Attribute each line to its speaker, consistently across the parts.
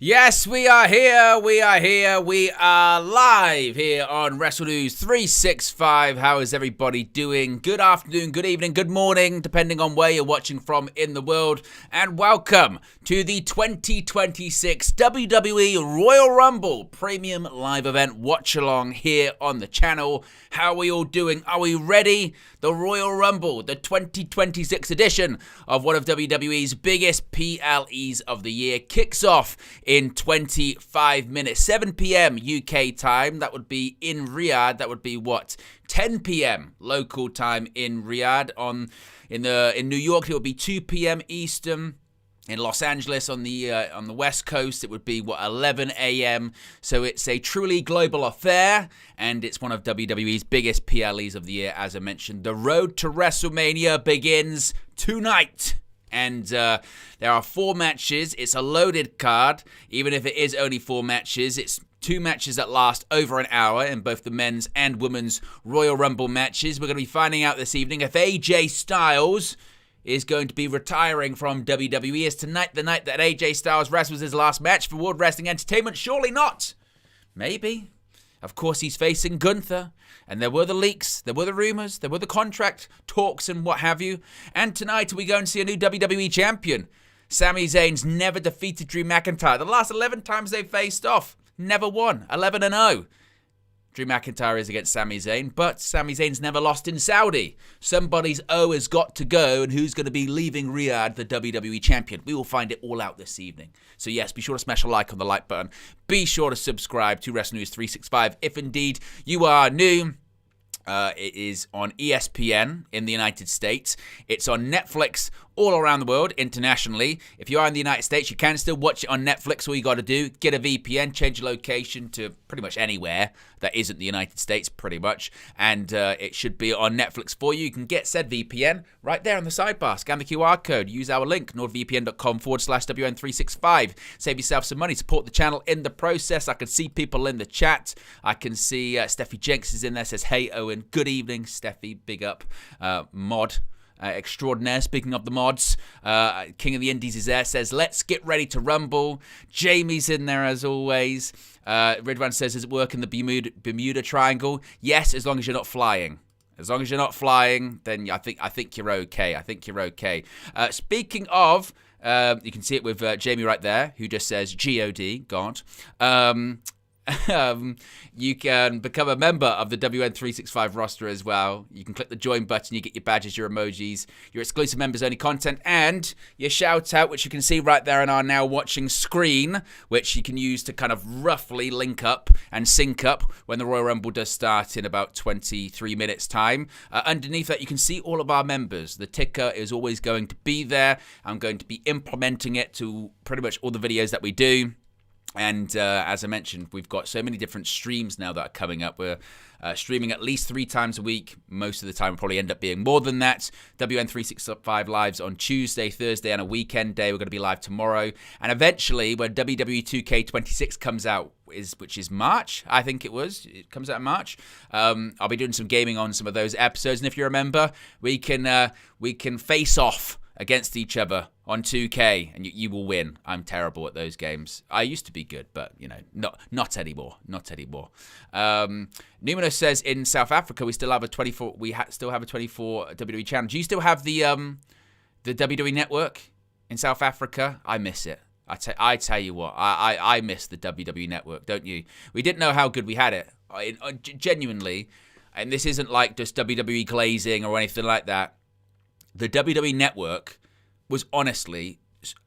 Speaker 1: Yes, we are here. We are live here on Wrestle News 365. How is everybody doing? Good afternoon, good evening, good morning, depending on where you're watching from in the world. And welcome to the 2026 WWE Royal Rumble Premium Live Event watch-along here on the channel. How are we all doing? Are we ready? The Royal Rumble, the 2026 edition of one of WWE's biggest PLEs of the year, kicks off in 25 minutes, 7 p.m. UK time. That would be in Riyadh. That would be 10 p.m. local time in Riyadh. In New York, it would be 2 p.m. Eastern. In Los Angeles on the West Coast, it would be 11 a.m. So it's a truly global affair, and it's one of WWE's biggest PLEs of the year, as I mentioned. The road to WrestleMania begins tonight. And there are 4 matches. It's a loaded card. Even if it is only 4 matches, it's 2 matches that last over an hour in both the men's and women's Royal Rumble matches. We're going to be finding out this evening if AJ Styles is going to be retiring from WWE. Is tonight the night that AJ Styles wrestles his last match for World Wrestling Entertainment? Surely not. Maybe. Of course, he's facing Gunther. And there were the leaks, there were the rumors, there were the contract talks and what have you. And tonight we go and see a new WWE champion. Sami Zayn's never defeated Drew McIntyre. The last 11 times they faced off, never won. 11-0. Drew McIntyre is against Sami Zayn, but Sami Zayn's never lost in Saudi. Somebody's O has got to go, and who's going to be leaving Riyadh, the WWE champion? We will find it all out this evening. So yes, be sure to smash a like on the like button. Be sure to subscribe to Wrestle News 365 if indeed you are new. It is on ESPN in the United States. It's on Netflix all around the world, internationally. If you are in the United States, you can still watch it on Netflix. All you got to do, get a VPN, change your location to pretty much anywhere that isn't the United States, pretty much. And it should be on Netflix for you. You can get said VPN right there on the sidebar. Scan the QR code. Use our link, nordvpn.com/WN365. Save yourself some money. Support the channel in the process. I can see people in the chat. I can see Steffi Jenks is in there. Says, hey, Owen. Good evening, Steffi. Big up. Mod extraordinaire. Speaking of the mods, King of the Indies is there. Says, let's get ready to rumble. Jamie's in there as always. Ridwan says, does it work in the Bermuda Triangle? Yes, as long as you're not flying. As long as you're not flying, then I think you're okay. Speaking of, you can see it with Jamie right there, who just says G-O-D, God. You can become a member of the WN365 roster as well. You can click the join button, you get your badges, your emojis, your exclusive members only content, and your shout out, which you can see right there on our now watching screen, which you can use to kind of roughly link up and sync up when the Royal Rumble does start in about 23 minutes time. Underneath that, you can see all of our members. The ticker is always going to be there. I'm going to be implementing it to pretty much all the videos that we do. And as I mentioned, we've got so many different streams now that are coming up. We're streaming at least 3 times a week. Most of the time, we'll probably end up being more than that. WN365 lives on Tuesday, Thursday, and a weekend day. We're going to be live tomorrow. And eventually, when WWE 2K26 comes out, which is March, I think it was. It comes out in March. I'll be doing some gaming on some of those episodes. And if you remember, we can face off against each other on 2K, and you will win. I'm terrible at those games. I used to be good, but not anymore. Numino says in South Africa we still have a 24. We still have a 24 WWE channel. Do you still have the WWE Network in South Africa? I miss it. I tell you what, I miss the WWE Network, don't you? We didn't know how good we had it. Genuinely, and this isn't like just WWE glazing or anything like that. The WWE Network was honestly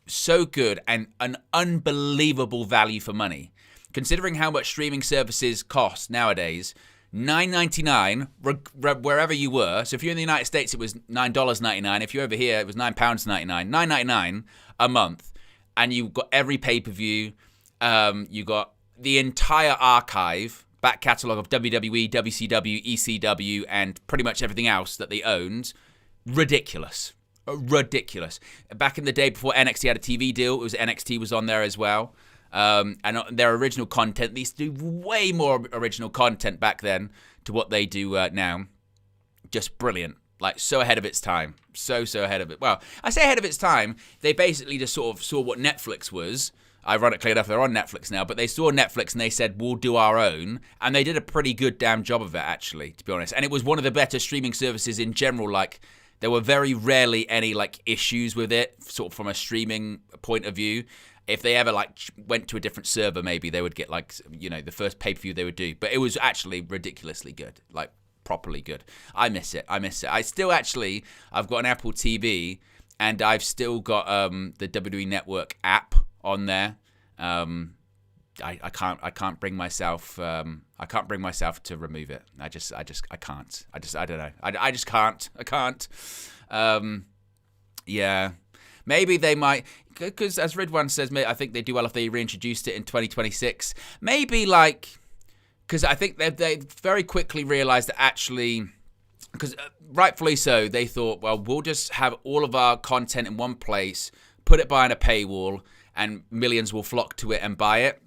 Speaker 1: so good and an unbelievable value for money. Considering how much streaming services cost nowadays, $9.99 wherever you were. So if you're in the United States, it was $9.99. If you're over here, it was £9.99. $9.99 a month. And you got every pay-per-view. You got the entire archive, back catalogue of WWE, WCW, ECW, and pretty much everything else that they owned. Ridiculous. Back in the day before NXT had a TV deal, it was NXT was on there as well. And their original content, they used to do way more original content back then to what they do now. Just brilliant. Like, so ahead of its time. So ahead of it. Well, I say ahead of its time. They basically just sort of saw what Netflix was ironically enough, they're on Netflix now, but they saw Netflix and they said, we'll do our own. And they did a pretty good damn job of it, actually, to be honest. And it was one of the better streaming services in general. Like, there were very rarely any, like, issues with it, sort of from a streaming point of view. If they ever, like, went to a different server, maybe they would get, like, you know, the first pay-per-view they would do. But it was actually ridiculously good, like, properly good. I miss it. I still actually, I've got an Apple TV, and I've still got the WWE Network app on there. I can't bring myself to remove it. I can't. I don't know. I just can't. I can't. Yeah. Maybe they might, because as Ridwan says, I think they do well if they reintroduced it in 2026. Maybe like, because I think they very quickly realized that actually, because rightfully so, they thought, well, we'll just have all of our content in one place, put it behind a paywall, and millions will flock to it and buy it.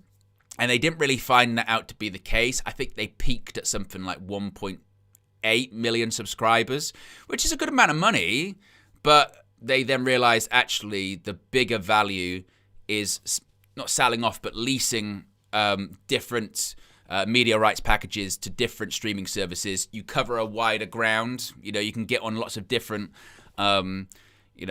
Speaker 1: And they didn't really find that out to be the case. I think they peaked at something like 1.8 million subscribers, which is a good amount of money, but they then realized actually the bigger value is not selling off, but leasing different media rights packages to different streaming services. You cover a wider ground. You know, you can get on lots of different,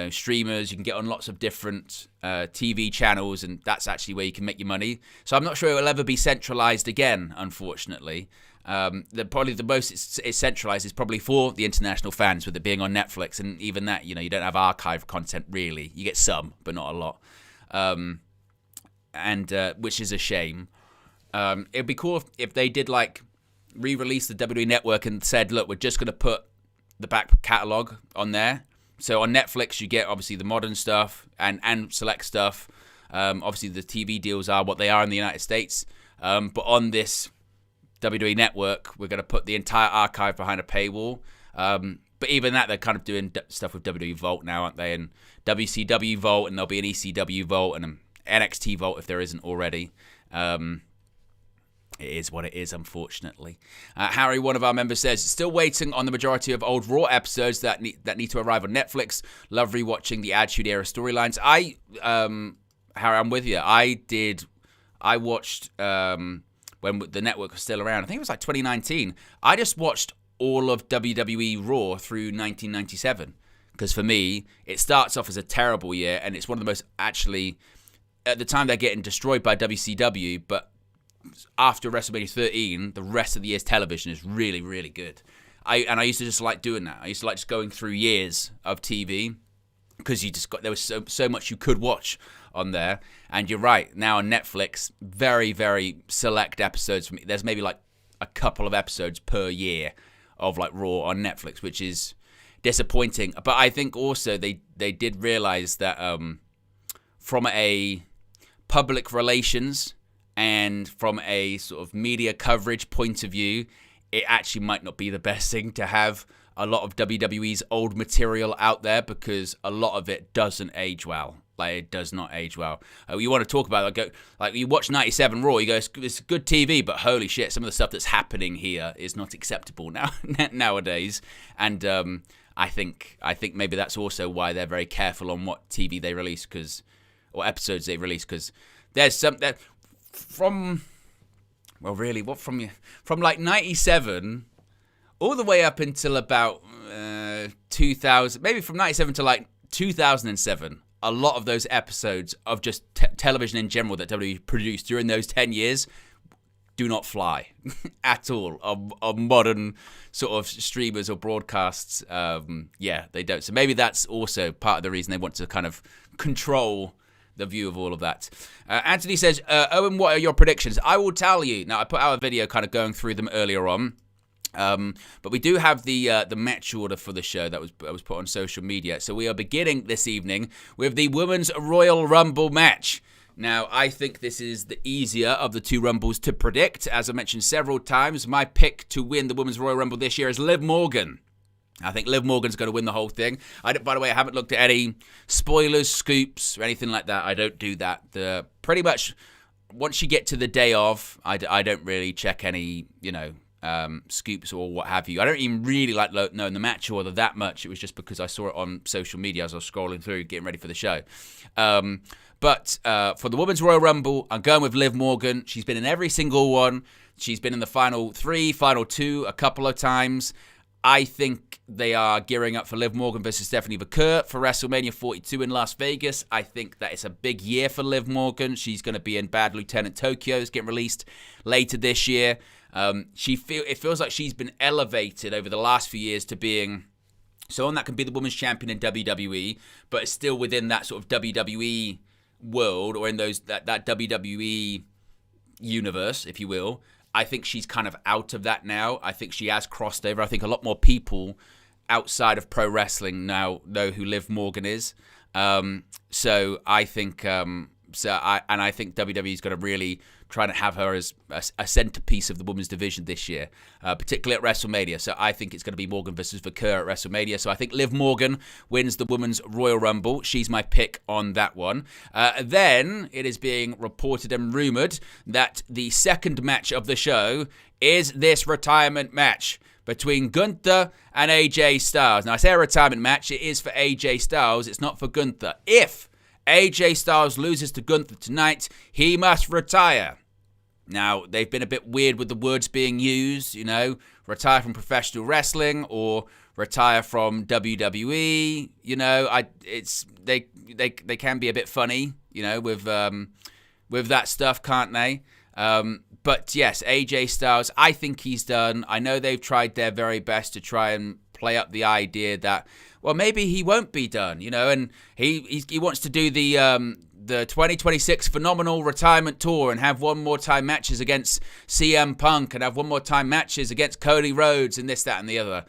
Speaker 1: streamers. You can get on lots of different TV channels, and that's actually where you can make your money. So I'm not sure it will ever be centralized again, unfortunately. Probably the most it's centralized is probably for the international fans, with it being on Netflix, and even that, you know, you don't have archive content really. You get some, but not a lot, which is a shame. It'd be cool if they did like re-release the WWE Network and said, look, we're just going to put the back catalog on there. So on Netflix, you get obviously the modern stuff and select stuff. Obviously, the TV deals are what they are in the United States. But on this WWE Network, we're going to put the entire archive behind a paywall. But even that, they're kind of doing stuff with WWE Vault now, aren't they? And WCW Vault, and there'll be an ECW Vault and an NXT Vault if there isn't already. It is what it is, unfortunately. Harry, one of our members, says, still waiting on the majority of old Raw episodes that need to arrive on Netflix. Love rewatching the Attitude Era storylines. Harry, I'm with you. I watched when the network was still around. I think it was like 2019. I just watched all of WWE Raw through 1997. Because for me, it starts off as a terrible year, and it's one of the most, actually, at the time they're getting destroyed by WCW, but after WrestleMania 13, the rest of the year's television is really, really good. I used to just like doing that. I used to like just going through years of TV, because there was so much you could watch on there. And you're right, now on Netflix, very, very select episodes from there's maybe like a couple of episodes per year of like Raw on Netflix, which is disappointing. But I think also they did realize that from a public relations and from a sort of media coverage point of view, it actually might not be the best thing to have a lot of WWE's old material out there, because a lot of it doesn't age well. Like, it does not age well. You want to talk about it, like you watch 97 Raw, you go, it's good TV, but holy shit, some of the stuff that's happening here is not acceptable nowadays. And I think maybe that's also why they're very careful on what TV they release, or episodes they release, because there's some that from like 97 all the way up until about 2000, maybe from 97 to like 2007, a lot of those episodes of just television in general that WWE produced during those 10 years do not fly at all of modern sort of streamers or broadcasts. They don't. So maybe that's also part of the reason they want to kind of control the view of all of that. Anthony says, Owen, what are your predictions? I will tell you. Now, I put out a video kind of going through them earlier on. But we do have the match order for the show that was put on social media. So we are beginning this evening with the Women's Royal Rumble match. Now, I think this is the easier of the two Rumbles to predict. As I mentioned several times, my pick to win the Women's Royal Rumble this year is Liv Morgan. I think Liv Morgan's going to win the whole thing. By the way, I haven't looked at any spoilers, scoops, or anything like that. I don't do that. Pretty much, once you get to the day of, I don't really check any, scoops or what have you. I don't even really like knowing the match order that much. It was just because I saw it on social media as I was scrolling through, getting ready for the show. But for the Women's Royal Rumble, I'm going with Liv Morgan. She's been in every single one. She's been in the final 3, final 2 a couple of times. I think they are gearing up for Liv Morgan versus Stephanie McCur for WrestleMania 42 in Las Vegas. I think that it's a big year for Liv Morgan. She's going to be in Bad Lieutenant Tokyo. It's getting released later this year. It feels like she's been elevated over the last few years to being someone that can be the women's champion in WWE, but is still within that sort of WWE world, or in that WWE universe, if you will. I think she's kind of out of that now. I think she has crossed over. I think a lot more people outside of pro wrestling now know who Liv Morgan is. So I think I think WWE is going to really try to have her as a centerpiece of the women's division this year, particularly at WrestleMania. So I think it's going to be Morgan versus Vaquer at WrestleMania. So I think Liv Morgan wins the Women's Royal Rumble. She's my pick on that one. Then it is being reported and rumored that the second match of the show is this retirement match between Gunther and AJ Styles. Now, I say a retirement match. It is for AJ Styles. It's not for Gunther. If AJ Styles loses to Gunther tonight, he must retire. Now, they've been a bit weird with the words being used, retire from professional wrestling or retire from WWE. They can be a bit funny, with that stuff, can't they? But yes, AJ Styles, I think he's done. I know they've tried their very best to try and play up the idea that, well, maybe he won't be done, and he wants to do the 2026 Phenomenal Retirement Tour and have one more time matches against CM Punk and have one more time matches against Cody Rhodes and this, that, and the other.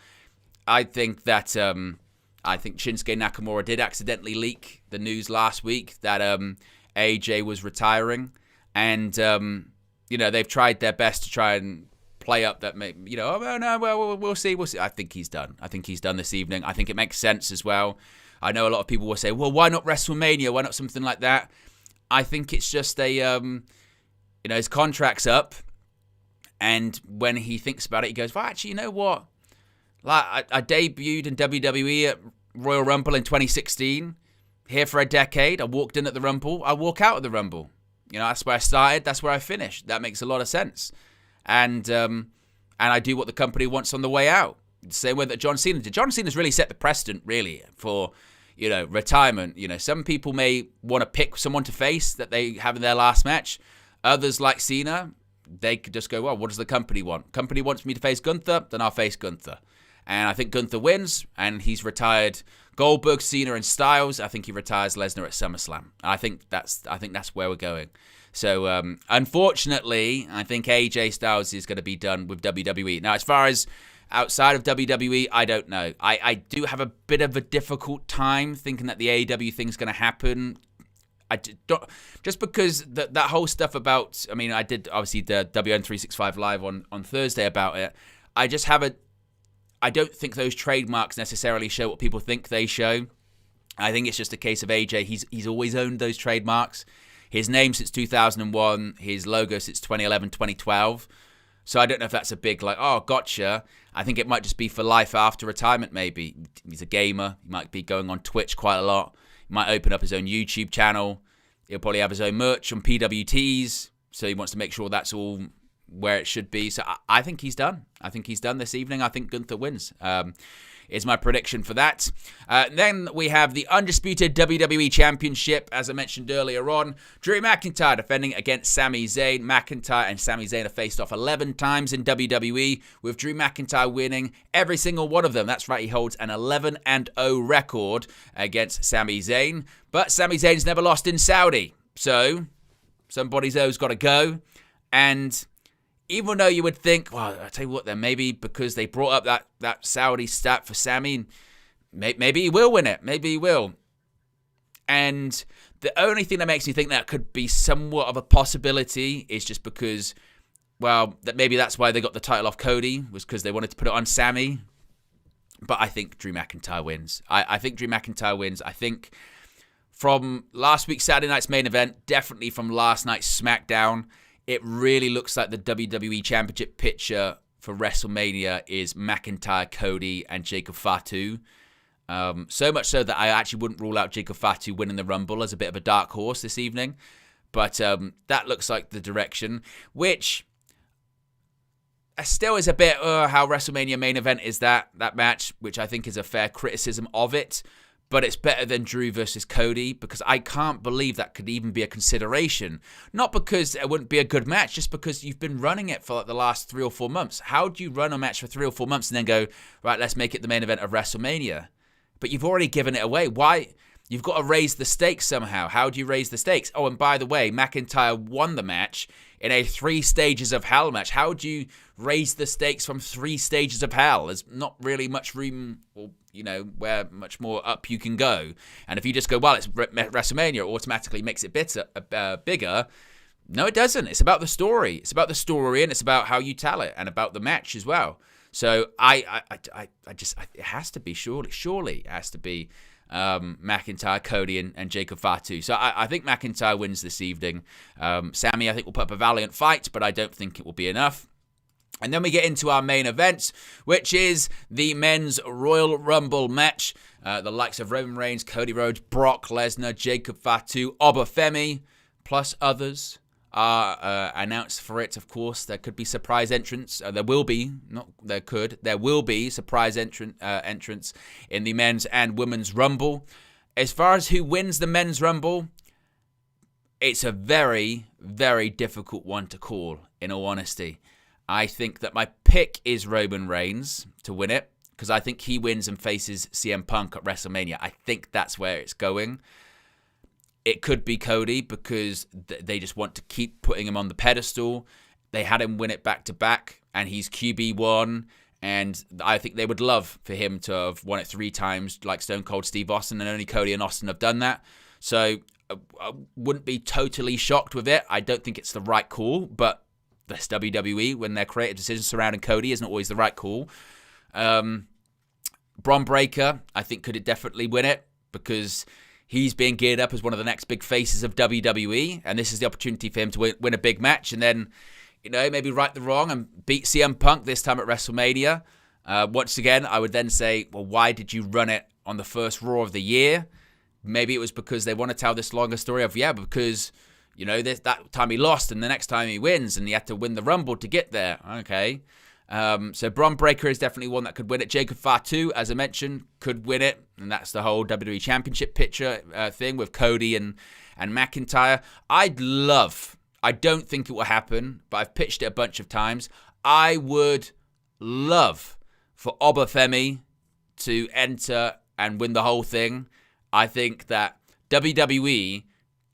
Speaker 1: I think Shinsuke Nakamura did accidentally leak the news last week that AJ was retiring, and they've tried their best to try and play up that, we'll see. I think he's done. I think he's done this evening. I think it makes sense as well. I know a lot of people will say, well, why not WrestleMania? Why not something like that? I think it's just his contract's up, and when he thinks about it, he goes, well, actually, you know what? Like, I debuted in WWE at Royal Rumble in 2016, here for a decade. I walked in at the Rumble. I walk out of the Rumble. That's where I started. That's where I finished. That makes a lot of sense. And I do what the company wants on the way out. The same way that John Cena did. John Cena's really set the precedent, really, for, retirement. Some people may want to pick someone to face that they have in their last match. Others, like Cena, they could just go, well, what does the company want? Company wants me to face Gunther, then I'll face Gunther. And I think Gunther wins, and he's retired Goldberg, Cena, and Styles. I think he retires Lesnar at SummerSlam. I think that's where we're going. So, unfortunately, I think AJ Styles is going to be done with WWE. Now, as far as outside of WWE, I don't know. I do have a bit of a difficult time thinking that the AEW thing's going to happen. Just because that whole stuff about, I did obviously the WN365 Live on Thursday about it. I don't think those trademarks necessarily show what people think they show. I think it's just a case of AJ. He's always owned those trademarks. His name since 2001, his logo since 2011, 2012. So I don't know if that's a big, oh, gotcha. I think it might just be for life after retirement, maybe. He's a gamer. He might be going on Twitch quite a lot. He might open up his own YouTube channel. He'll probably have his own merch on PWTs. So he wants to make sure that's all where it should be. So I think he's done. I think he's done this evening. I think Gunther wins. Is my prediction for that. Then we have the undisputed WWE Championship, as I mentioned earlier on. Drew McIntyre defending against Sami Zayn. McIntyre and Sami Zayn have faced off 11 times in WWE, with Drew McIntyre winning every single one of them. That's right, he holds an 11-0 record against Sami Zayn. But Sami Zayn's never lost in Saudi. So somebody's O's got to go. And even though you would think, well, I'll tell you what then, maybe because they brought up that Saudi stat for Sami, maybe he will win it. Maybe he will. And the only thing that makes me think that could be somewhat of a possibility is just because, well, that maybe that's why they got the title off Cody, was because they wanted to put it on Sami. But I think Drew McIntyre wins. I think Drew McIntyre wins. I think from last week's Saturday night's main event, definitely from last night's SmackDown, it really looks like the WWE Championship picture for WrestleMania is McIntyre, Cody, and Jacob Fatu. So much so that I actually wouldn't rule out Jacob Fatu winning the Rumble as a bit of a dark horse this evening. But that looks like the direction, which still is a bit how WrestleMania main event is that match, which I think is a fair criticism of it. But it's better than Drew versus Cody, because I can't believe that could even be a consideration. Not because it wouldn't be a good match, just because you've been running it for like the last 3 or 4 months. How do you run a match for 3 or 4 months and then go, right, let's make it the main event of WrestleMania? But you've already given it away. Why? You've got to raise the stakes somehow. How do you raise the stakes? Oh, and by the way, McIntyre won the match in a 3 stages of hell match. How do you raise the stakes from 3 stages of hell? There's not really much room, or where much more up you can go. And if you just go, well, it's WrestleMania, it automatically makes it bigger. No, it doesn't. It's about the story. It's about the story, and it's about how you tell it, and about the match as well. So I just, it has to be, surely it has to be McIntyre, Cody, and Jacob Fatu. So I think McIntyre wins this evening. Sammy, I think, will put up a valiant fight, but I don't think it will be enough. And then we get into our main event, which is the men's Royal Rumble match. The likes of Roman Reigns, Cody Rhodes, Brock Lesnar, Jacob Fatu, Obafemi, plus others are announced for it. Of course, there could be surprise entrants. There will be surprise entrants in the men's and women's Rumble. As far as who wins the men's Rumble, it's a very, very difficult one to call, in all honesty. I think that my pick is Roman Reigns to win it, because I think he wins and faces CM Punk at WrestleMania. I think that's where it's going. It could be Cody, because they just want to keep putting him on the pedestal. They had him win it back-to-back, and he's QB1, and I think they would love for him to have won it 3 times, like Stone Cold Steve Austin, and only Cody and Austin have done that. So I wouldn't be totally shocked with it. I don't think it's the right call, but that's WWE, when their creative decisions surrounding Cody isn't always the right call. Bron Breakker, I think, could definitely win it, because he's being geared up as one of the next big faces of WWE, and this is the opportunity for him to win a big match, and then, maybe right the wrong and beat CM Punk this time at WrestleMania. Once again, I would then say, well, why did you run it on the first Raw of the year? Maybe it was because they want to tell this longer story of, because that time he lost, and the next time he wins, and he had to win the Rumble to get there. Okay. So Bron Breakker is definitely one that could win it. Jacob Fatu, as I mentioned, could win it. And that's the whole WWE Championship picture thing with Cody and McIntyre. I don't think it will happen, but I've pitched it a bunch of times. I would love for Obafemi to enter and win the whole thing. I think that WWE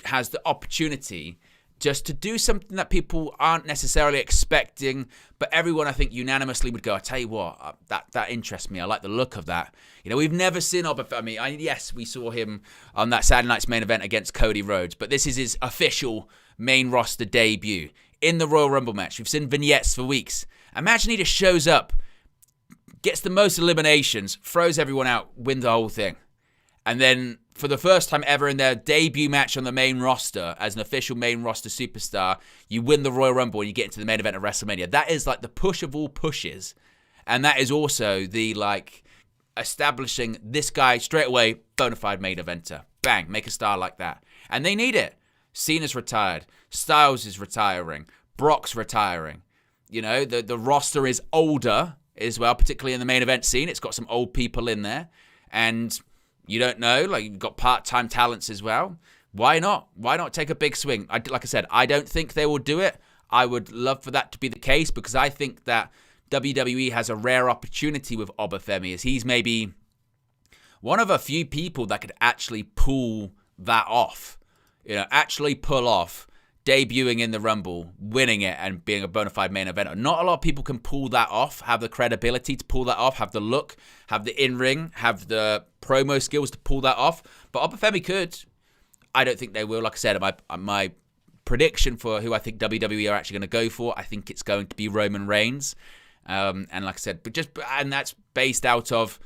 Speaker 1: has the opportunity just to do something that people aren't necessarily expecting, but everyone, I think, unanimously would go, I tell you what, that interests me. I like the look of that. We've never seen Obafemi. Yes, we saw him on that Saturday night's main event against Cody Rhodes, but this is his official main roster debut in the Royal Rumble match. We've seen vignettes for weeks. Imagine he just shows up, gets the most eliminations, throws everyone out, wins the whole thing. And then, for the first time ever in their debut match on the main roster, as an official main roster superstar, you win the Royal Rumble and you get into the main event of WrestleMania. That is like the push of all pushes. And that is also the, establishing this guy straight away, bona fide main eventer. Bang, make a star like that. And they need it. Cena's retired. Styles is retiring. Brock's retiring. The roster is older as well, particularly in the main event scene. It's got some old people in there. And you don't know, you've got part-time talents as well. Why not? Why not take a big swing? Like I said, I don't think they will do it. I would love for that to be the case, because I think that WWE has a rare opportunity with Obafemi, as he's maybe one of a few people that could actually pull that off. Actually pull off debuting in the Rumble, winning it, and being a bona fide main eventer. Not a lot of people can pull that off, have the credibility to pull that off, have the look, have the in-ring, have the promo skills to pull that off. But Obafemi could. I don't think they will. Like I said, my prediction for who I think WWE are actually going to go for, I think it's going to be Roman Reigns. And like I said, and that's based out of,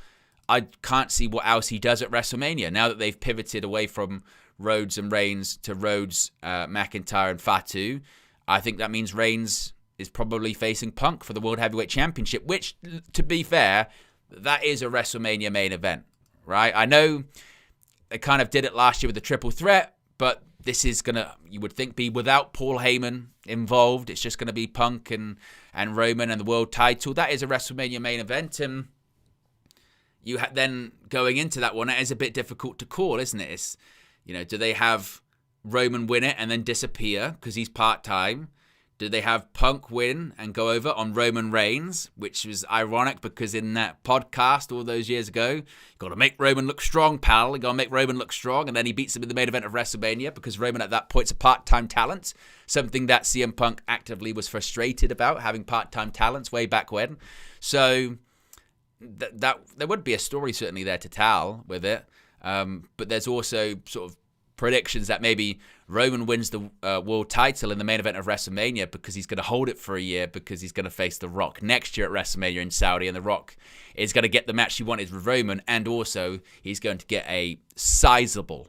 Speaker 1: I can't see what else he does at WrestleMania. Now that they've pivoted away from Rhodes and Reigns to Rhodes, McIntyre, and Fatu, I think that means Reigns is probably facing Punk for the World Heavyweight Championship, which, to be fair, that is a WrestleMania main event, right? I know they kind of did it last year with the triple threat, but this is going to, you would think, be without Paul Heyman involved. It's just going to be Punk and Roman and the world title. That is a WrestleMania main event, and you then going into that one, it is a bit difficult to call, isn't it? It's, do they have Roman win it and then disappear because he's part-time? Do they have Punk win and go over on Roman Reigns, which was ironic because in that podcast all those years ago, you got to make Roman look strong, pal. You got to make Roman look strong, and then he beats him in the main event of WrestleMania because Roman at that point's a part-time talent, something that CM Punk actively was frustrated about, having part-time talents way back when. So that there would be a story certainly there to tell with it, but there's also sort of predictions that maybe Roman wins the world title in the main event of WrestleMania because he's going to hold it for a year because he's going to face The Rock next year at WrestleMania in Saudi, and The Rock is going to get the match he wanted with Roman, and also he's going to get a sizable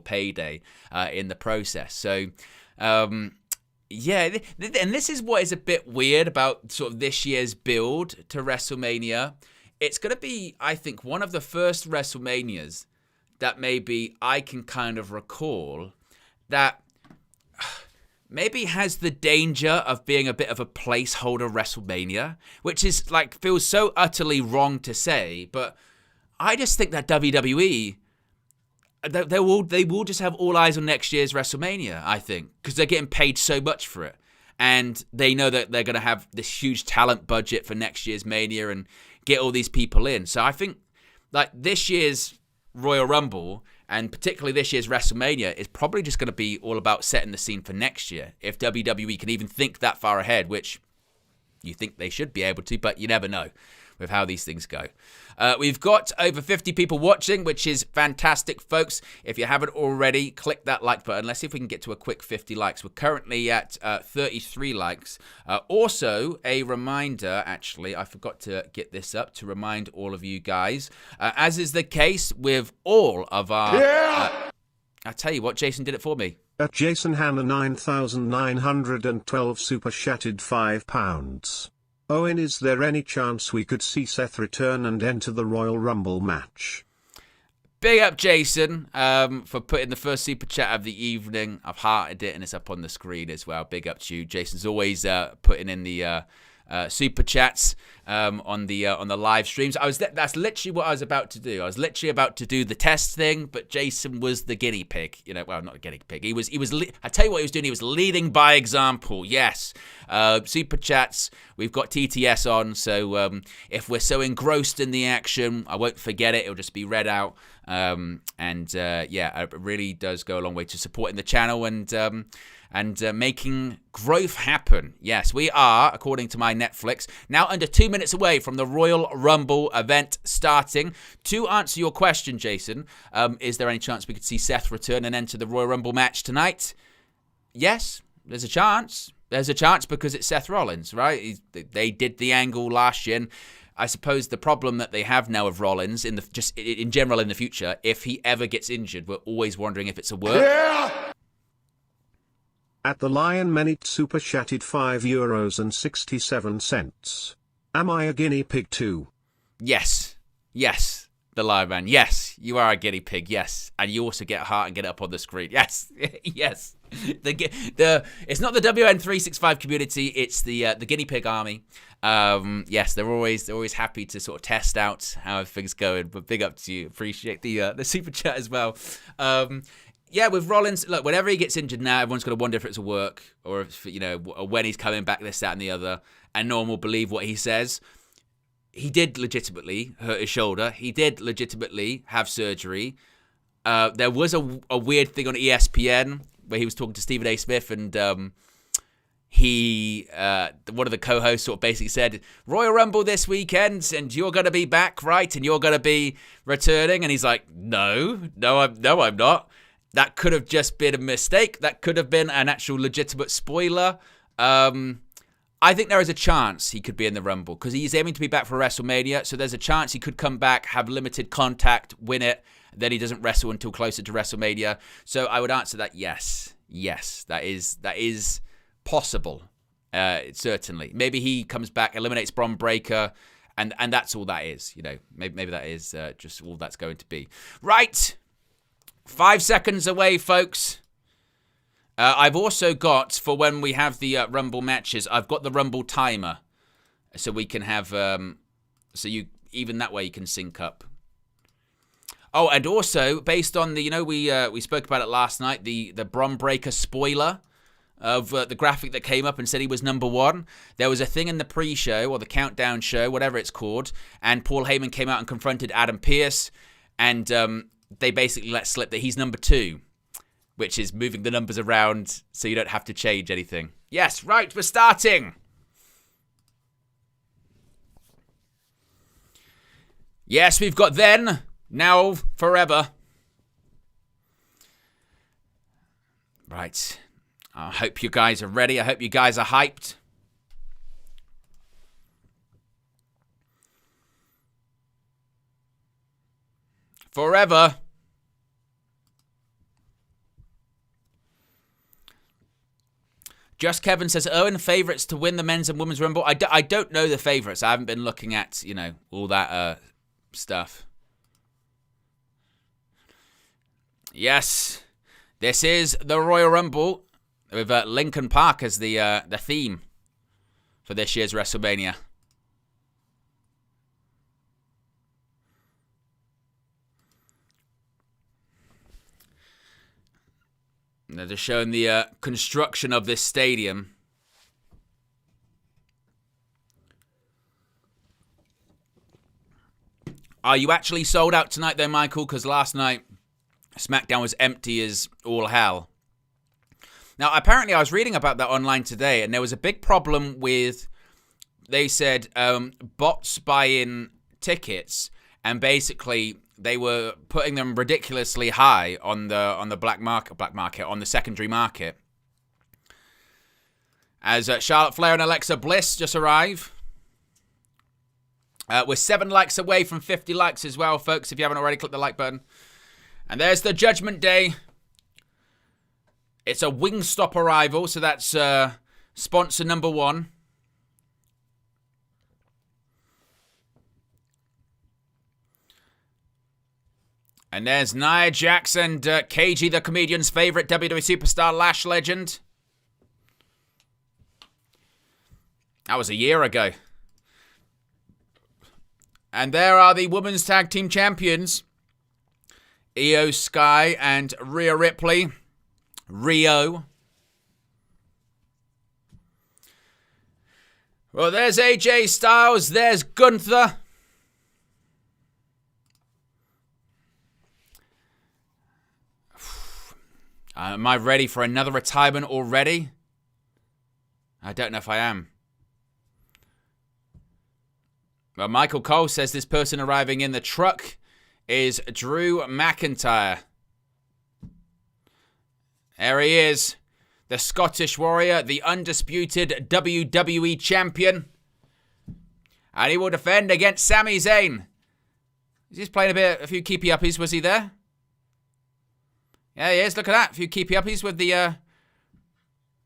Speaker 1: payday in the process. So, yeah, and this is what is a bit weird about sort of this year's build to WrestleMania. It's going to be, I think, one of the first WrestleManias that maybe I can kind of recall that maybe has the danger of being a bit of a placeholder WrestleMania, which is like feels so utterly wrong to say, but I just think that WWE, they will just have all eyes on next year's WrestleMania, I think, because they're getting paid so much for it. And they know that they're going to have this huge talent budget for next year's Mania and get all these people in. So I think like this year's Royal Rumble, and particularly this year's WrestleMania, is probably just going to be all about setting the scene for next year. If WWE can even think that far ahead, which you think they should be able to, but you never know with how these things go. We've got over 50 people watching, which is fantastic, folks. If you haven't already, click that like button. Let's see if we can get to a quick 50 likes. We're currently at 33 likes. Also, a reminder, actually, I forgot to get this up to remind all of you guys, as is the case with all of our... I tell you what, Jason did it for me.
Speaker 2: At Jason Hanna 9,912 super chatted £5. Owen, is there any chance we could see Seth return and enter the Royal Rumble match?
Speaker 1: Big up, Jason, for putting the first super chat of the evening. I've hearted it, and it's up on the screen as well. Big up to you. Jason's always putting in the super chats on the live streams. That's literally what I was about to do. I was literally about to do the test thing, but Jason was the guinea pig. Well, not a guinea pig. He was. I tell you what he was doing. He was leading by example. Yes, super chats. We've got TTS on, so if we're so engrossed in the action, I won't forget it. It'll just be read out. Yeah, it really does go a long way to supporting the channel and making growth happen. Yes, we are, according to my Netflix, now under 2 minutes away from the Royal Rumble event starting. To answer your question, Jason, is there any chance we could see Seth return and enter the Royal Rumble match tonight? Yes, there's a chance. There's a chance because it's Seth Rollins, right? They did the angle last year, and I suppose the problem that they have now of Rollins, just in general in the future, if he ever gets injured, we're always wondering if it's a work. Yeah!
Speaker 2: At the Lion Menit super chatted €5.67. Am I a guinea pig too?
Speaker 1: Yes, the Lion Man. Yes, you are a guinea pig. Yes, and you also get a heart and get it up on the screen. Yes, yes. It's not the WN365 community. It's the guinea pig army. Yes, they're always happy to sort of test out how everything's going. But big up to you. Appreciate the super chat as well. Yeah, with Rollins, look, whenever he gets injured now, everyone's going to wonder if it's a work or if, when he's coming back, this, that, and the other. And no one will believe what he says. He did legitimately hurt his shoulder. He did legitimately have surgery. There was a weird thing on ESPN where he was talking to Stephen A. Smith, and one of the co-hosts sort of basically said, Royal Rumble this weekend, and you're going to be back, right? And you're going to be returning. And he's like, no, I'm not. That could have just been a mistake. That could have been an actual legitimate spoiler. I think there is a chance he could be in the Rumble because he's aiming to be back for WrestleMania. So there's a chance he could come back, have limited contact, win it. Then he doesn't wrestle until closer to WrestleMania. So I would answer that yes. Yes, that is possible. Certainly. Maybe he comes back, eliminates Bron Breakker, and that's all that is. Maybe that is just all that's going to be. Right. 5 seconds away, folks. I've also got, for when we have the Rumble matches, I've got the Rumble timer. So we can have, even that way you can sync up. Oh, and also, based on the, we spoke about it last night, the Bron Breakker spoiler of the graphic that came up and said he was number 1. There was a thing in the pre-show, or the countdown show, whatever it's called, and Paul Heyman came out and confronted Adam Pearce, and they basically let slip that he's number 2, which is moving the numbers around so you don't have to change anything. Yes, right, we're starting. Yes, we've got then, now, forever. Right. I hope you guys are ready. I hope you guys are hyped. Forever. Just Kevin says, Owen, favourites to win the men's and women's rumble. I don't know the favourites. I haven't been looking at, all that stuff. Yes, this is the Royal Rumble with Linkin Park as the theme for this year's WrestleMania. They're just showing the construction of this stadium. Are you actually sold out tonight, though, Michael? Because last night, SmackDown was empty as all hell. Now, apparently, I was reading about that online today, and there was a big problem with, they said, bots buying tickets, and basically they were putting them ridiculously high on the black market, on the secondary market. As Charlotte Flair and Alexa Bliss just arrive. We're 7 likes away from 50 likes as well, folks. If you haven't already, click the like button. And there's the Judgment Day. It's a Wingstop arrival, so that's sponsor number 1. And there's Nia Jax and KG, the comedian's favorite WWE superstar, Lash legend. That was a year ago. And there are the Women's Tag Team Champions. Io Sky and Rhea Ripley. Rio. Well, there's AJ Styles. There's Gunther. Am I ready for another retirement already? I don't know if I am. Well, Michael Cole says this person arriving in the truck is Drew McIntyre. There he is. The Scottish Warrior, the undisputed WWE Champion. And he will defend against Sami Zayn. He's playing a few keepy uppies. Was he there? Yeah, he is. Look at that. A few keepy uppies with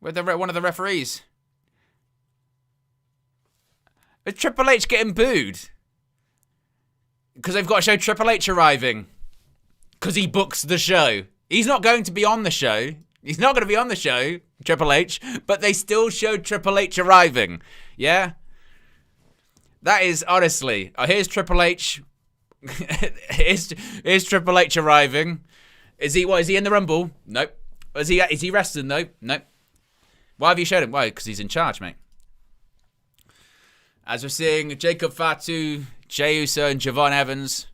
Speaker 1: one of the referees. Is Triple H getting booed? Because they've got to show Triple H arriving. Because he books the show. He's not going to be on the show. He's not going to be on the show, Triple H. But they still showed Triple H arriving. Yeah? That is, honestly. Oh, here's Triple H. here's Triple H arriving. Is he in the Rumble? Nope. Is he wrestling though? Nope. Why have you showed him? Why? Because he's in charge, mate. As we're seeing Jacob Fatu, Jey Uso, and Javon Evans.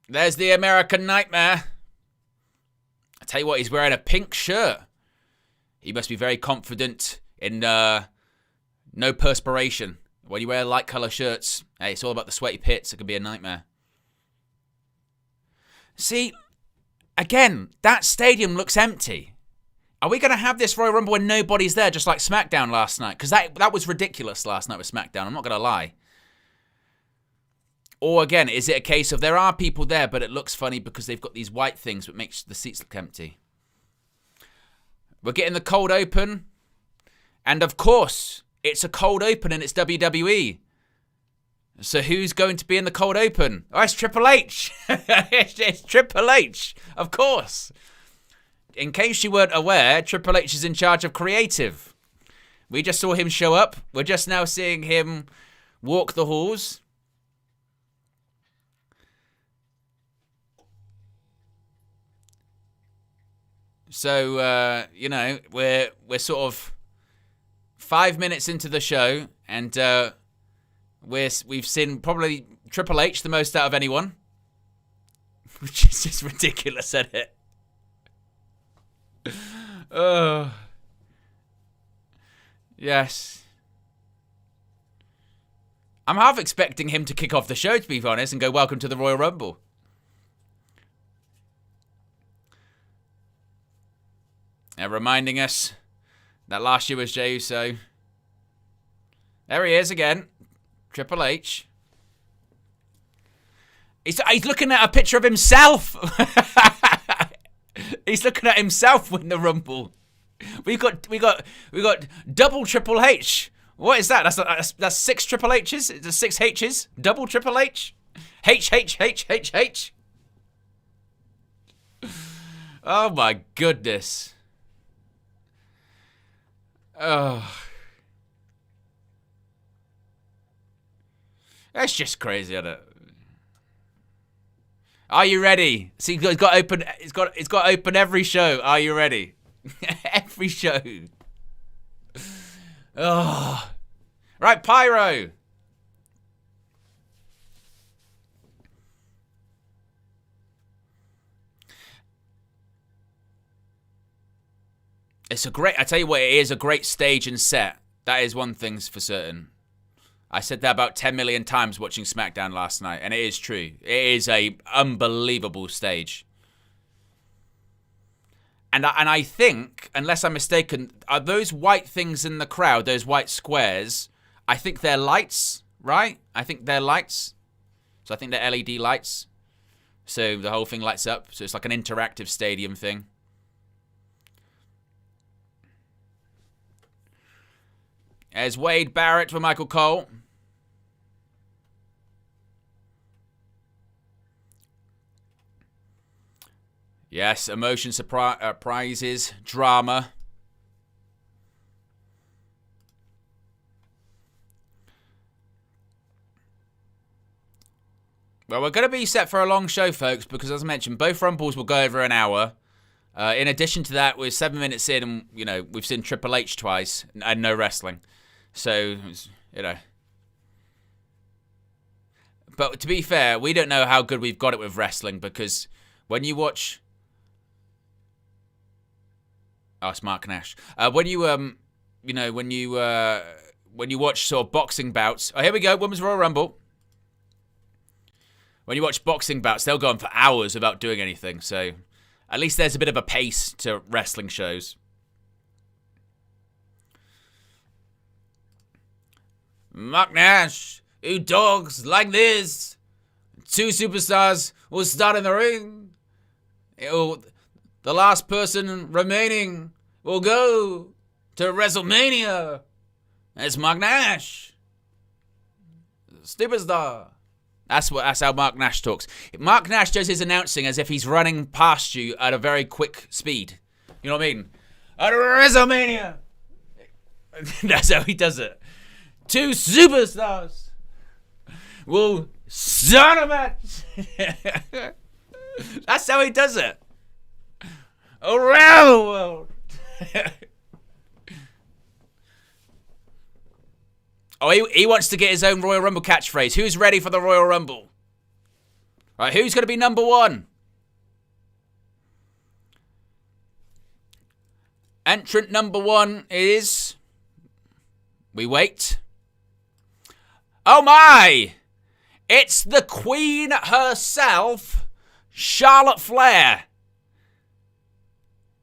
Speaker 1: There's the American Nightmare. I tell you what, he's wearing a pink shirt. He must be very confident in no perspiration. When you wear light colour shirts, hey, it's all about the sweaty pits. It could be a nightmare. See, again, that stadium looks empty. Are we going to have this Royal Rumble when nobody's there, just like SmackDown last night? Because that was ridiculous last night with SmackDown. I'm not going to lie. Or again, is it a case of there are people there, but it looks funny because they've got these white things that makes the seats look empty? We're getting the cold open. And of course, it's a cold open and it's WWE. So who's going to be in the cold open? Oh, it's Triple H. It's Triple H, of course. In case you weren't aware, Triple H is in charge of creative. We just saw him show up. We're just now seeing him walk the halls. So, you know, we're sort of 5 minutes into the show, and we've seen probably Triple H the most out of anyone, which is just ridiculous, isn't it? Oh, yes. I'm half expecting him to kick off the show, to be honest, and go, "Welcome to the Royal Rumble." And reminding us that last year was Jey Uso. There he is again. Triple H. He's looking at a picture of himself. He's looking at himself win the Rumble. We got double Triple H. What is that? That's 6 Triple H's. It's 6 H's. Double Triple H. H. Oh my goodness. Oh. That's just crazy, isn't it? Are you ready? See, it's got open. It's got open every show. Are you ready? Every show. Oh. Right, Pyro. It's a great, I tell you what, it is a great stage and set. That is one thing for certain. I said that about 10 million times watching SmackDown last night, and it is true. It is a unbelievable stage. And I think, unless I'm mistaken, are those white things in the crowd, those white squares, I think they're lights, right? I think they're lights. So I think they're LED lights. So the whole thing lights up. So it's like an interactive stadium thing. There's Wade Barrett for Michael Cole. Yes, emotion, surprises, drama. Well, we're going to be set for a long show, folks, because as I mentioned, both Rumbles will go over an hour. In addition to that, we're 7 minutes in, and, you know, we've seen Triple H twice and no wrestling. So, you know. But to be fair, we don't know how good we've got it with wrestling, because when you watch... Oh, it's Mark Nash. When you, you know, when you watch sort of boxing bouts... Oh, here we go, Women's Royal Rumble. When you watch boxing bouts, they'll go on for hours without doing anything, so... At least there's a bit of a pace to wrestling shows. Mark Nash, who talks like this. 2 superstars will start in the ring. The last person remaining will go to WrestleMania. It's Mark Nash. Superstar. That's how Mark Nash talks. Mark Nash does his announcing as if he's running past you at a very quick speed. You know what I mean? At WrestleMania. That's how he does it. 2 superstars will start a match. That's how he does it. Around the world. Oh, he wants to get his own Royal Rumble catchphrase. Who's ready for the Royal Rumble? Right, who's going to be number 1? Entrant number 1 is... We wait. Oh my! It's the Queen herself, Charlotte Flair.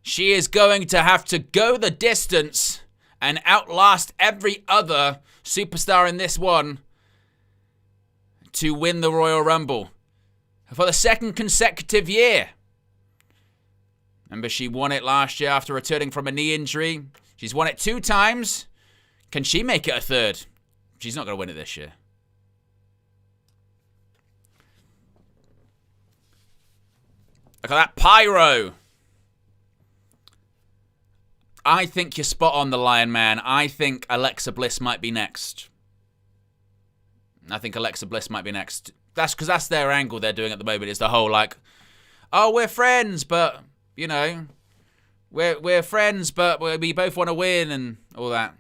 Speaker 1: She is going to have to go the distance and outlast every other superstar in this one to win the Royal Rumble for the 2nd consecutive year. Remember, she won it last year after returning from a knee injury. She's won it 2 times. Can she make it a 3rd? She's not going to win it this year. Look at that pyro. I think you're spot on, the Lion Man. I think Alexa Bliss might be next. That's because that's their angle they're doing at the moment. Is the whole like, oh, we're friends, but you know, we're friends, but we both want to win and all that.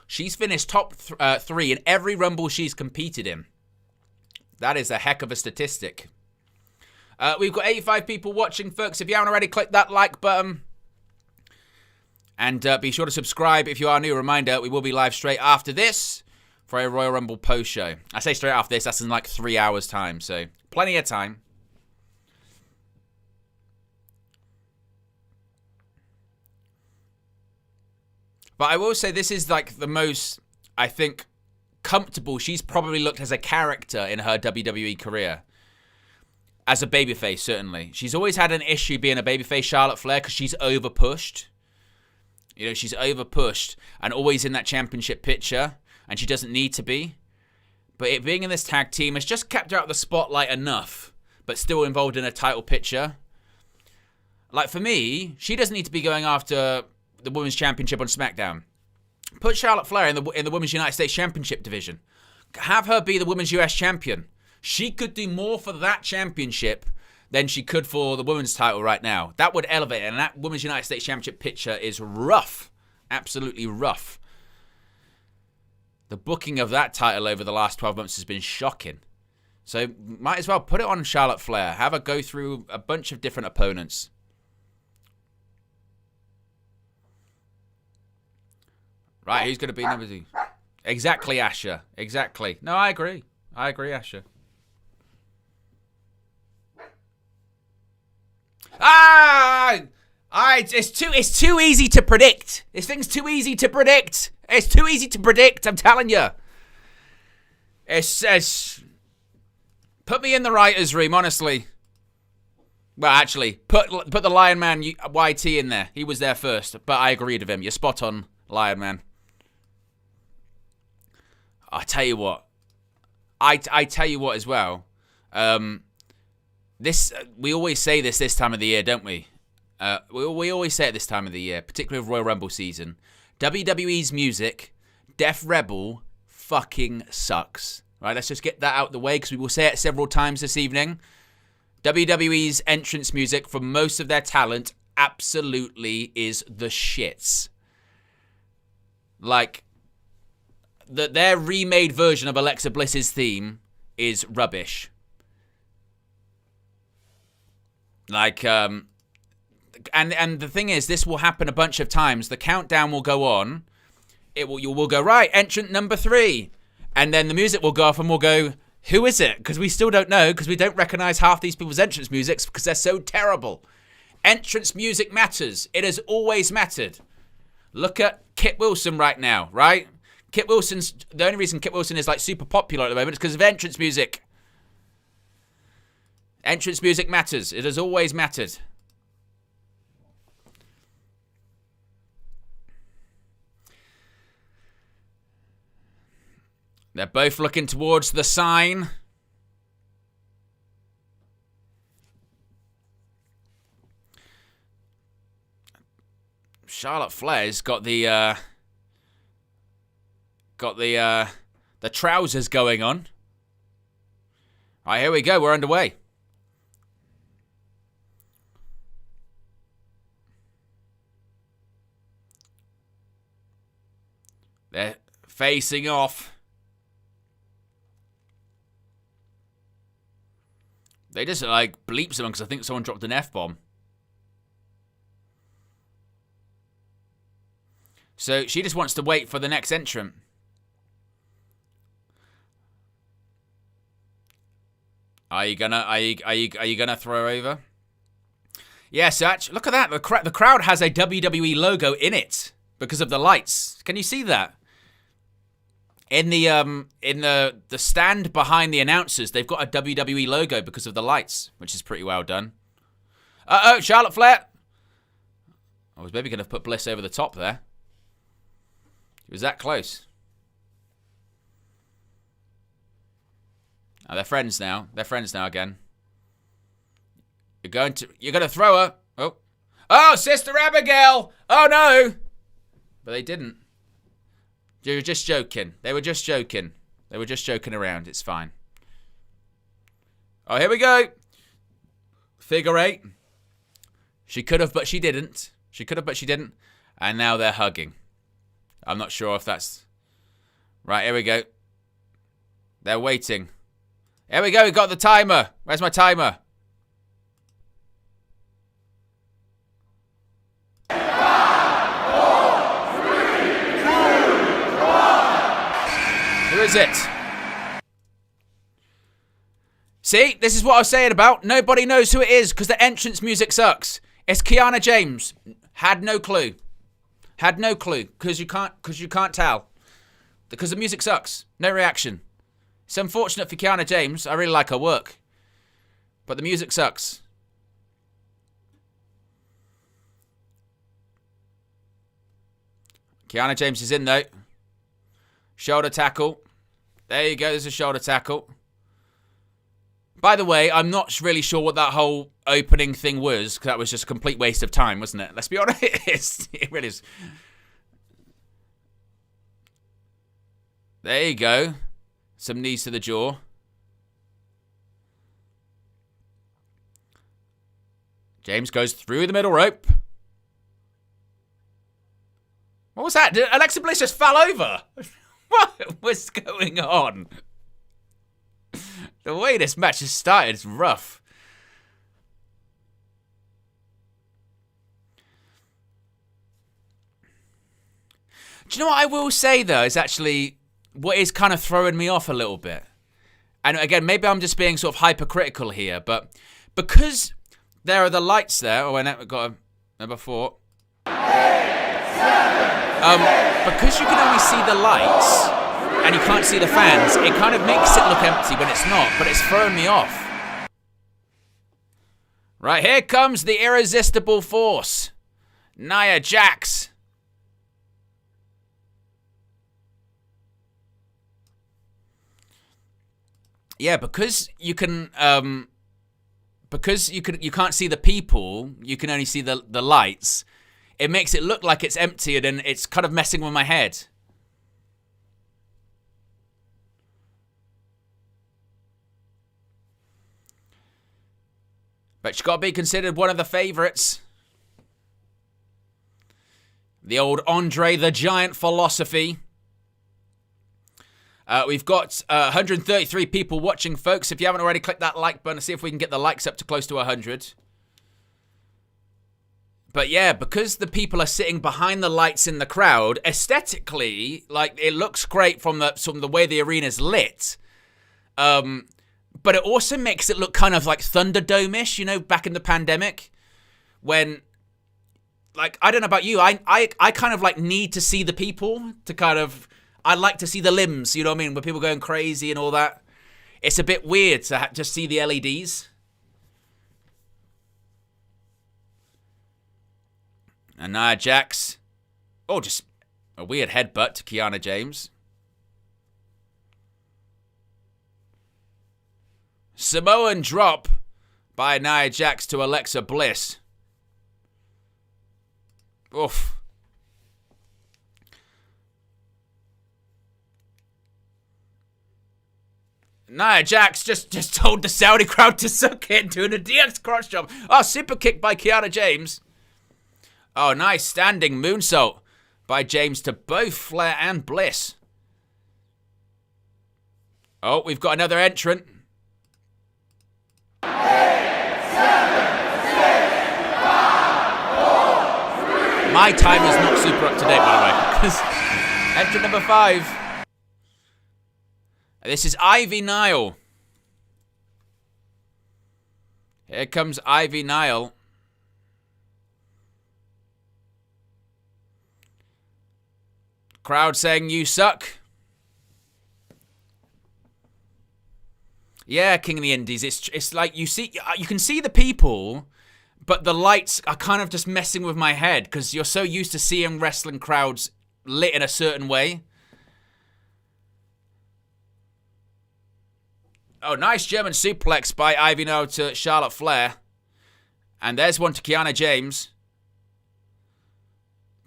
Speaker 1: She's finished top 3 in every Rumble she's competed in. That is a heck of a statistic. We've got 85 people watching, folks. If you haven't already, click that like button. And be sure to subscribe if you are new. Reminder, we will be live straight after this for a Royal Rumble post show. I say straight after this, that's in like 3 hours' time, so plenty of time. But I will say this is like the most, I think, comfortable she's probably looked as a character in her WWE career. As a babyface, certainly. She's always had an issue being a babyface, Charlotte Flair, because she's over-pushed. You know, she's over-pushed and always in that championship picture, and she doesn't need to be. But it being in this tag team has just kept her out of the spotlight enough, but still involved in a title picture. Like, for me, she doesn't need to be going after the Women's Championship on SmackDown. Put Charlotte Flair in the Women's United States Championship division. Have her be the Women's US Champion. She could do more for that championship than she could for the women's title right now. That would elevate it, and that Women's United States Championship picture is rough. Absolutely rough. The booking of that title over the last 12 months has been shocking. So might as well put it on Charlotte Flair. Have her go through a bunch of different opponents. Right, who's going to be number 2? Exactly, Asher. Exactly. No, I agree. Asher. It's too easy to predict. This thing's too easy to predict. It's too easy to predict, I'm telling you. It's put me in the writer's room, honestly. Well, actually, put the Lion Man YT in there. He was there first, but I agreed with him. You're spot on, Lion Man. I tell you what. I tell you what as well. We always say this time of the year, don't we? We always say it this time of the year, particularly with Royal Rumble season. WWE's music, Def Rebel, fucking sucks. Right, let's just get that out the way because we will say it several times this evening. WWE's entrance music for most of their talent absolutely is the shits. Like, their remade version of Alexa Bliss's theme is rubbish. Like, and the thing is, this will happen a bunch of times. The countdown will go on. You will go, right, entrant number 3. And then the music will go off and we'll go, who is it? Because we still don't know, because we don't recognize half these people's entrance musics because they're so terrible. Entrance music matters. It has always mattered. Look at Kit Wilson right now, right? The only reason Kit Wilson is like super popular at the moment is because of entrance music. Entrance music matters. It has always mattered. They're both looking towards the sign. Charlotte Flair's got the trousers going on. All right, here we go. We're underway. They're facing off. They just like bleep someone because I think someone dropped an F-bomb. So she just wants to wait for the next entrant. Are you gonna throw her over? Yes, actually, look at that. The crowd has a WWE logo in it because of the lights. Can you see that? In the stand behind the announcers, they've got a WWE logo because of the lights, which is pretty well done. Charlotte Flair. I was maybe going to put Bliss over the top there. It was that close. Oh, they're friends now. They're friends now again. You're going to throw her. Oh, Sister Abigail. Oh no. But they didn't. They were just joking. They were just joking. They were just joking around. It's fine. Oh, here we go. Figure 8. She could have, but she didn't. She could have, but she didn't. And now they're hugging. I'm not sure if that's... Right, here we go. They're waiting. Here we go. We got the timer. Where's my timer? Who is it? See, this is what I was saying about. Nobody knows who it is because the entrance music sucks. It's Kiana James. Had no clue. Had no clue because you can't tell. Because the music sucks. No reaction. It's unfortunate for Kiana James. I really like her work. But the music sucks. Kiana James is in though. Shoulder tackle. There you go. There's a shoulder tackle. By the way, I'm not really sure what that whole opening thing was, because that was just a complete waste of time, wasn't it? Let's be honest. It really is. There you go. Some knees to the jaw. James goes through the middle rope. What was that? Did Alexa Bliss just fell over? What was going on? The way this match has started is rough. Do you know what I will say, though, is actually what is kind of throwing me off a little bit. And again, maybe I'm just being sort of hypercritical here, but because there are the lights there, oh, we've got a number 4. 8, 7, because you can only see the lights and you can't see the fans, it kind of makes it look empty when it's not, but it's throwing me off. Right, here comes the irresistible force. Nia Jax. Yeah, because you can, because you can't see the people, you can only see the lights. It makes it look like it's empty, and then it's kind of messing with my head. But she's got to be considered one of the favorites. The old Andre the Giant philosophy. We've got 133 people watching, folks. If you haven't already, click that like button to see if we can get the likes up to close to 100. But yeah, because the people are sitting behind the lights in the crowd, aesthetically, like, it looks great from the way the arena's lit. But it also makes it look kind of like Thunderdome-ish, you know, back in the pandemic. When, like, I don't know about you, I kind of, like, need to see the people to kind of... I like to see the limbs, you know what I mean? With people going crazy and all that. It's a bit weird to just see the LEDs. And Nia Jax. Oh, just a weird headbutt to Kiana James. Samoan drop by Nia Jax to Alexa Bliss. Oof. Nia Jax just told the Saudi crowd to suck it, doing a DX crotch jump. Oh, super kick by Kiana James. Oh, nice standing moonsault by James to both Flair and Bliss. Oh, we've got another entrant.
Speaker 3: 8, 7, 6, 5, 4, 3.
Speaker 1: My time is not super up to date, by the way. Because entrant number 5. This is Ivy Nile. Here comes Ivy Nile. Crowd saying, "You suck." Yeah, King of the Indies. It's like you can see the people, but the lights are kind of just messing with my head because you're so used to seeing wrestling crowds lit in a certain way. Oh, nice German suplex by Ivy No to Charlotte Flair. And there's one to Kiana James.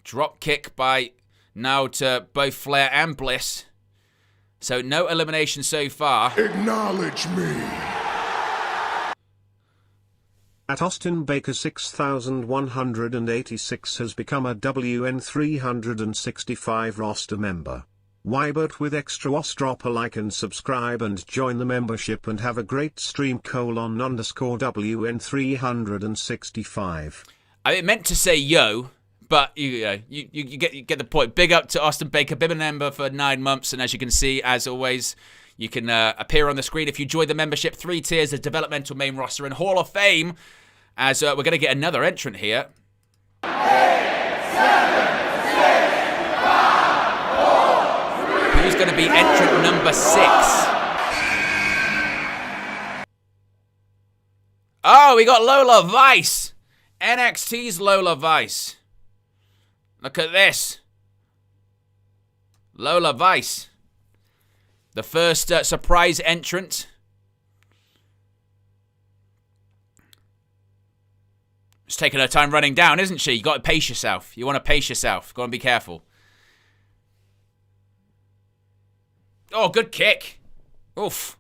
Speaker 1: Drop kick by now to both Flair and Bliss. So no elimination so far.
Speaker 3: Acknowledge me.
Speaker 2: At Austin Baker 6186 has become a WN 365 roster member. Wybert with extra was, drop a like and subscribe and join the membership and have a great stream _WN 365.
Speaker 1: I meant to say yo, but you get the point. Big up to Austin Baker, been a member for 9 months, and as you can see, as always, you can appear on the screen if you join the membership. 3 tiers of developmental main roster and Hall of Fame. As we're going to get another entrant here.
Speaker 3: 8, 7, 6, 5, 4, 3.
Speaker 1: Who's going to be entrant number 6? Oh, we got Lola Vice. NXT's Lola Vice. Look at this. Lola Vice. The first surprise entrant. She's taking her time running down, isn't she? You got to pace yourself. You want to pace yourself. Got to be careful. Oh, good kick. Oof.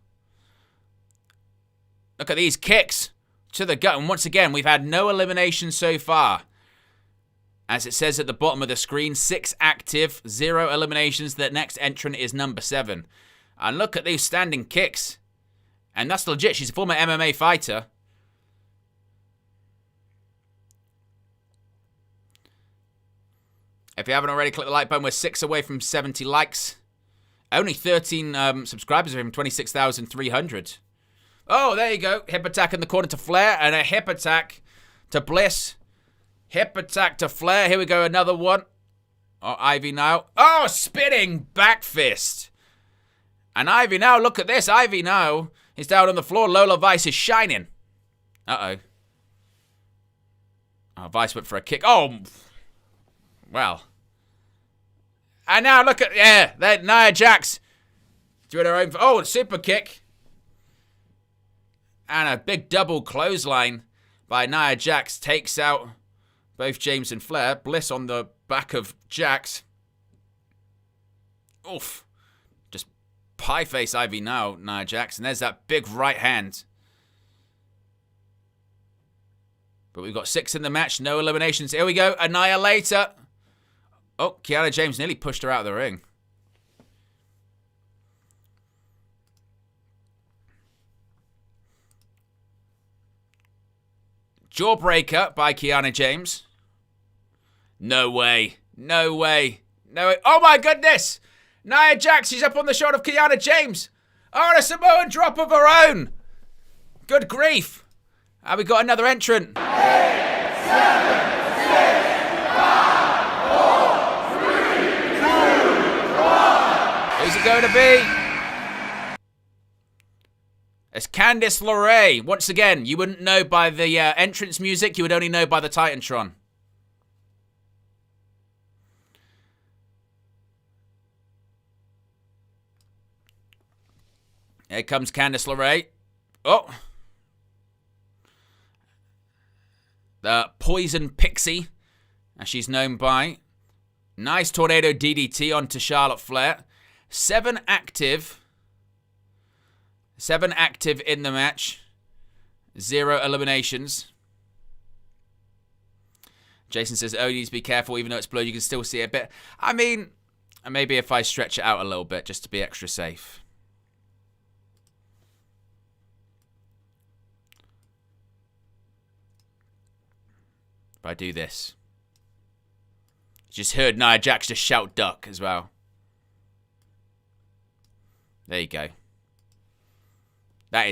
Speaker 1: Look at these kicks to the gut. And once again, we've had no eliminations so far. As it says at the bottom of the screen, 6 active, 0 eliminations. The next entrant is number 7. And look at these standing kicks. And that's legit. She's a former MMA fighter. If you haven't already, click the like button. We're 6 away from 70 likes. Only 13 subscribers from 26,300. Oh, there you go. Hip attack in the corner to Flair. And a hip attack to Bliss. Hip attack to Flair. Here we go. Another one. Oh, Ivy now. Oh, spinning back fist. And Ivy now. Look at this. Ivy now is down on the floor. Lola Vice is shining. Uh-oh. Oh, Vice went for a kick. Oh, well. And now look at, yeah, that Nia Jax doing her own, oh, super kick. And a big double clothesline by Nia Jax takes out both James and Flair. Bliss on the back of Jax. Oof. Just pie face Ivy now, Nia Jax. And there's that big right hand. But we've got 6 in the match, no eliminations. Here we go, Annihilator. Oh, Kiana James nearly pushed her out of the ring. Jawbreaker by Kiana James. No way. No way. No way. Oh my goodness! Nia Jax, she's up on the shoulder of Kiana James. Oh, and a Samoan drop of her own. Good grief. And we got another entrant.
Speaker 3: 8, 7, 6, 5, 4, 3, 2, 1.
Speaker 1: Who's it going to be? It's Candice LeRae. Once again, you wouldn't know by the entrance music. You would only know by the Titantron. Here comes Candice LeRae. Oh. The Poison Pixie, as she's known by. Nice tornado DDT onto Charlotte Flair. 7 active. 7 active in the match. 0 eliminations. Jason says, oh, you need to be careful. Even though it's blurred, you can still see it a bit. I mean, maybe if I stretch it out a little bit just to be extra safe. If I do this. Just heard Nia Jax just shout duck as well. There you go. That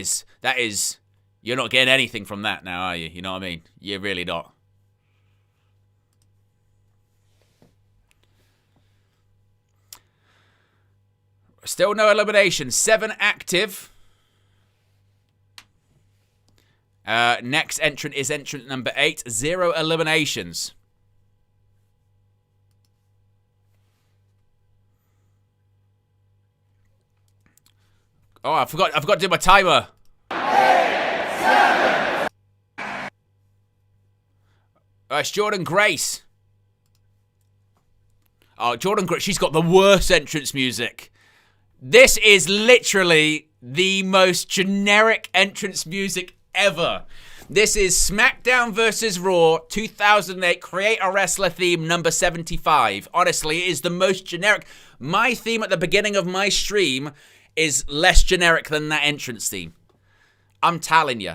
Speaker 1: is, you're not getting anything from that now, are you? You know what I mean? You're really not. Still no elimination. 7 active. Next entrant is entrant number 8. 0 eliminations. Oh, I forgot to do my timer.
Speaker 3: 8, 7.
Speaker 1: Oh, it's Jordan Grace. Oh, Jordan Grace, she's got the worst entrance music. This is literally the most generic entrance music ever. This is SmackDown vs. Raw 2008 Create a Wrestler theme number 75. Honestly, it is the most generic. My theme at the beginning of my stream is less generic than that entrance theme. I'm telling you.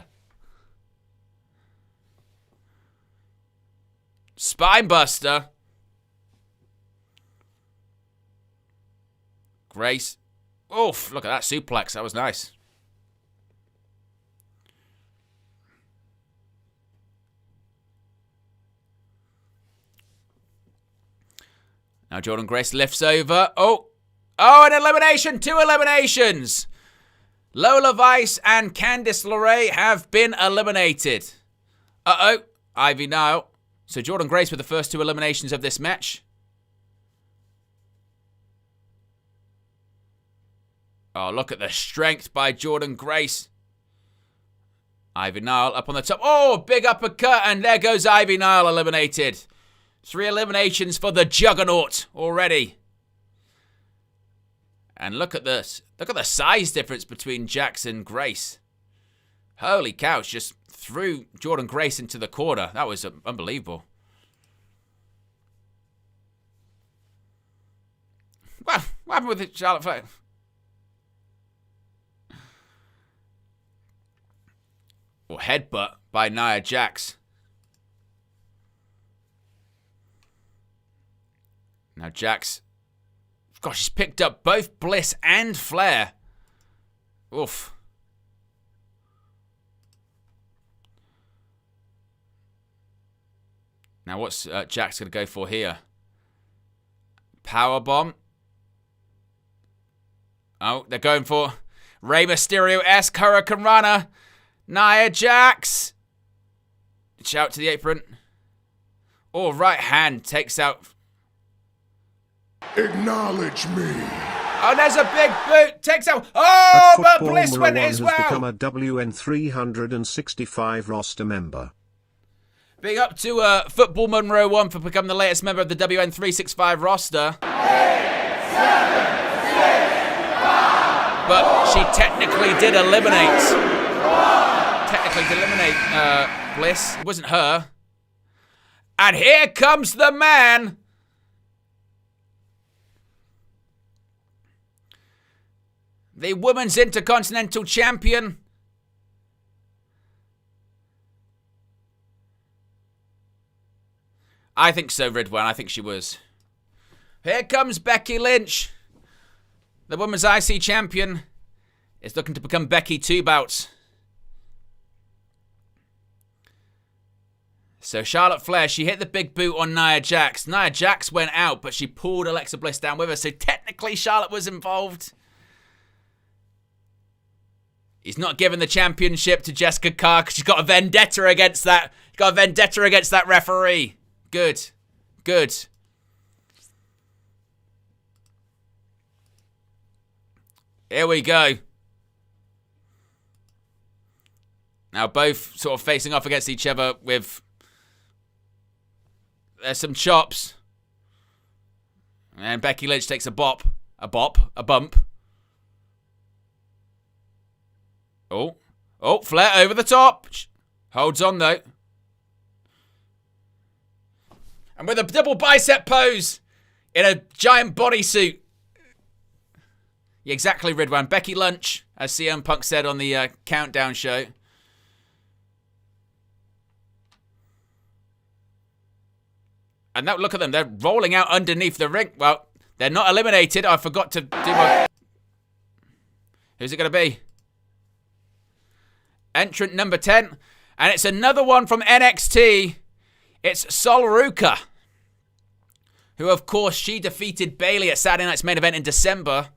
Speaker 1: Spinebuster. Grace. Oof, look at that suplex. That was nice. Now Jordan Grace lifts over. Oh, an elimination. 2 eliminations. Lola Vice and Candice LeRae have been eliminated. Uh-oh. Ivy Nile. So Jordan Grace with the first 2 eliminations of this match. Oh, look at the strength by Jordan Grace. Ivy Nile up on the top. Oh, big uppercut. And there goes Ivy Nile eliminated. 3 eliminations for the Juggernaut already. And look at this. Look at the size difference between Jax and Grace. Holy cow, she just threw Jordan Grace into the corner. That was unbelievable. What happened with Charlotte Flair? Or headbutt by Nia Jax. Now Jax. Gosh, she's picked up both Bliss and Flair. Oof. Now what's Jax going to go for here? Powerbomb. Oh, they're going for Rey Mysterio-esque Hurricane Rana. Nia Jax. Shout to the apron. Oh, right hand takes out.
Speaker 4: Acknowledge me.
Speaker 1: Oh, there's a big boot. Takes out. Oh, but Bliss went as well.
Speaker 2: Has become a WN 365 roster member.
Speaker 1: Big up to Football Monroe 1 for becoming the latest member of the WN 365 roster.
Speaker 3: 8, 7, 6, 5.
Speaker 1: But she technically did eliminate. Bliss. It wasn't her. And here comes the man. The Women's Intercontinental Champion. I think so, Ridwan. I think she was. Here comes Becky Lynch. The Women's IC Champion is looking to become Becky 2 bouts. So Charlotte Flair, she hit the big boot on Nia Jax. Nia Jax went out, but she pulled Alexa Bliss down with her. So technically Charlotte was involved. He's not giving the championship to Jessica Carr because she's got a vendetta against that. She's got a vendetta against that referee. Good. Good. Here we go. Now both sort of facing off against each other with... There's some chops. And Becky Lynch takes a bump. Oh, Flair over the top. Holds on though. And with a double bicep pose in a giant bodysuit. Yeah, exactly, Ridwan. Becky Lynch, as CM Punk said on the Countdown show. And now look at them. They're rolling out underneath the ring. Well, they're not eliminated. I forgot to do my... Who's it going to be? Entrant number 10. And it's another one from NXT. It's Sol Ruka. Who, of course, she defeated Bayley at Saturday Night's main event in December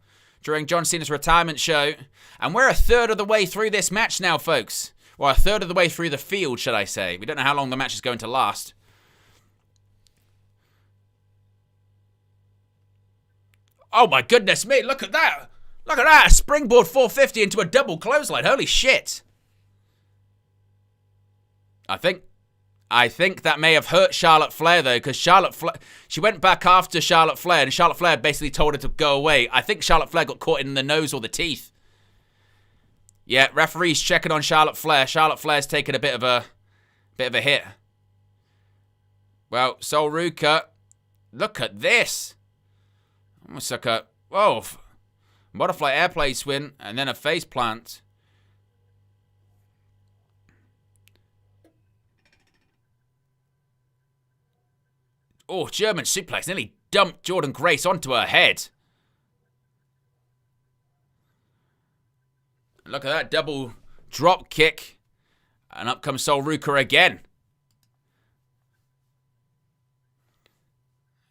Speaker 1: during John Cena's retirement show. And we're a third of the way through this match now, folks. Well, a third of the way through the field, should I say. We don't know how long the match is going to last. Oh my goodness me, look at that. Look at that, a springboard 450 into a double clothesline. Holy shit. I think that may have hurt Charlotte Flair, though, because she went back after Charlotte Flair, and Charlotte Flair basically told her to go away. I think Charlotte Flair got caught in the nose or the teeth. Yeah, referee's checking on Charlotte Flair. Charlotte Flair's taken a bit of a hit. Well, Sol Ruka, look at this. Almost like a, whoa, butterfly airplane swing, and then a face plant. Oh, German suplex nearly dumped Jordynne Grace onto her head. Look at that double drop kick. And up comes Sol Ruka again.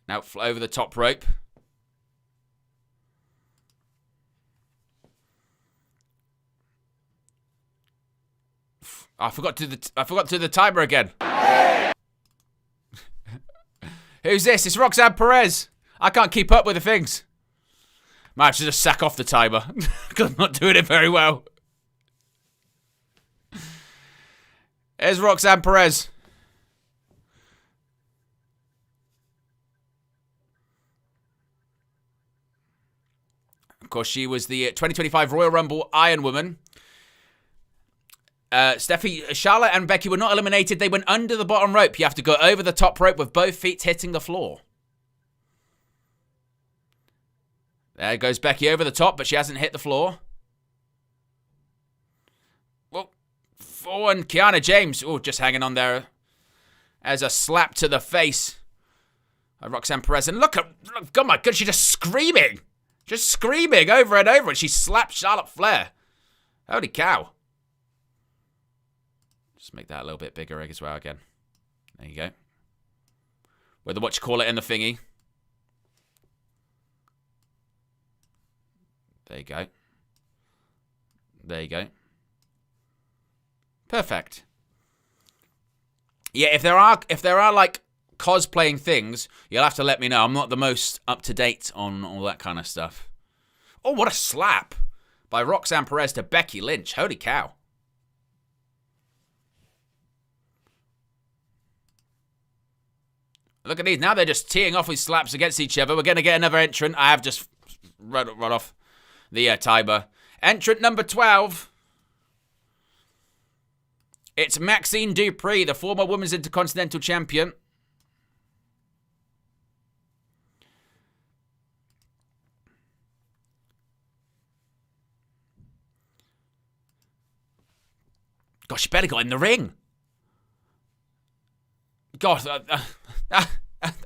Speaker 1: Now over the top rope. I forgot to do the timer again. Who's this? It's Roxanne Perez. I can't keep up with the things. Might have to just sack off the timer because I'm not doing it very well. Here's Roxanne Perez. Of course, she was the 2025 Royal Rumble Iron Woman. Charlotte and Becky were not eliminated. They went under the bottom rope. You have to go over the top rope with both feet hitting the floor. There goes Becky over the top, but she hasn't hit the floor. Well, and Kiana James, just hanging on there as a slap to the face of Roxanne Perez. And look, oh my God, she's just screaming over and over, and she slapped Charlotte Flair. Holy cow. Just make that a little bit bigger as well again. There you go. With the whatchamacallit in the thingy. There you go. There you go. Perfect. Yeah, if there are like cosplaying things, you'll have to let me know. I'm not the most up to date on all that kind of stuff. Oh, what a slap by Roxanne Perez to Becky Lynch. Holy cow. Look at these. Now they're just teeing off with slaps against each other. We're going to get another entrant. I have just run off the timer. Entrant number 12. It's Maxine Dupree, the former Women's Intercontinental Champion. Gosh, she better got in the ring. God,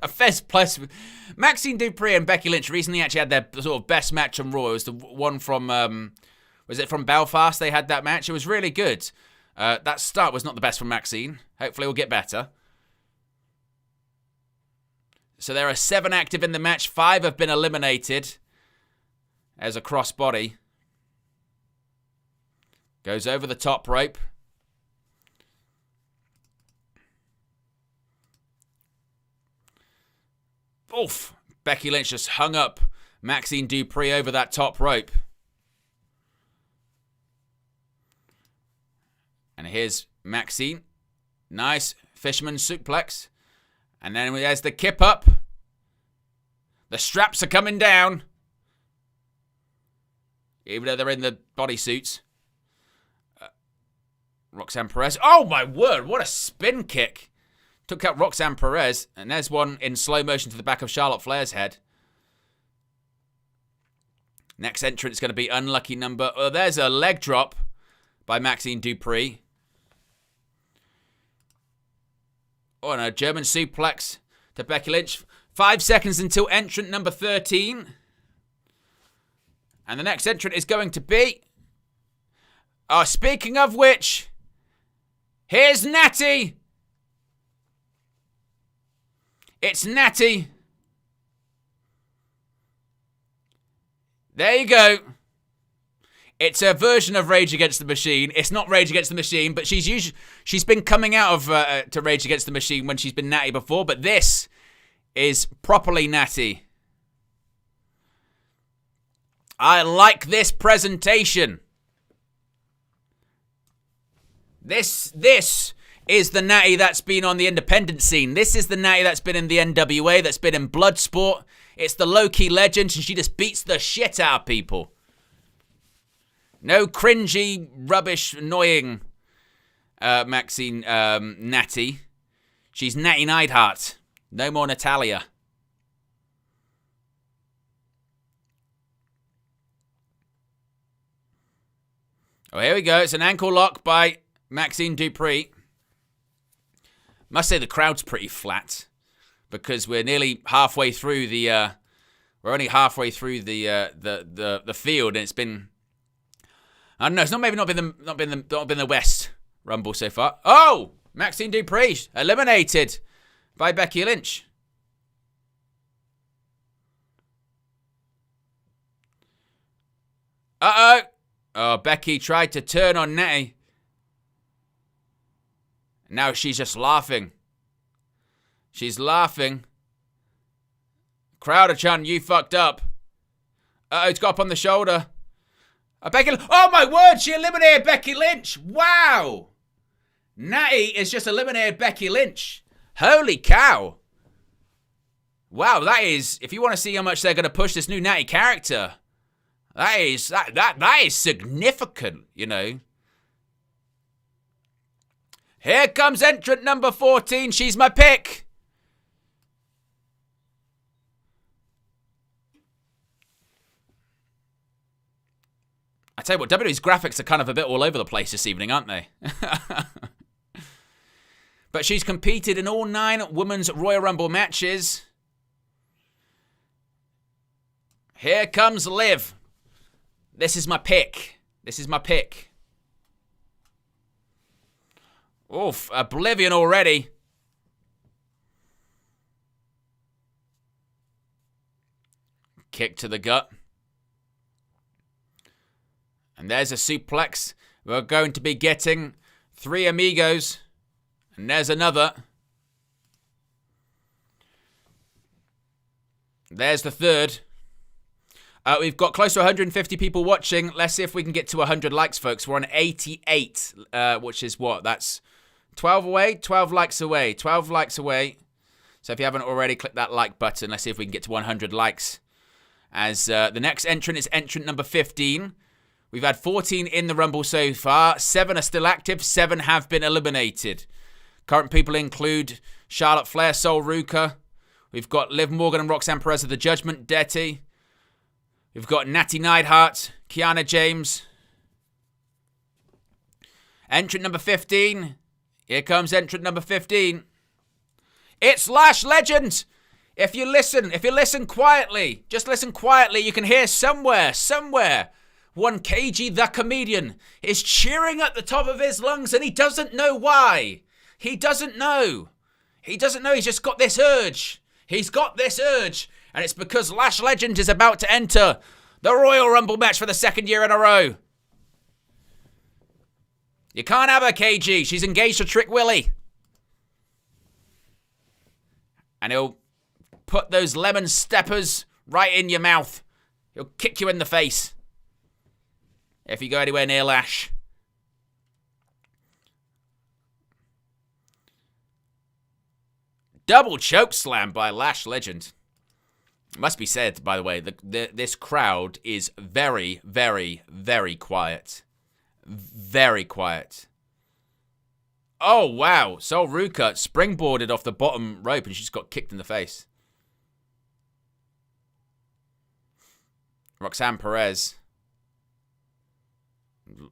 Speaker 1: a Fez plus. Maxine Dupree and Becky Lynch recently actually had their sort of best match on Raw. It was the one from, was it from Belfast? They had that match. It was really good. That start was not the best from Maxine. Hopefully we'll get better. So there are 7 active in the match. 5 have been eliminated as a crossbody. Goes over the top rope. Oof. Becky Lynch just hung up Maxine Dupree over that top rope. And here's Maxine. Nice fisherman suplex. And then there's the kip up. The straps are coming down. Even though they're in the bodysuits. Roxanne Perez. Oh my word, what a spin kick. Took out Roxanne Perez, and there's one in slow motion to the back of Charlotte Flair's head. Next entrant is going to be unlucky number... Oh, there's a leg drop by Maxine Dupree. Oh, and a German suplex to Becky Lynch. 5 seconds until entrant number 13. And the next entrant is going to be... Oh, speaking of which... Here's Natty! It's Natty. There you go. It's a version of Rage Against the Machine. It's not Rage Against the Machine, but she's been coming out of to Rage Against the Machine when she's been natty before, but this is properly natty. I like this presentation. This is the natty that's been on the independent scene. This is the natty that's been in the NWA, that's been in Bloodsport. It's the low-key legend, and she just beats the shit out of people. No cringy, rubbish, annoying Maxine Natty. She's Natty Neidhart. No more Natalia. Oh, here we go. It's an ankle lock by Maxine Dupree. Must say the crowd's pretty flat because we're nearly halfway through the. We're only halfway through the field, and it's been. I don't know. It's not been the West Rumble so far. Oh, Maxine Dupree eliminated by Becky Lynch. Uh-oh. Oh, Becky tried to turn on Natty. Now she's just laughing. She's laughing. Crowd are chanting, "You fucked up." Uh-oh, it's got up on the shoulder. Oh my word, she eliminated Becky Lynch. Wow. Natty has just eliminated Becky Lynch. Holy cow. Wow, that is, if you want to see how much they're going to push this new Natty character, that is significant, you know. Here comes entrant number 14. She's my pick. I tell you what, WWE's graphics are kind of a bit all over the place this evening, aren't they? But she's competed in all 9 Women's Royal Rumble matches. Here comes Liv. This is my pick. This is my pick. Oof, Oblivion already. Kick to the gut. And there's a suplex. We're going to be getting 3 amigos. And there's another. There's the third. We've got close to 150 people watching. Let's see if we can get to 100 likes, folks. We're on 88, which is what? That's 12 away? 12 likes away. 12 likes away. So if you haven't already, click that like button. Let's see if we can get to 100 likes. As the next entrant is entrant number 15. We've had 14 in the Rumble so far. 7 are still active. 7 have been eliminated. Current people include Charlotte Flair, Sol Ruka. We've got Liv Morgan and Roxanne Perez of the Judgment Day. We've got Natty Neidhart, Kiana James. Entrant number 15. Here comes entrant number 15. It's Lash Legend. If you listen quietly, just listen quietly, you can hear somewhere, one KG the comedian is cheering at the top of his lungs and he doesn't know why. He doesn't know. He's just got this urge. He's got this urge. And it's because Lash Legend is about to enter the Royal Rumble match for the 2nd year in a row. You can't have her, KG. She's engaged to Trick Willie. And he'll put those lemon steppers right in your mouth. He'll kick you in the face if you go anywhere near Lash. Double choke slam by Lash Legend. It must be said, by the way, this crowd is very, very, very quiet. Very quiet. Oh, wow. Sol Ruka springboarded off the bottom rope and she just got kicked in the face. Roxanne Perez.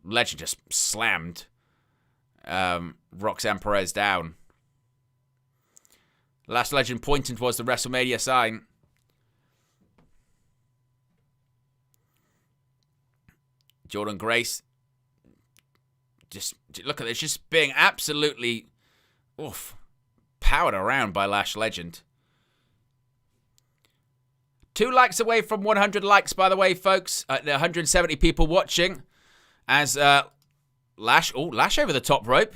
Speaker 1: Legend just slammed Roxanne Perez down. Last Legend pointing towards the WrestleMania sign. Jordan Grace. Just look at this. Just being absolutely powered around by Lash Legend. 2 likes away from 100 likes, by the way, folks. 170 people watching. as Lash over the top rope.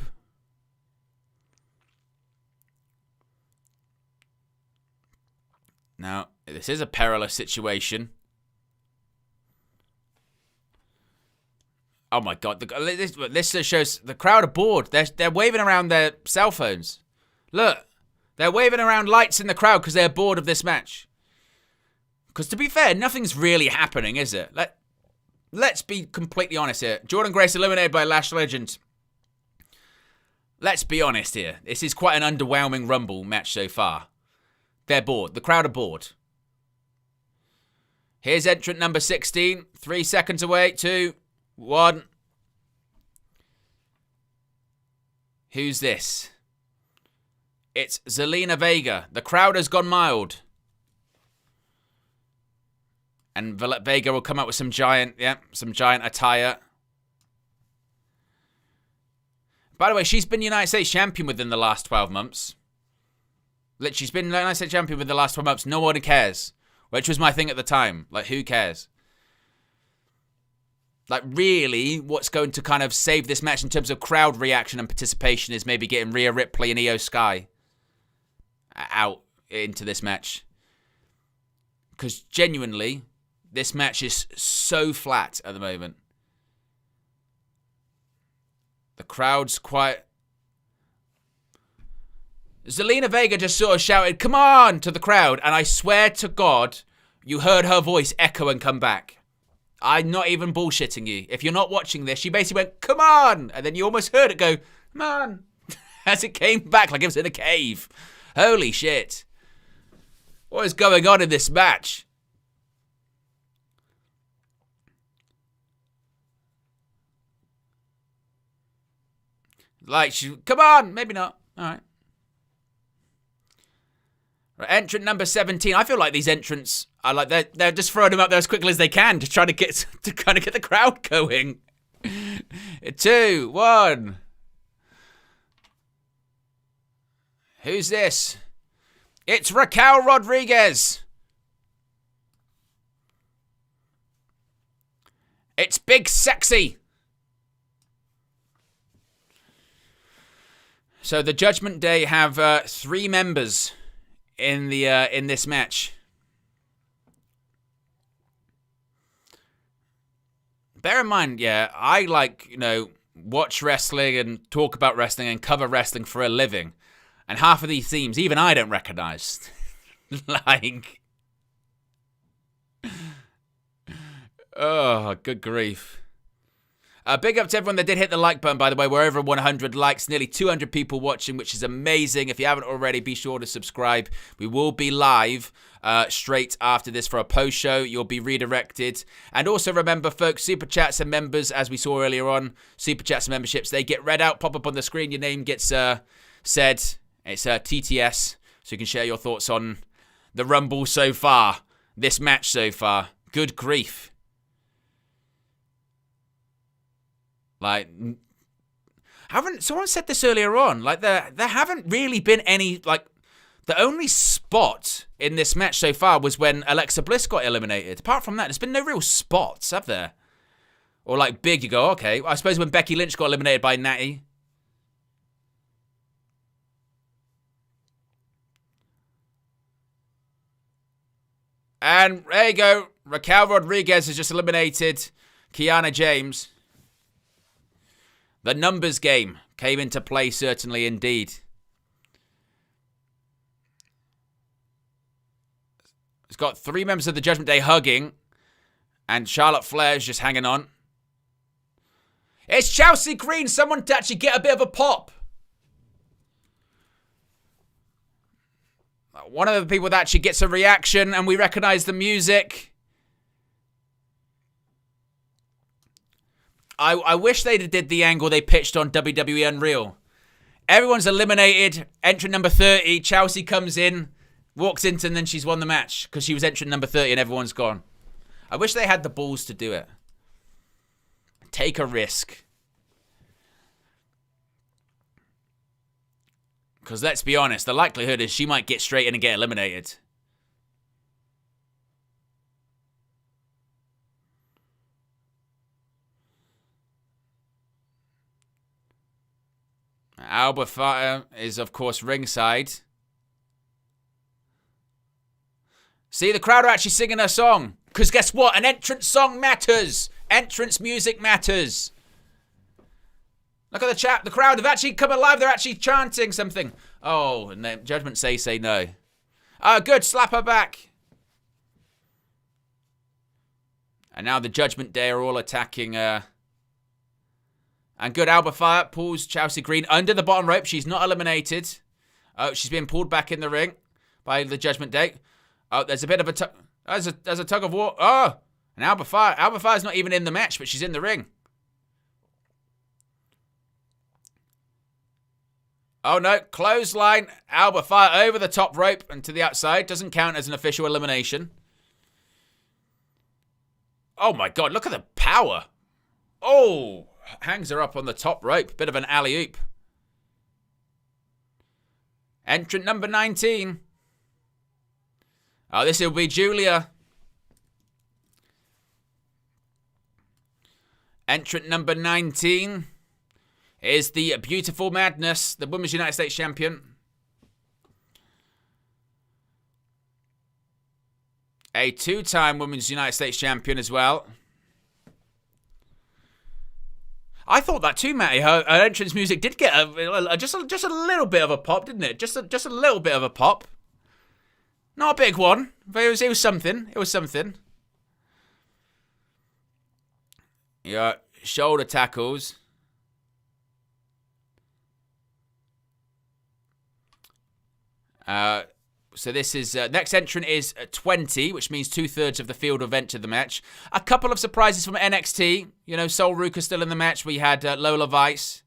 Speaker 1: Now, this is a perilous situation. Oh my God! This shows the crowd are bored. They're waving around their cell phones. Look, they're waving around lights in the crowd because they're bored of this match. Because to be fair, nothing's really happening, is it? Let's be completely honest here. Jordynne Grace eliminated by Lash Legend. Let's be honest here. This is quite an underwhelming Rumble match so far. They're bored. The crowd are bored. Here's entrant number 16. 3 seconds away. 2, 1. Who's this? It's Zelina Vega. The crowd has gone mild. And Vega will come out with some giant attire. By the way, she's been United States champion within the last 12 months. Literally, she's been United States champion within the last 12 months. No one cares. Which was my thing at the time. Like, who cares? Like, really, what's going to kind of save this match in terms of crowd reaction and participation is maybe getting Rhea Ripley and Io Sky out into this match. Because genuinely, this match is so flat at the moment. The crowd's quite... Zelina Vega just sort of shouted, "Come on!" to the crowd, and I swear to God, you heard her voice echo and come back. I'm not even bullshitting you. If you're not watching this, she basically went, "Come on!" And then you almost heard it go, "Come on!" as it came back like it was in a cave. Holy shit. What is going on in this match? Like, come on! Maybe not. All right. Right, entrant number 17. I feel like these entrants are like they're just throwing them up there as quickly as they can to try to get the crowd going. 2, 1. Who's this? It's Raquel Rodriguez. It's Big Sexy. So the Judgment Day have 3 members in this match. Bear in mind, yeah, I like, watch wrestling and talk about wrestling and cover wrestling for a living. And half of these themes, even I don't recognize. Like, oh, good grief. Big up to everyone that did hit the like button, by the way. We're over 100 likes, nearly 200 people watching, which is amazing. If you haven't already, be sure to subscribe. We will be live straight after this for a post show. You'll be redirected. And also remember, folks, Super Chats and members, as we saw earlier on, Super Chats and memberships, they get read out, pop up on the screen. Your name gets said. It's TTS, so you can share your thoughts on the Rumble so far, this match so far. Good grief. Like, someone said this earlier on, like, there haven't really been any, like, the only spot in this match so far was when Alexa Bliss got eliminated. Apart from that, there's been no real spots, have there? Or, like, big, you go, okay. I suppose when Becky Lynch got eliminated by Natty. And there you go. Raquel Rodriguez has just eliminated Kiana James. The numbers game came into play, certainly indeed. It's got 3 members of the Judgment Day hugging. And Charlotte Flair's just hanging on. It's Chelsea Green. Someone to actually get a bit of a pop. One of the people that actually gets a reaction and we recognize the music. I wish they did the angle they pitched on WWE Unreal. Everyone's eliminated. Entrant number 30. Chelsea comes in, walks into, and then she's won the match because she was entrant number 30 and everyone's gone. I wish they had the balls to do it. Take a risk. Because let's be honest, the likelihood is she might get straight in and get eliminated. Alba Fire is, of course, ringside. See, the crowd are actually singing her song. Because guess what? An entrance song matters. Entrance music matters. Look at the chat. The crowd have actually come alive. They're actually chanting something. Oh, and then Judgment say no. Oh, good. Slap her back. And now the Judgment Day are all attacking. And good. Alba Fire pulls Chelsea Green under the bottom rope. She's not eliminated. Oh, she's being pulled back in the ring by the Judgment Day. Oh, there's a bit of a tug. There's a tug of war. Oh, and Alba Fire's not even in the match, but she's in the ring. Oh no, clothesline. Alba Fire over the top rope and to the outside. Doesn't count as an official elimination. Oh my God, look at the power. Oh, hangs her up on the top rope. Bit of an alley-oop. Entrant number 19. Oh, this will be Julia. Entrant number 19 is the Beautiful Madness, the Women's United States Champion. A two-time Women's United States Champion as well. I thought that too, Matty. Her entrance music did get just a little bit of a pop, didn't it? Just a little bit of a pop. Not a big one, but it was something. It was something. Yeah, shoulder tackles. So this is next entrant is 20, which means 2/3 of the field have entered the match. A couple of surprises from NXT. You know, Sol Ruka still in the match. We had Lola Vice.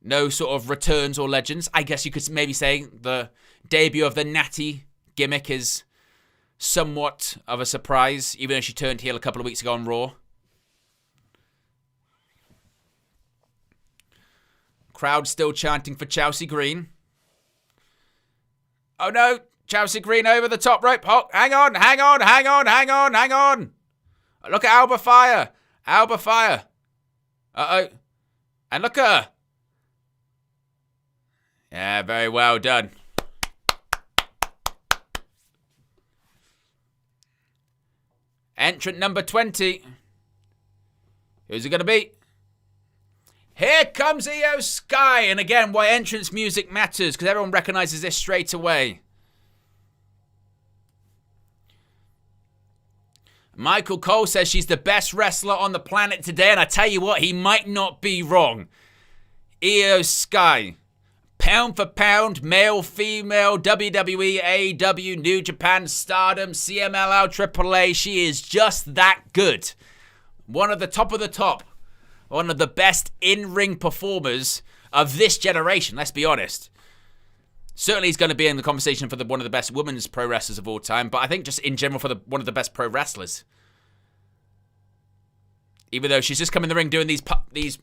Speaker 1: No sort of returns or legends. I guess you could maybe say the debut of the Natty gimmick is somewhat of a surprise, even though she turned heel a couple of weeks ago on Raw. Crowd still chanting for Chelsea Green. Oh no, Chelsea Green over the top rope. Oh, hang on. Look at Alba Fire. Uh-oh. And look at her. Yeah, very well done. Entrant number 20. Who's it going to be? Here comes Io Sky. And again, why entrance music matters, because everyone recognizes this straight away. Michael Cole says she's the best wrestler on the planet today, and I tell you what, he might not be wrong. Io Sky. Pound for pound, male, female, WWE, AEW, New Japan, Stardom, CMLL, AAA. She is just that good. One of the top of the top. One of the best in-ring performers of this generation, let's be honest. Certainly he's going to be in the conversation for one of the best women's pro wrestlers of all time, but I think just in general for one of the best pro wrestlers. Even though she's just come in the ring doing these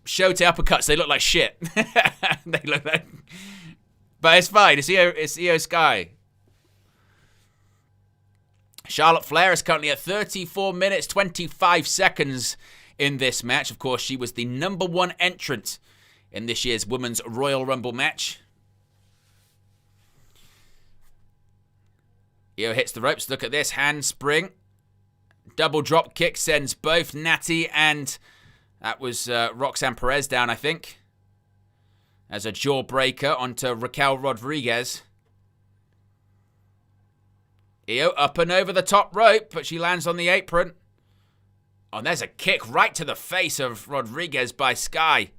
Speaker 1: Shote uppercuts, they look like shit. They look like... But it's fine, it's Io Sky. Charlotte Flair is currently at 34 minutes, 25 seconds in this match. Of course, she was the number 1 entrant in this year's Women's Royal Rumble match. Io hits the ropes. Look at this. Handspring. Double drop kick sends both Natty and that was Roxanne Perez down, I think. As a jawbreaker onto Raquel Rodriguez. Io up and over the top rope, but she lands on the apron. Oh, and there's a kick right to the face of Rodriguez by Sky.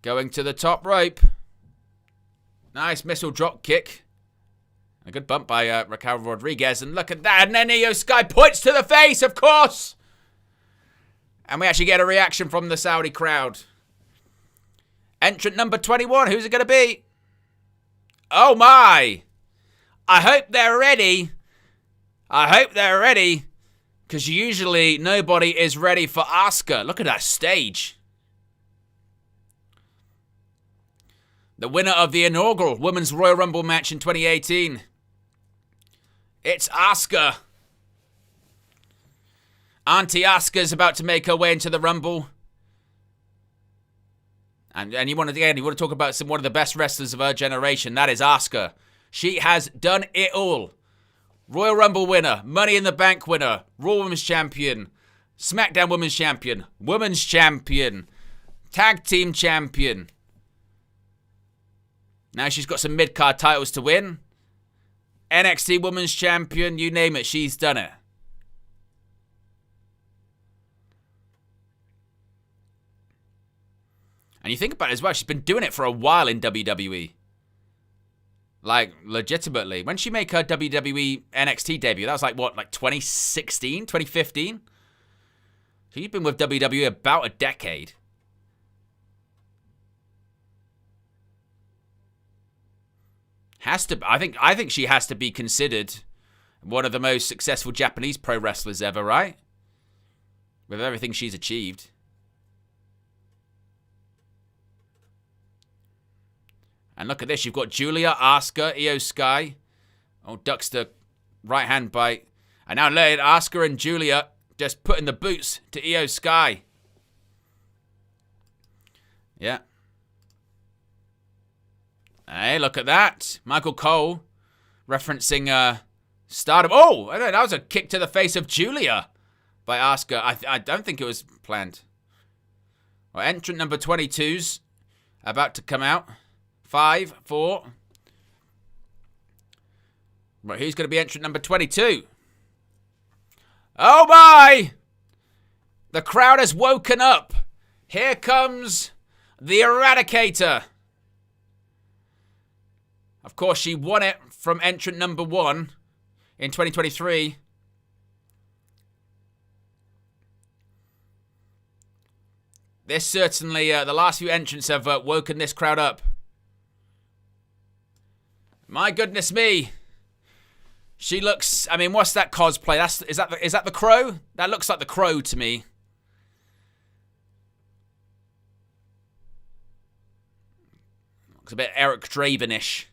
Speaker 1: Going to the top rope. Nice missile drop kick. A good bump by Raquel Rodriguez. And look at that. And then Io Sky points to the face, of course. And we actually get a reaction from the Saudi crowd. Entrant number 21. Who's it going to be? Oh, my. I hope they're ready. Because usually nobody is ready for Asuka. Look at that stage. The winner of the inaugural Women's Royal Rumble match in 2018. It's Asuka. Auntie Asuka's about to make her way into the Rumble. And you want to talk about one of the best wrestlers of her generation. That is Asuka. She has done it all. Royal Rumble winner, Money in the Bank winner, Raw Women's Champion, SmackDown Women's Champion, Women's Champion, Tag Team Champion. Now she's got some mid-card titles to win. NXT Women's Champion, you name it, she's done it. And you think about it as well, she's been doing it for a while in WWE. Like, legitimately. When did she make her WWE NXT debut? That was like, what, like 2016? 2015? So you've been with WWE about a decade. I think she has to be considered one of the most successful Japanese pro wrestlers ever, right? With everything she's achieved. And look at this. You've got Julia, Asuka, Io Sky. Oh, ducks the right hand bite. And now let Asuka and Julia just putting the boots to Io Sky. Yeah. Hey, look at that. Michael Cole referencing Stardom. Oh, that was a kick to the face of Julia by Asuka. I don't think it was planned. Well, entrant number 22's about to come out. 5, 4. Right, who's going to be entrant number 22? Oh my! The crowd has woken up. Here comes the Eradicator. Of course, she won it from entrant number 1 in 2023. This certainly, the last few entrants have woken this crowd up. My goodness me. She looks, I mean, what's that cosplay? Is that the Crow? That looks like the Crow to me. Looks a bit Eric Draven-ish.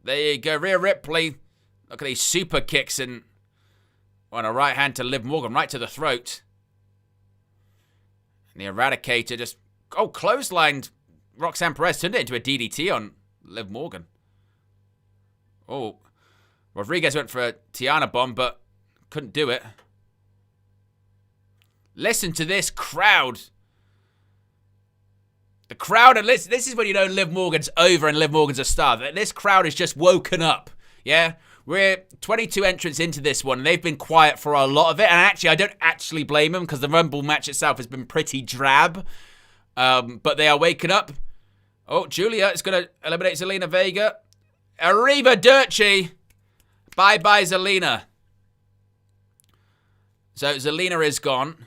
Speaker 1: There you go, Rhea Ripley. Look at these super kicks and on a right hand to Liv Morgan, right to the throat. And the Eradicator just, clotheslined Roxanne Perez, turned it into a DDT on Liv Morgan. Oh, Rodriguez went for a Tiana bomb, but couldn't do it. Listen to this crowd. The crowd, and this is when you know Liv Morgan's over and Liv Morgan's a star. This crowd is just woken up, yeah? We're 22 entrants into this one, and they've been quiet for a lot of it. And actually, I don't actually blame them, because the Rumble match itself has been pretty drab. But they are waking up. Oh, Julia is going to eliminate Zelina Vega. Arrivederci. Bye-bye, Zelina. So Zelina is gone.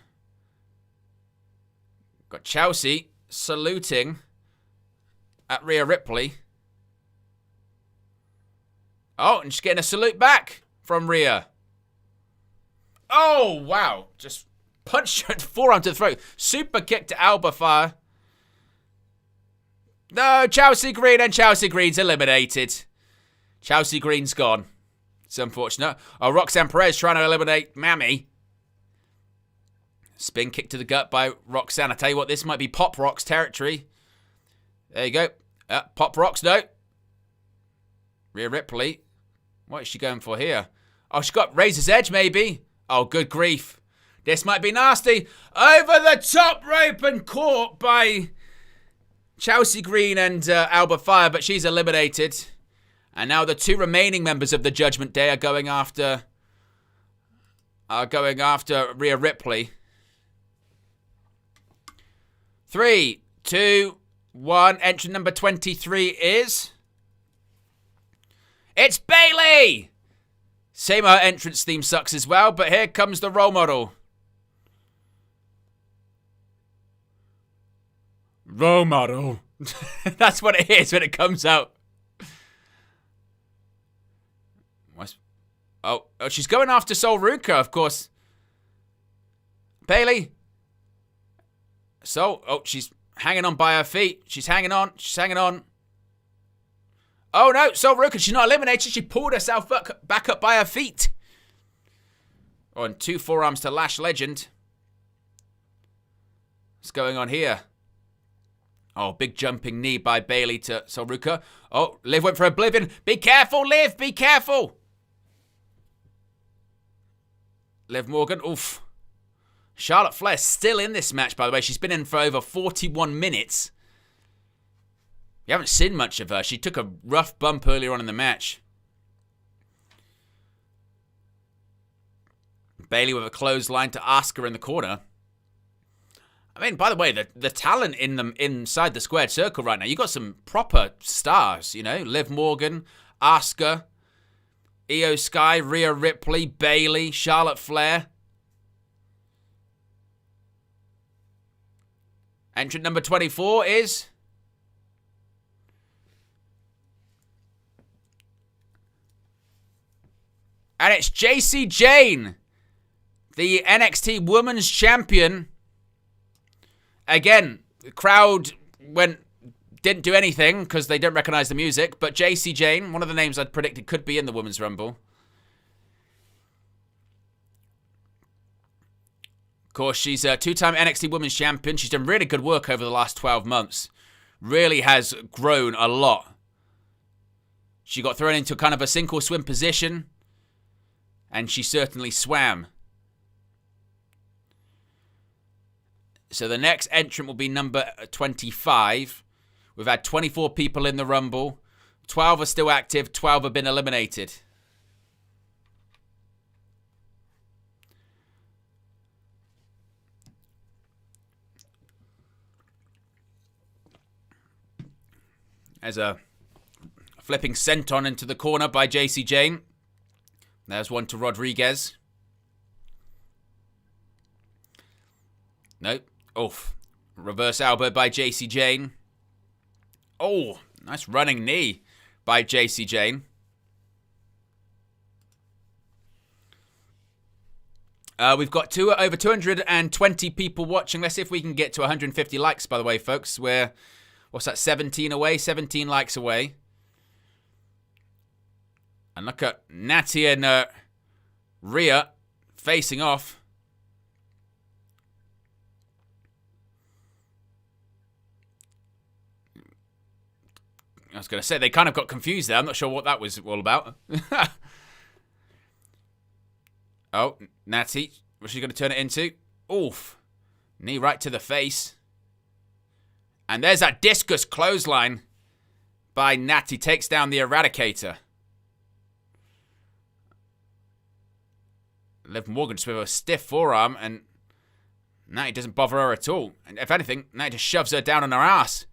Speaker 1: Got Chelsea saluting at Rhea Ripley. Oh, and she's getting a salute back from Rhea. Oh, wow. Just punched her forearm to the throat. Super kick to Alba Fire. No, Chelsea Green, and Chelsea Green's eliminated. Chelsea Green's gone. It's unfortunate. Oh, Roxanne Perez trying to eliminate Mammy. Spin kick to the gut by Roxanne. I tell you what, this might be Pop Rock's territory. There you go. Pop Rock's, no. Rhea Ripley. What is she going for here? Oh, she got Razor's Edge, maybe. Oh, good grief. This might be nasty. Over the top rope and caught by Chelsea Green and Alba Fire, but she's eliminated. And now the two remaining members of the Judgment Day are going after Rhea Ripley. 3, 2, 1. Entrant number 23 is... It's Bayley! Same, her entrance theme sucks as well, but here comes the role model. Role model. That's what it is when it comes out. Oh, she's going after Sol Ruka, of course. Bayley. She's hanging on by her feet. She's hanging on. Oh no, Sol Ruka, she's not eliminated. She pulled herself back up by her feet. Oh, and 2 forearms to Lash Legend. What's going on here? Oh, big jumping knee by Bayley to Solruka. Oh, Liv went for Oblivion. Be careful, Liv. Be careful. Liv Morgan. Oof. Charlotte Flair still in this match, by the way. She's been in for over 41 minutes. You haven't seen much of her. She took a rough bump earlier on in the match. Bayley with a clothesline to Asuka in the corner. I mean, by the way, the talent in them inside the squared circle right now, you got some proper stars, you know. Liv Morgan, Asuka, Io Sky, Rhea Ripley, Bayley, Charlotte Flair. Entrant number 24 is... And it's JC Jane, the NXT Women's Champion. Again, the crowd didn't do anything because they don't recognize the music. But JC Jane, one of the names I'd predicted could be in the Women's Rumble. Of course, she's a two-time NXT Women's Champion. She's done really good work over the last 12 months. Really has grown a lot. She got thrown into kind of a sink or swim position. And she certainly swam. So the next entrant will be number 25. We've had 24 people in the Rumble. 12 are still active. 12 have been eliminated. There's a flipping senton into the corner by JC Jane. There's one to Rodriguez. Nope. Oof. Reverse elbow by JC Jane. Oh, nice running knee by JC Jane. We've got over 220 people watching. Let's see if we can get to 150 likes, by the way, folks. We're, what's that, 17 away? 17 likes away. And look at Natty and Rhea facing off. I was going to say, they kind of got confused there. I'm not sure what that was all about. Oh, Natty. What's she going to turn it into? Oof. Knee right to the face. And there's that discus clothesline by Natty. Takes down the Eradicator. Liv Morgan just with a stiff forearm, and Natty doesn't bother her at all. And if anything, Natty just shoves her down on her ass.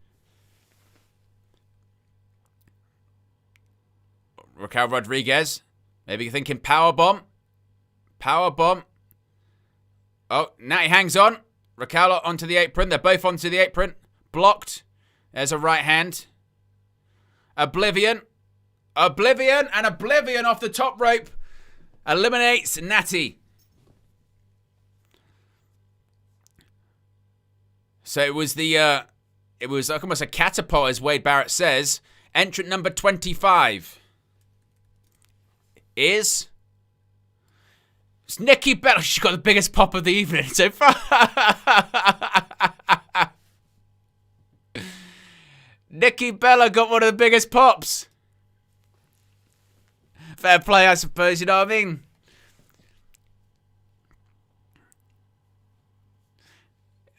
Speaker 1: Raquel Rodriguez. Maybe you're thinking powerbomb. Powerbomb. Oh, Natty hangs on. Raquel onto the apron. They're both onto the apron. Blocked. There's a right hand. Oblivion. Oblivion and Oblivion off the top rope. Eliminates Natty. So it was like almost a catapult, as Wade Barrett says. Entrant number 25 is... It's Nikki Bella. She's got the biggest pop of the evening so far. Nikki Bella got one of the biggest pops. Fair play, I suppose, you know what I mean?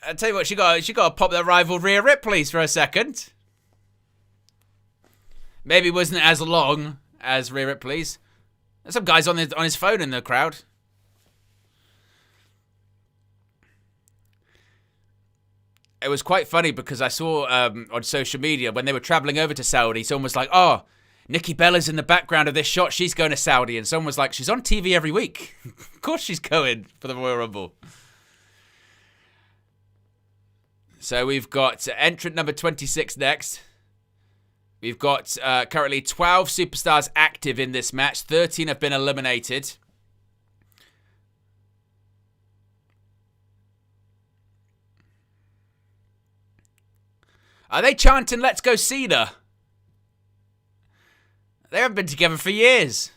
Speaker 1: I'll tell you what, she got to pop that rival Rhea Ripley's for a second. Maybe it wasn't as long as Rhea Ripley's. There's some guys on his phone in the crowd. It was quite funny because I saw on social media when they were traveling over to Saudi, someone was like, oh, Nikki Bella's in the background of this shot. She's going to Saudi. And someone was like, she's on TV every week. Of course she's going for the Royal Rumble. So we've got entrant number 26 next. We've got currently 12 superstars active in this match. 13 have been eliminated. Are they chanting, let's go Cena? They haven't been together for years.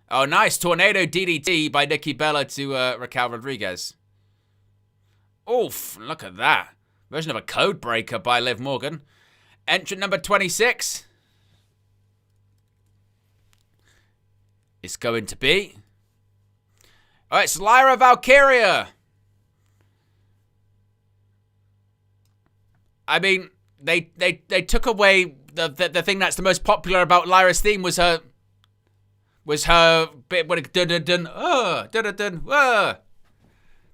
Speaker 1: Oh, nice. Tornado DDT by Nikki Bella to Raquel Rodriguez. Oof, look at that. Version of a code breaker by Liv Morgan. Entrant number 26 is going to be... Oh, it's Lyra Valkyria. I mean, they took away the thing that's the most popular about Lyra's theme was her bit when it dun dun dun.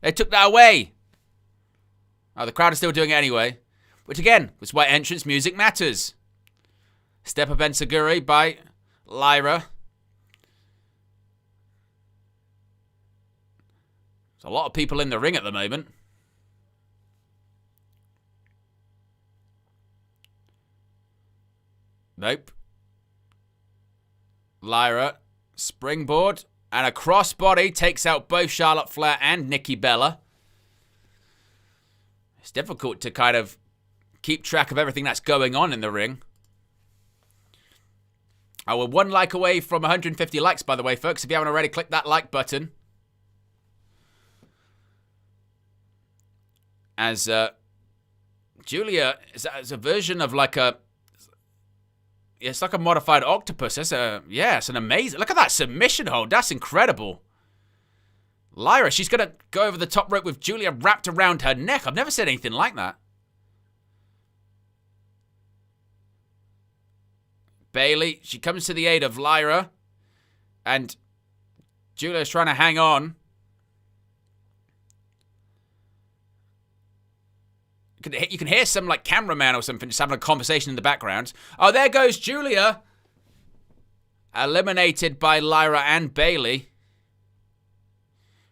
Speaker 1: They took that away. Oh, the crowd is still doing it anyway. Which again, was why entrance music matters. Step Up Ensaguri by Lyra. There's a lot of people in the ring at the moment. Nope. Lyra, springboard, and a crossbody takes out both Charlotte Flair and Nikki Bella. It's difficult to kind of keep track of everything that's going on in the ring. Oh, we're 1 like away from 150 likes, by the way, folks. If you haven't already, click that like button. As Julia is a version of like a... It's like a modified octopus. It's an amazing... Look at that submission hold. That's incredible. Lyra, she's going to go over the top rope with Julia wrapped around her neck. I've never said anything like that. Bayley, she comes to the aid of Lyra. And Julia's trying to hang on. You can hear some like cameraman or something just having a conversation in the background. Oh, there goes Julia. Eliminated by Lyra and Bayley.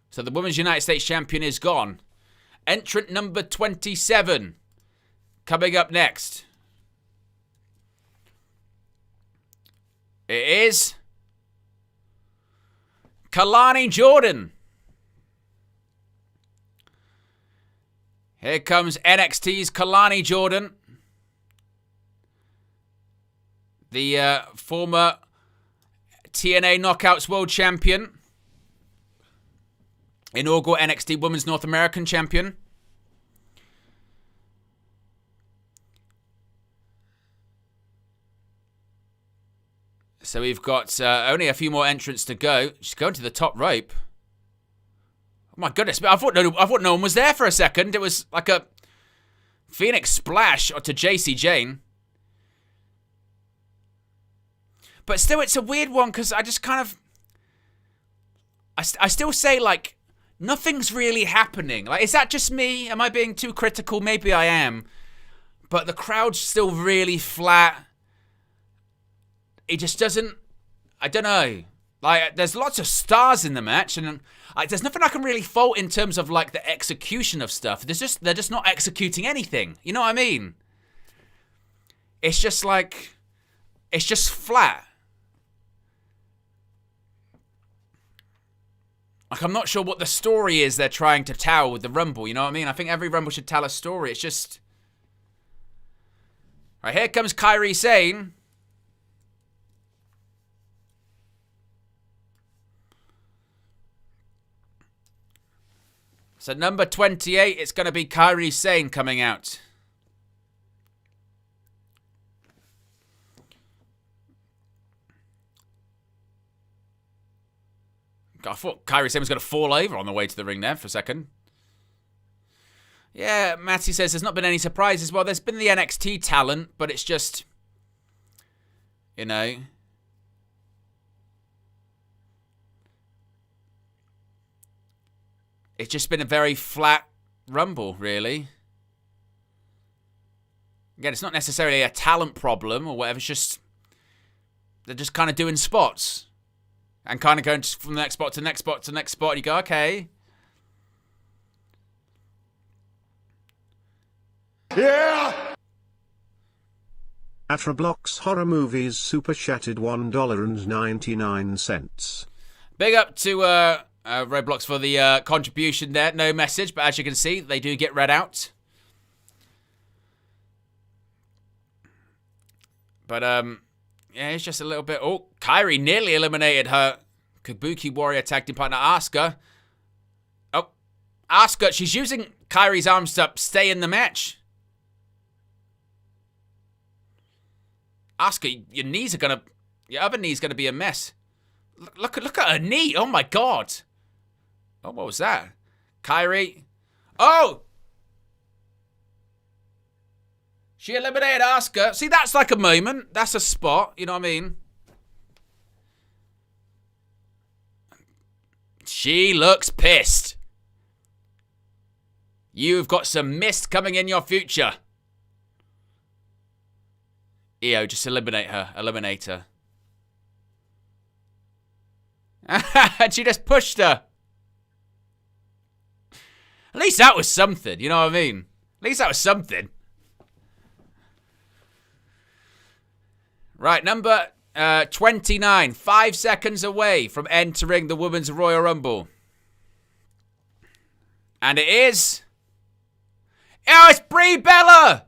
Speaker 1: So the Women's United States Champion is gone. Entrant number 27. Coming up next. It is Kalani Jordan. Here comes NXT's Kalani Jordan. The former TNA Knockouts World Champion. Inaugural NXT Women's North American Champion. So we've got only a few more entrants to go. She's going to the top rope. Oh my goodness, I thought no one was there for a second. It was like a Phoenix Splash to JC Jane. But still, it's a weird one because I just kind of... I still say, like, nothing's really happening. Like, is that just me? Am I being too critical? Maybe I am. But the crowd's still really flat. It just doesn't... I don't know. Like, there's lots of stars in the match, and there's nothing I can really fault in terms of, like, the execution of stuff. They're just not executing anything. You know what I mean? It's just, like... It's just flat. Like, I'm not sure what the story is they're trying to tell with the Rumble, you know what I mean? I think every Rumble should tell a story. It's just... All right, here comes Kairi Sane. So number 28, it's going to be Kairi Sane coming out. I thought Kairi Sane was going to fall over on the way to the ring there for a second. Yeah, Matty says there's not been any surprises. Well, there's been the NXT talent, but it's just, you know... It's just been a very flat Rumble, really. Again, it's not necessarily a talent problem or whatever. It's just... They're just kind of doing spots. And kind of going from the next spot to the next spot to the next spot. And you go, okay.
Speaker 3: Yeah!
Speaker 2: Atrablox Horror Movies Super Chatted $1.99.
Speaker 1: Big up to Roblox for the contribution there. No message, but as you can see, they do get read out. But, yeah, it's just a little bit... Oh, Kairi nearly eliminated her Kabuki Warrior tag team partner, Asuka. Oh, Asuka, she's using Kairi's arms up, stay in the match. Asuka, your other knee's gonna be a mess. Look at her knee. Oh my God. Oh, what was that? Kairi. Oh! She eliminated Asuka. See, that's like a moment. That's a spot. You know what I mean? She looks pissed. You've got some mist coming in your future. Io, just eliminate her. Eliminate her. And she just pushed her. At least that was something, you know what I mean? At least that was something. Right, number 29. 5 seconds away from entering the Women's Royal Rumble. And it is... Oh, it's Brie Bella!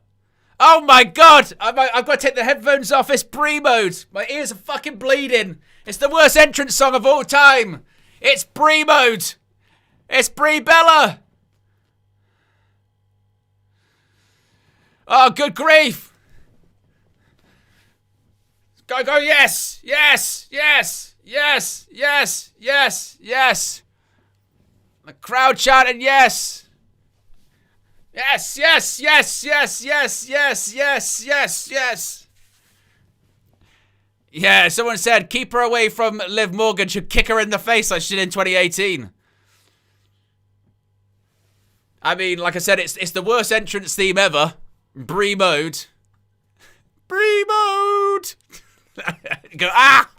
Speaker 1: Oh my God! I've got to take the headphones off. It's Brie mode. My ears are fucking bleeding. It's the worst entrance song of all time. It's Brie mode. It's Brie Bella. Oh, good grief. Go, yes, yes, yes, yes, yes, yes, yes. The crowd chanting yes. Yes, yes, yes, yes, yes, yes, yes, yes, yes. Yeah, someone said keep her away from Liv Morgan. Should kick her in the face like she did in 2018. I mean, like I said, it's the worst entrance theme ever. Brie mode. Brie mode. Go, ah!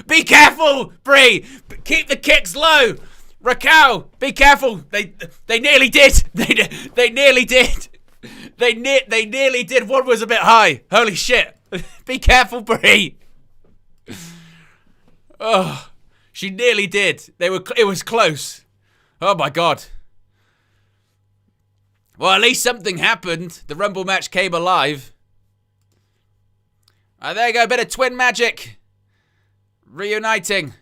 Speaker 1: Be careful, Brie. Keep the kicks low. Raquel, be careful. They nearly did. They nearly did. They nearly did. One was a bit high. Holy shit. Be careful, Brie. Oh, she nearly did. It was close. Oh my God. Well, at least something happened. The Rumble match came alive. There you go. A bit of twin magic. Reuniting.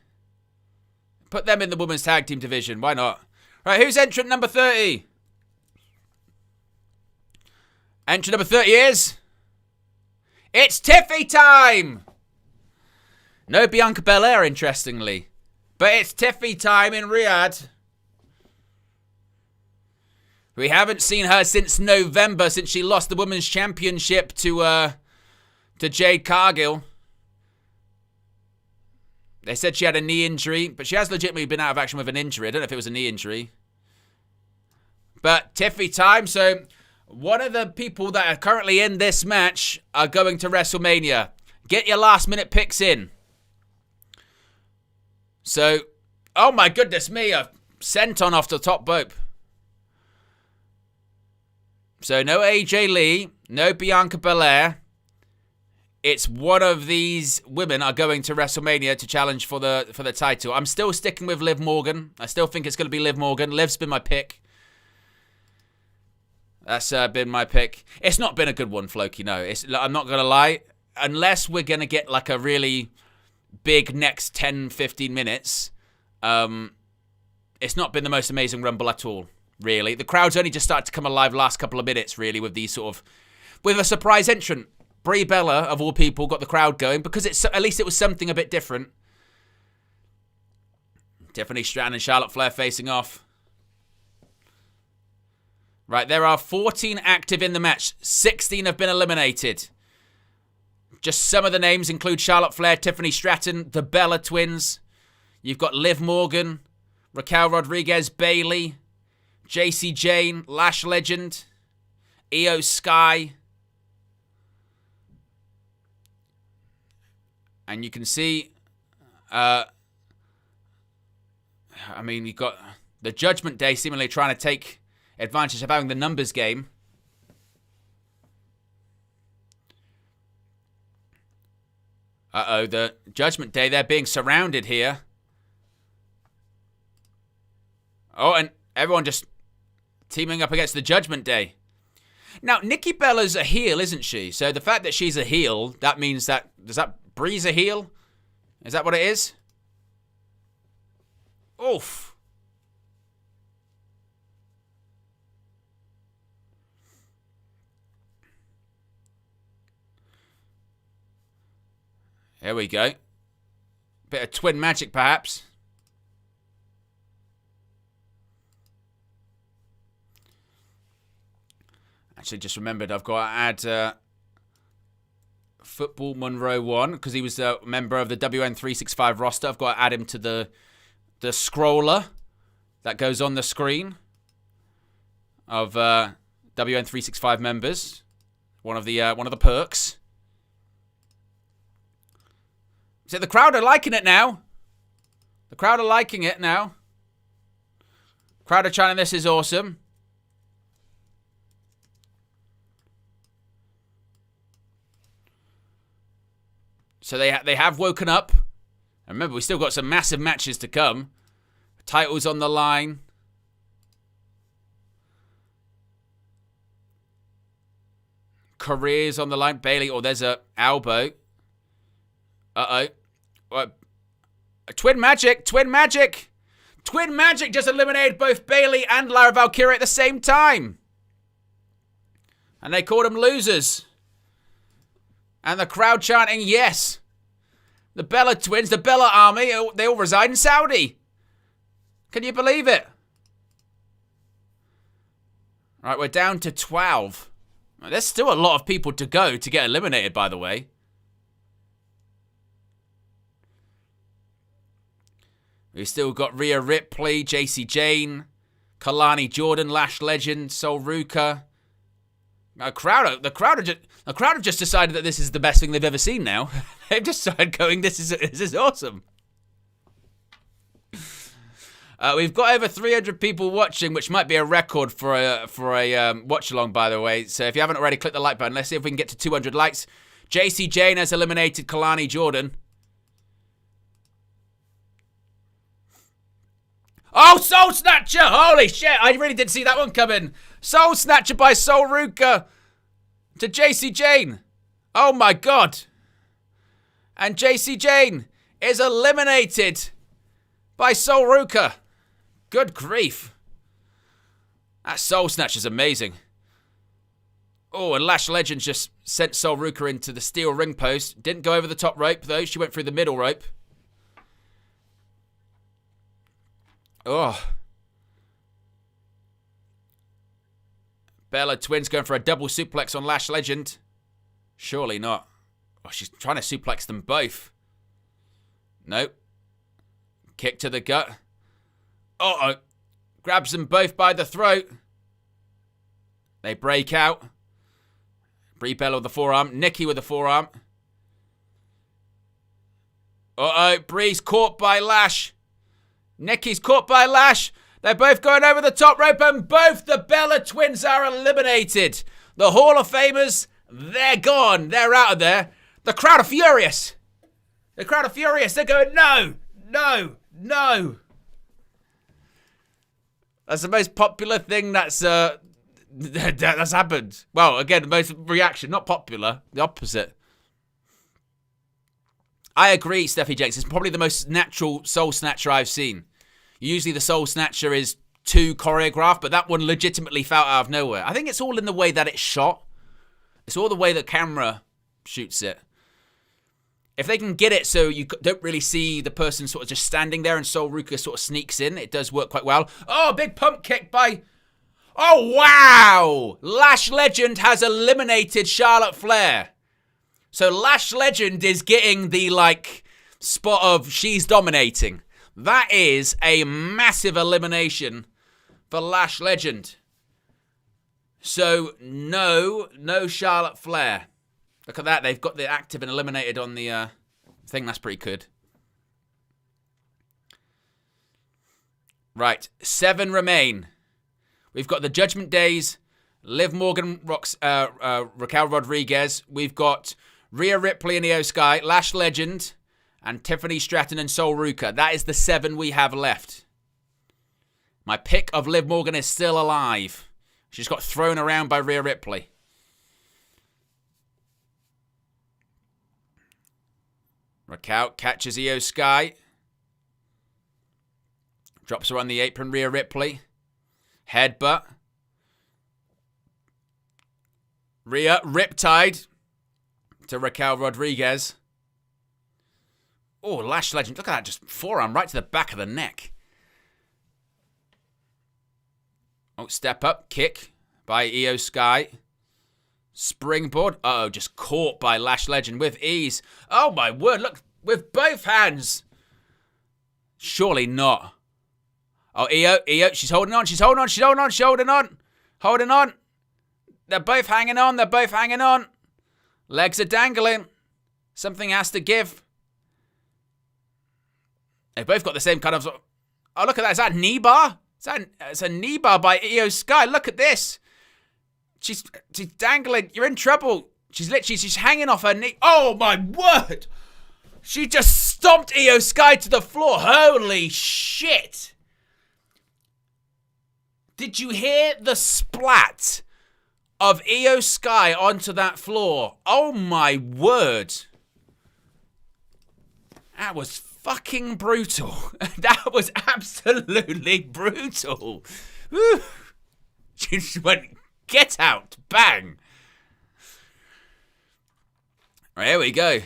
Speaker 1: Put them in the women's tag team division. Why not? Right, who's entrant number 30? Entrant number 30 is... It's Tiffy time! No Bianca Belair, interestingly. But it's Tiffy time in Riyadh. We haven't seen her since November, since she lost the Women's Championship to Jade Cargill. They said she had a knee injury, but she has legitimately been out of action with an injury. I don't know if it was a knee injury. But Tiffy time, so one of the people that are currently in this match are going to WrestleMania. Get your last minute picks in. So, oh my goodness me, a senton off the top rope. So no AJ Lee, no Bianca Belair. It's one of these women are going to WrestleMania to challenge for the title. I'm still sticking with Liv Morgan. I still think it's going to be Liv Morgan. Liv's been my pick. That's been my pick. It's not been a good one, Floki, no. I'm not going to lie. Unless we're going to get like a really big next 10, 15 minutes, it's not been the most amazing Rumble at all, really. The crowd's only just started to come alive last couple of minutes, really, with these sort of... with a surprise entrant. Brie Bella, of all people, got the crowd going because at least it was something a bit different. Tiffany Stratton and Charlotte Flair facing off. Right, there are 14 active in the match. 16 have been eliminated. Just some of the names include Charlotte Flair, Tiffany Stratton, the Bella Twins. You've got Liv Morgan, Raquel Rodriguez, Bayley, JC Jane, Lash Legend, Io Sky. And you can see, I mean, you've got the Judgment Day seemingly trying to take advantage of having the numbers game. Uh-oh, the Judgment Day, they're being surrounded here. Oh, and everyone just teaming up against the Judgment Day. Now, Nikki Bella's a heel, isn't she? So the fact that she's a heel, that means that... does that Bree's a heel? Is that what it is? Oof. Here we go. Bit of twin magic, perhaps. Actually, just remembered I've got to add Football Monroe 1 because he was a member of the WN365 roster. I've got to add him to the scroller that goes on the screen of WN365 members. One of the perks. So the crowd are liking it now. The crowd are liking it now. Crowd are chanting, "This is awesome." So they have woken up. And remember, we still got some massive matches to come. Titles on the line. Careers on the line. Bailey, there's a elbow. Uh-oh. Twin Magic. Twin Magic just eliminated both Bailey and Lara Valkyria at the same time. And they called them losers. And the crowd chanting, yes. The Bella twins, the Bella army, they all reside in Saudi. Can you believe it? All right, we're down to 12. There's still a lot of people to go to get eliminated, by the way. We've still got Rhea Ripley, JC Jane, Kalani Jordan, Lash Legend, Sol Ruka. The crowd have just decided that this is the best thing they've ever seen now. They've just started going, this is awesome. We've got over 300 people watching, which might be a record for a watch along, by the way. So if you haven't already, click the like button. Let's see if we can get to 200 likes. JC Jane has eliminated Kalani Jordan. Oh, Soul Snatcher! Holy shit, I really did see that one coming. Soul Snatcher by Sol Ruka to JC Jane. Oh my god. And JC Jane is eliminated by Sol Ruka. Good grief. That Soul Snatcher's amazing. Oh, and Lash Legend just sent Sol Ruka into the steel ring post. Didn't go over the top rope, though. She went through the middle rope. Oh. Bella Twins going for a double suplex on Lash Legend. Surely not. Oh, she's trying to suplex them both. Nope. Kick to the gut. Uh-oh. Grabs them both by the throat. They break out. Brie Bella with the forearm. Nikki with the forearm. Uh-oh. Brie's caught by Lash. Nikki's caught by Lash. They're both going over the top rope and both the Bella Twins are eliminated. The Hall of Famers, they're gone. They're out of there. The crowd are furious. The crowd are furious. They're going, no, no, no. That's the most popular thing that's happened. Well, again, the most reaction, not popular, the opposite. I agree, Steffi Jakes. It's probably the most natural Soul Snatcher I've seen. Usually the Soul Snatcher is too choreographed, but that one legitimately felt out of nowhere. I think it's all in the way that it's shot. It's all the way the camera shoots it. If they can get it so you don't really see the person sort of just standing there and Sol Ruka sort of sneaks in, it does work quite well. Oh, big pump kick by... Oh, wow! Lash Legend has eliminated Charlotte Flair. So Lash Legend is getting the, spot of she's dominating. That is a massive elimination for Lash Legend. So, no Charlotte Flair. Look at that. They've got the active and eliminated on the thing. That's pretty good. Right. 7 remain. We've got the Judgment Days, Liv Morgan, Raquel Rodriguez. We've got Rhea Ripley and Io Sky, Lash Legend, and Tiffany Stratton and Sol Ruka. That is the 7 we have left. My pick of Liv Morgan is still alive. She's got thrown around by Rhea Ripley. Raquel catches Io Sky. Drops her on the apron, Rhea Ripley. Headbutt. Rhea Riptide to Raquel Rodriguez. Oh, Lash Legend. Look at that. Just forearm right to the back of the neck. Oh, step up. Kick by Io Sky. Springboard. Uh-oh, just caught by Lash Legend with ease. Oh, my word. Look, with both hands. Surely not. Oh, Io. She's holding on. She's holding on. She's holding on. She's holding on. Holding on. They're both hanging on. They're both hanging on. Legs are dangling. Something has to give. They've both got the same kind of... Oh, look at that. Is that a knee bar? It's a knee bar by Io Sky. Look at this. She's dangling. You're in trouble. She's hanging off her knee. Oh, my word. She just stomped Io Sky to the floor. Holy shit. Did you hear the splat of Io Sky onto that floor? Oh, my word. That was fucking brutal. That was absolutely brutal. Woo. She just went, get out, bang. Right, here we go.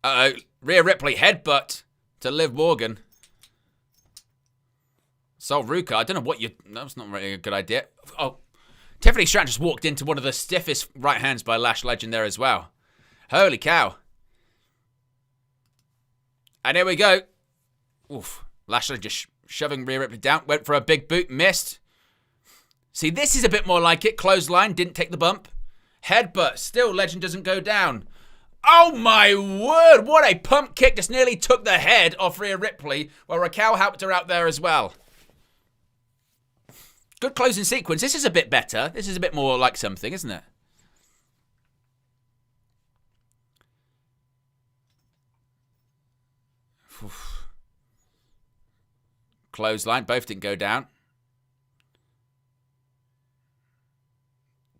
Speaker 1: Uh-oh, Rhea Ripley headbutt to Liv Morgan. So Ruka, I don't know what you... That's not really a good idea. Oh, Tiffany Stratton just walked into one of the stiffest right hands by Lash Legend there as well. Holy cow. And here we go. Oof. Lash Legend just shoving Rhea Ripley down. Went for a big boot. Missed. See, this is a bit more like it. Clothesline. Didn't take the bump. Headbutt. Still, Legend doesn't go down. Oh, my word. What a pump kick. Just nearly took the head off Rhea Ripley. While Raquel helped her out there as well. Good closing sequence. This is a bit better. This is a bit more like something, isn't it? Oof. Clothesline. Both didn't go down.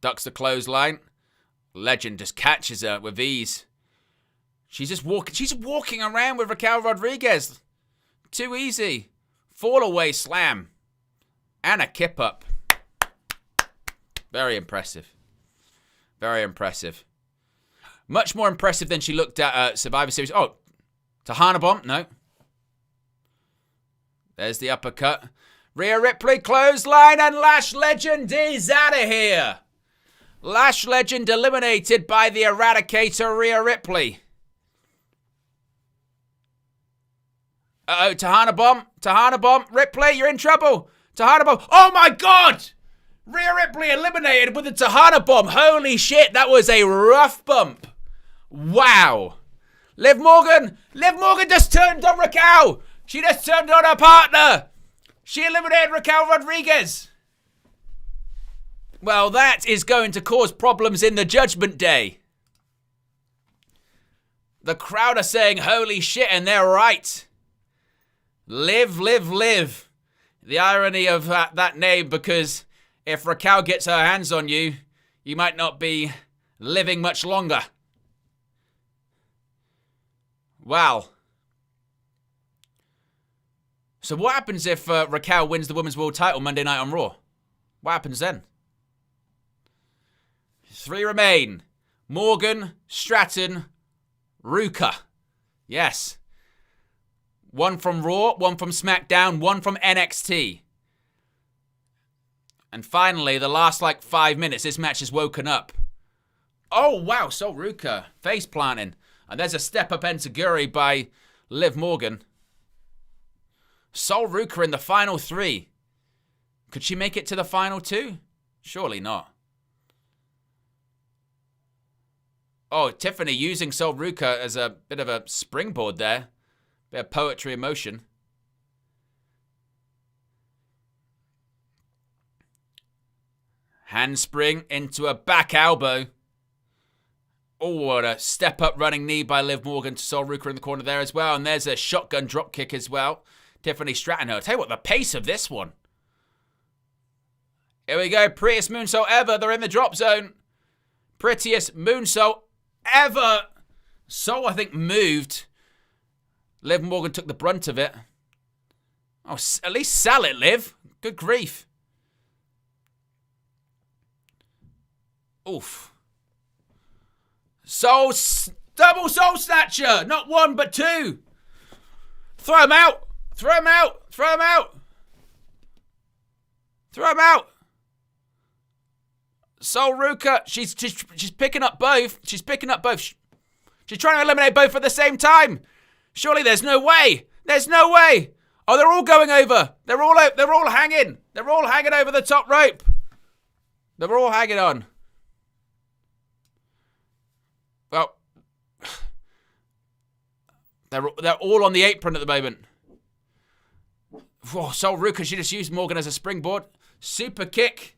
Speaker 1: Ducks the clothesline. Legend just catches her with ease. She's just walking. She's walking around with Raquel Rodriguez. Too easy. Fall away slam. And a kip up. Very impressive. Very impressive. Much more impressive than she looked at Survivor Series. Oh, Tahana Bomb. No. There's the uppercut. Rhea Ripley clothesline and Lash Legend is out of here. Lash Legend eliminated by the Eradicator Rhea Ripley. Uh-oh, Tahana Bomb. Tahana Bomb. Ripley, you're in trouble. Tahana Bomb. Oh, my God. Rhea Ripley eliminated with a Tahana Bomb. Holy shit, that was a rough bump. Wow. Liv Morgan just turned on Raquel. She just turned on her partner. She eliminated Raquel Rodriguez. Well, that is going to cause problems in the Judgment Day. The crowd are saying, holy shit, and they're right. Liv, Liv, Liv. The irony of that name, because if Raquel gets her hands on you, you might not be living much longer. Wow. So what happens if Raquel wins the Women's World title Monday night on Raw? What happens then? 3 remain. Morgan, Stratton, Ruka. Yes. 1 from Raw, 1 from SmackDown, 1 from NXT. And finally, the last 5 minutes, this match has woken up. Oh, wow. So Ruka. Face planting. And there's a step-up enziguri by Liv Morgan. Sol Ruka in the final 3. Could she make it to the final 2? Surely not. Oh, Tiffany using Sol Ruka as a bit of a springboard there. Bit of poetry in motion. Handspring into a back elbow. Oh, what a step-up running knee by Liv Morgan to Sol Ruka in the corner there as well. And there's a shotgun drop kick as well. Tiffany Stratton. I'll tell you what, the pace of this one. Here we go. Prettiest moonsault ever. They're in the drop zone. Prettiest moonsault ever. So, I think, moved. Liv Morgan took the brunt of it. Oh, at least sell it, Liv. Good grief. Oof. So, Double Soul Snatcher. Not one, but two. Throw him out. Throw him out. Throw him out. Throw him out. Soul Ruka. She's picking up both. She's picking up both. She's trying to eliminate both at the same time. Surely there's no way. There's no way. Oh, they're all going over. They're all hanging. They're all hanging over the top rope. They're all hanging on. Well, they're all on the apron at the moment. Whoa, Soul Ruka, she just used Morgan as a springboard. Super kick.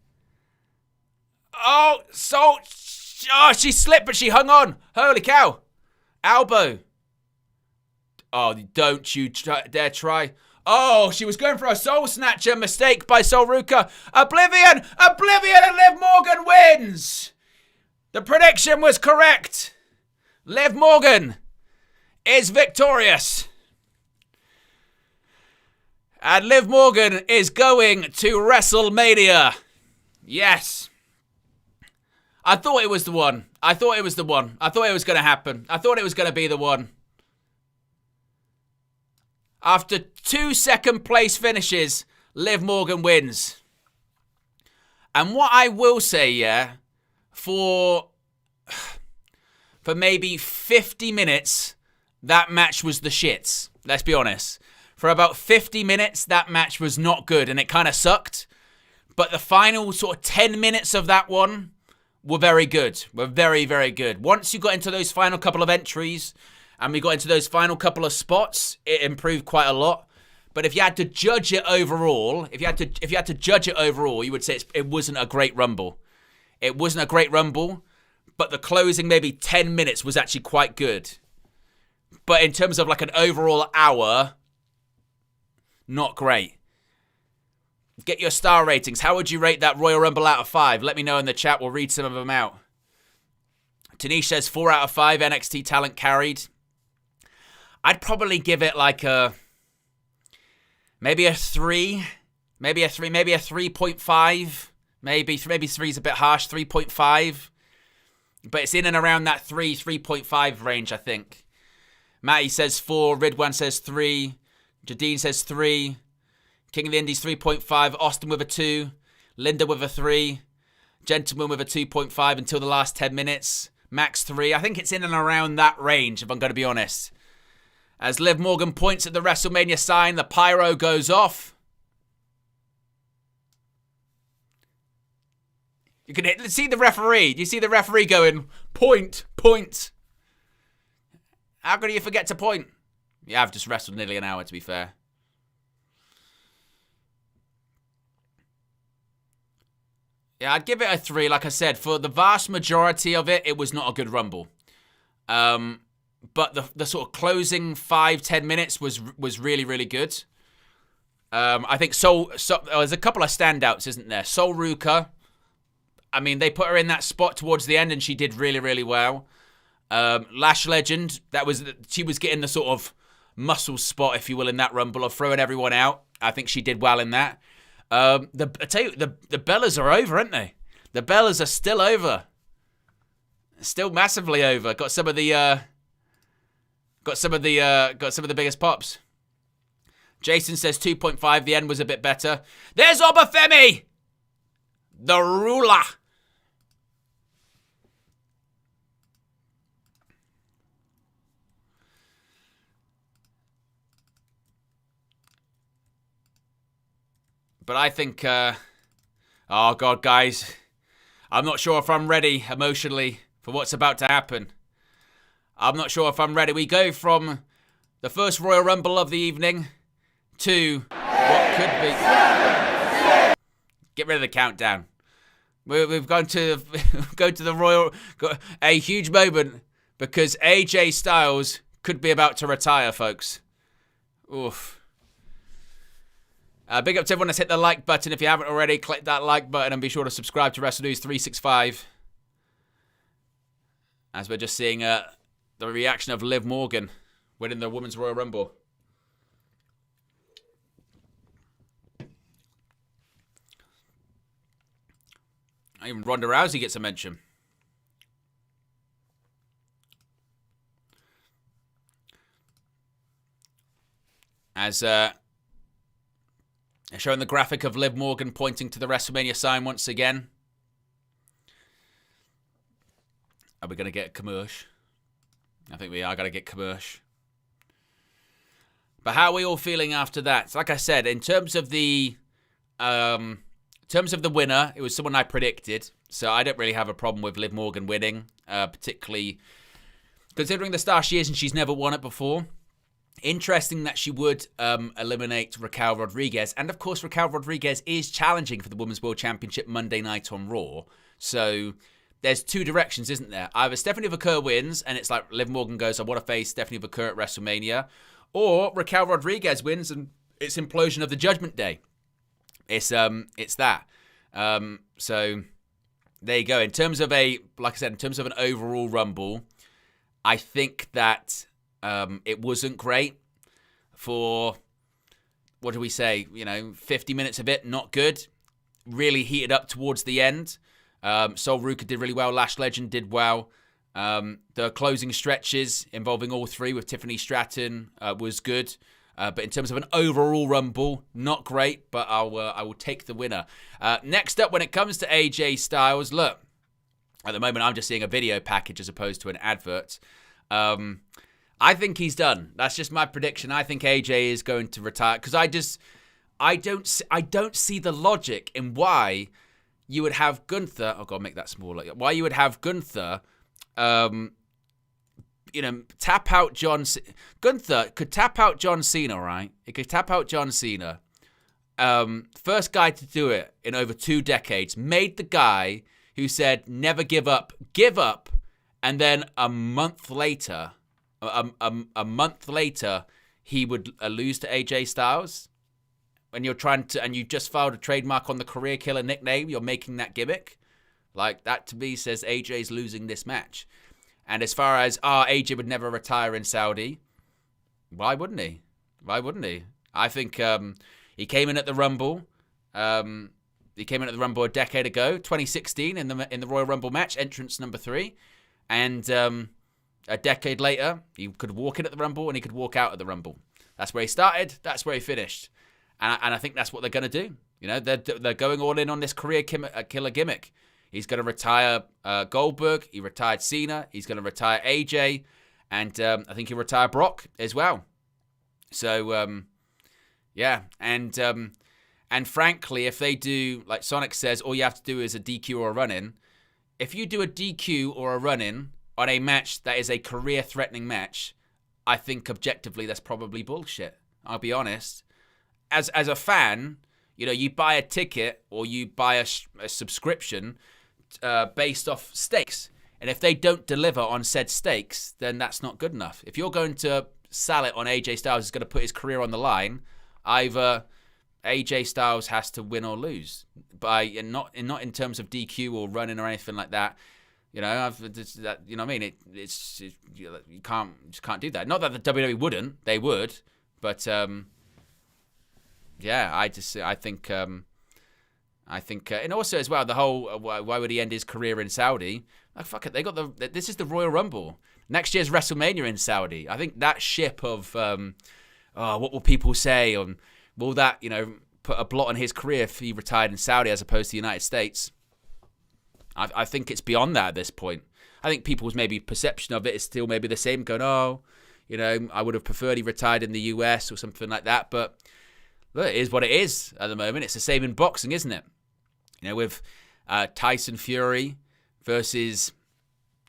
Speaker 1: Oh, Soul. Oh, she slipped, but she hung on. Holy cow. Elbow. Oh, don't you dare try. Oh, she was going for a Soul Snatcher. Mistake by Soul Ruka. Oblivion. Oblivion, and Liv Morgan wins. The prediction was correct. Liv Morgan is victorious. And Liv Morgan is going to WrestleMania. Yes. I thought it was the one. I thought it was the one. I thought it was going to happen. I thought it was going to be the one. After 2 second place finishes, Liv Morgan wins. And what I will say, yeah, for maybe 50 minutes, that match was the shits. Let's be honest. For about 50 minutes, that match was not good and it kind of sucked. But the final sort of 10 minutes of that one were very good. Were very, very good. Once you got into those final couple of entries and we got into those final couple of spots, it improved quite a lot. But if you had to judge it overall, if you had to judge it overall, you would say it wasn't a great Rumble. It wasn't a great Rumble, but the closing maybe 10 minutes was actually quite good. But in terms of like an overall hour, not great. Get your star ratings. How would you rate that Royal Rumble out of 5? Let me know in the chat. We'll read some of them out. Tanish says 4 out of 5. NXT talent carried. I'd probably give it like maybe a 3. Maybe a 3.5. Maybe 3's a bit harsh. 3.5. But it's in and around that 3.5 range, I think. Matty says 4. Ridwan says 3. Jadine says 3. King of the Indies 3.5. Austin with a 2. Linda with a 3. Gentleman with a 2.5 until the last 10 minutes. Max 3. I think it's in and around that range, if I'm going to be honest. As Liv Morgan points at the WrestleMania sign, the pyro goes off. You can see the referee. You see the referee going, point, point. How could you forget to point? Yeah, I've just wrestled nearly an hour, to be fair. Yeah, I'd give it a 3. Like I said, for the vast majority of it, it was not a good Rumble. But the sort of closing 5-10 minutes was really, really good. I think there's a couple of standouts, isn't there? Soul Ruka. I mean, they put her in that spot towards the end, and she did really, really well. Lash Legend, she was getting the sort of muscle spot, if you will, in that Rumble of throwing everyone out. I think she did well in that. I tell you, the Bellas are over, aren't they? The Bellas are still over. Still massively over. Got some of the biggest pops. Jason says 2.5. The end was a bit better. There's Obafemi, the ruler. But I think, oh God, guys, I'm not sure if I'm ready emotionally for what's about to happen. I'm not sure if I'm ready. We go from the first Royal Rumble of the evening to what could be. Get rid of the countdown. We've gone to the Royal, a huge moment because AJ Styles could be about to retire, folks. Oof. Big up to everyone that's hit the like button. If you haven't already, click that like button and be sure to subscribe to Wrestle News 365. As we're just seeing the reaction of Liv Morgan winning the Women's Royal Rumble. Even Ronda Rousey gets a mention. as showing the graphic of Liv Morgan pointing to the WrestleMania sign once again. Are we going to get a commercial? I think we are going to get commercial. But how are we all feeling after that? Like I said, in terms of the winner, it was someone I predicted. So I don't really have a problem with Liv Morgan winning, particularly considering the star she is and she's never won it before. Interesting that she would eliminate Raquel Rodriguez. And, of course, Raquel Rodriguez is challenging for the Women's World Championship Monday night on Raw. So there's two directions, isn't there? Either Stephanie Vaquer wins, and it's like Liv Morgan goes, I want to face Stephanie Vaquer at WrestleMania. Or Raquel Rodriguez wins, and it's implosion of the Judgment Day. It's that. So there you go. In terms of like I said, in terms of an overall Rumble, I think that it wasn't great for, what do we say, 50 minutes of it, not good. Really heated up towards the end. Sol Ruka did really well. Lash Legend did well. The closing stretches involving all three with Tiffany Stratton was good. But in terms of an overall Rumble, not great, but I will take the winner. Next up, when it comes to AJ Styles, look, at the moment I'm just seeing a video package as opposed to an advert. I think he's done. That's just my prediction. I think AJ is going to retire because I don't see the logic in why you would have Gunther. Oh God, make that smaller. Why you would have Gunther, tap out John. Gunther could tap out John Cena, right? He could tap out John Cena. First guy to do it in over 2 decades. Made the guy who said never give up, and then a month later, he would lose to AJ Styles. When you're trying to, and you just filed a trademark on the career killer nickname, you're making that gimmick. Like, that to me says AJ's losing this match. And as far as, AJ would never retire in Saudi, why wouldn't he? I think he came in at the Rumble. He came in at the Rumble a decade ago, 2016, in the Royal Rumble match, entrance number 3. And a decade later, he could walk in at the Rumble and he could walk out at the Rumble. That's where he started. That's where he finished. And I think that's what they're going to do. They're going all in on this career killer gimmick. He's going to retire Goldberg. He retired Cena. He's going to retire AJ. And I think he'll retire Brock as well. So, yeah. And frankly, if they do, like Sonic says, all you have to do is a DQ or a run-in. If you do a DQ or a run-in on a match that is a career-threatening match, I think objectively that's probably bullshit. I'll be honest. As a fan, you buy a ticket or you buy a subscription based off stakes. And if they don't deliver on said stakes, then that's not good enough. If you're going to sell it on AJ Styles is going to put his career on the line, either AJ Styles has to win or lose, and not in terms of DQ or running or anything like that. You know what I mean? It's you can't do that. Not that the WWE wouldn't, they would, but yeah, I think, and also as well, the whole why would he end his career in Saudi? Like, fuck it, this is the Royal Rumble. Next year's WrestleMania in Saudi. I think that ship of what will people say, and will that put a blot on his career if he retired in Saudi as opposed to the United States? I think it's beyond that at this point. I think people's maybe perception of it is still maybe the same, going, I would have preferred he retired in the US or something like that. But look, it is what it is at the moment. It's the same in boxing, isn't it? With Tyson Fury versus,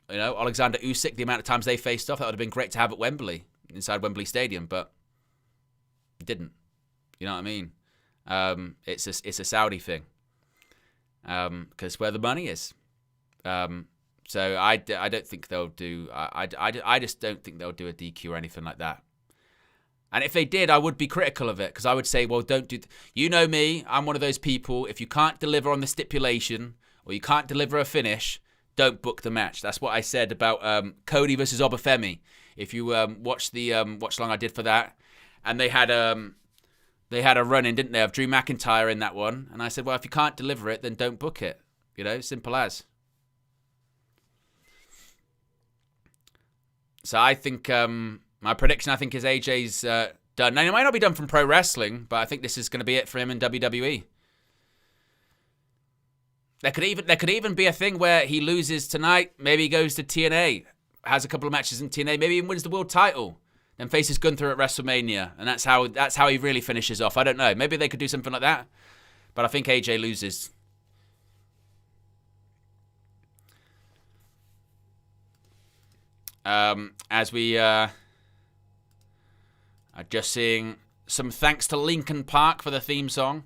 Speaker 1: Alexander Usyk, the amount of times they faced off, that would have been great to have at Wembley, inside Wembley Stadium, but it didn't. You know what I mean? It's a Saudi thing, because it's where the money is. So I don't think they'll do. I just don't think they'll do a DQ or anything like that. And if they did, I would be critical of it, because I would say, well, don't do. You know me, I'm one of those people. If you can't deliver on the stipulation or you can't deliver a finish, don't book the match. That's what I said about Cody versus Obafemi. If you watch the watch-along I did for that, and they had a run-in, didn't they, of Drew McIntyre in that one. And I said, well, if you can't deliver it, then don't book it. Simple as. So I think my prediction, is AJ's done. Now, he might not be done from pro wrestling, but I think this is going to be it for him in WWE. There could even be a thing where he loses tonight. Maybe he goes to TNA, has a couple of matches in TNA, maybe even wins the world title, then faces Gunther at WrestleMania, and that's how he really finishes off. I don't know. Maybe they could do something like that, but I think AJ loses. As we are just seeing some thanks to Linkin Park for the theme song.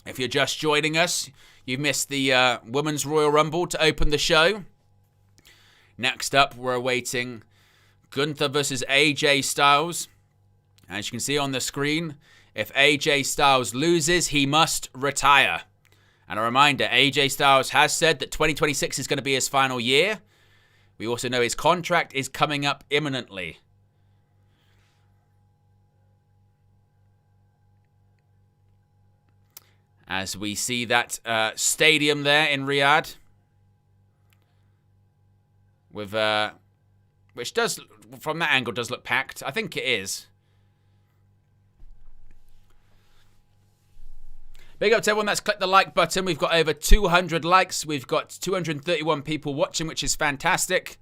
Speaker 1: If you're just joining us, you missed the Women's Royal Rumble to open the show. Next up, we're awaiting Gunther versus AJ Styles. As you can see on the screen, if AJ Styles loses, he must retire. And a reminder, AJ Styles has said that 2026 is going to be his final year. We also know his contract is coming up imminently. As we see that stadium there in Riyadh, with which does, from that angle, does look packed. I think it is. Big up to everyone that's clicked the like button. We've got over 200 likes. We've got 231 people watching, which is fantastic.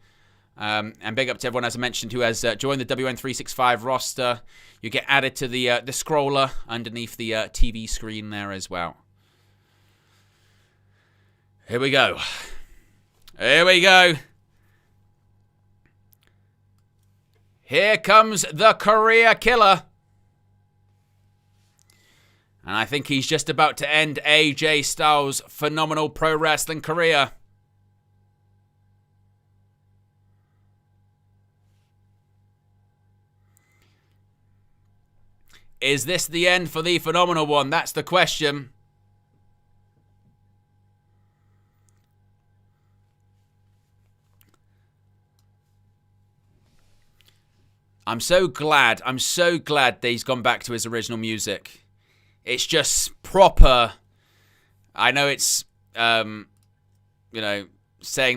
Speaker 1: And big up to everyone, as I mentioned, who has joined the WN365 roster. You get added to the scroller underneath the TV screen there as well. Here we go. Here we go. Here comes the career killer. And I think he's just about to end AJ Styles' phenomenal pro wrestling career. Is this the end for the phenomenal one? That's the question. I'm so glad that he's gone back to his original music. It's just proper. I know it's, saying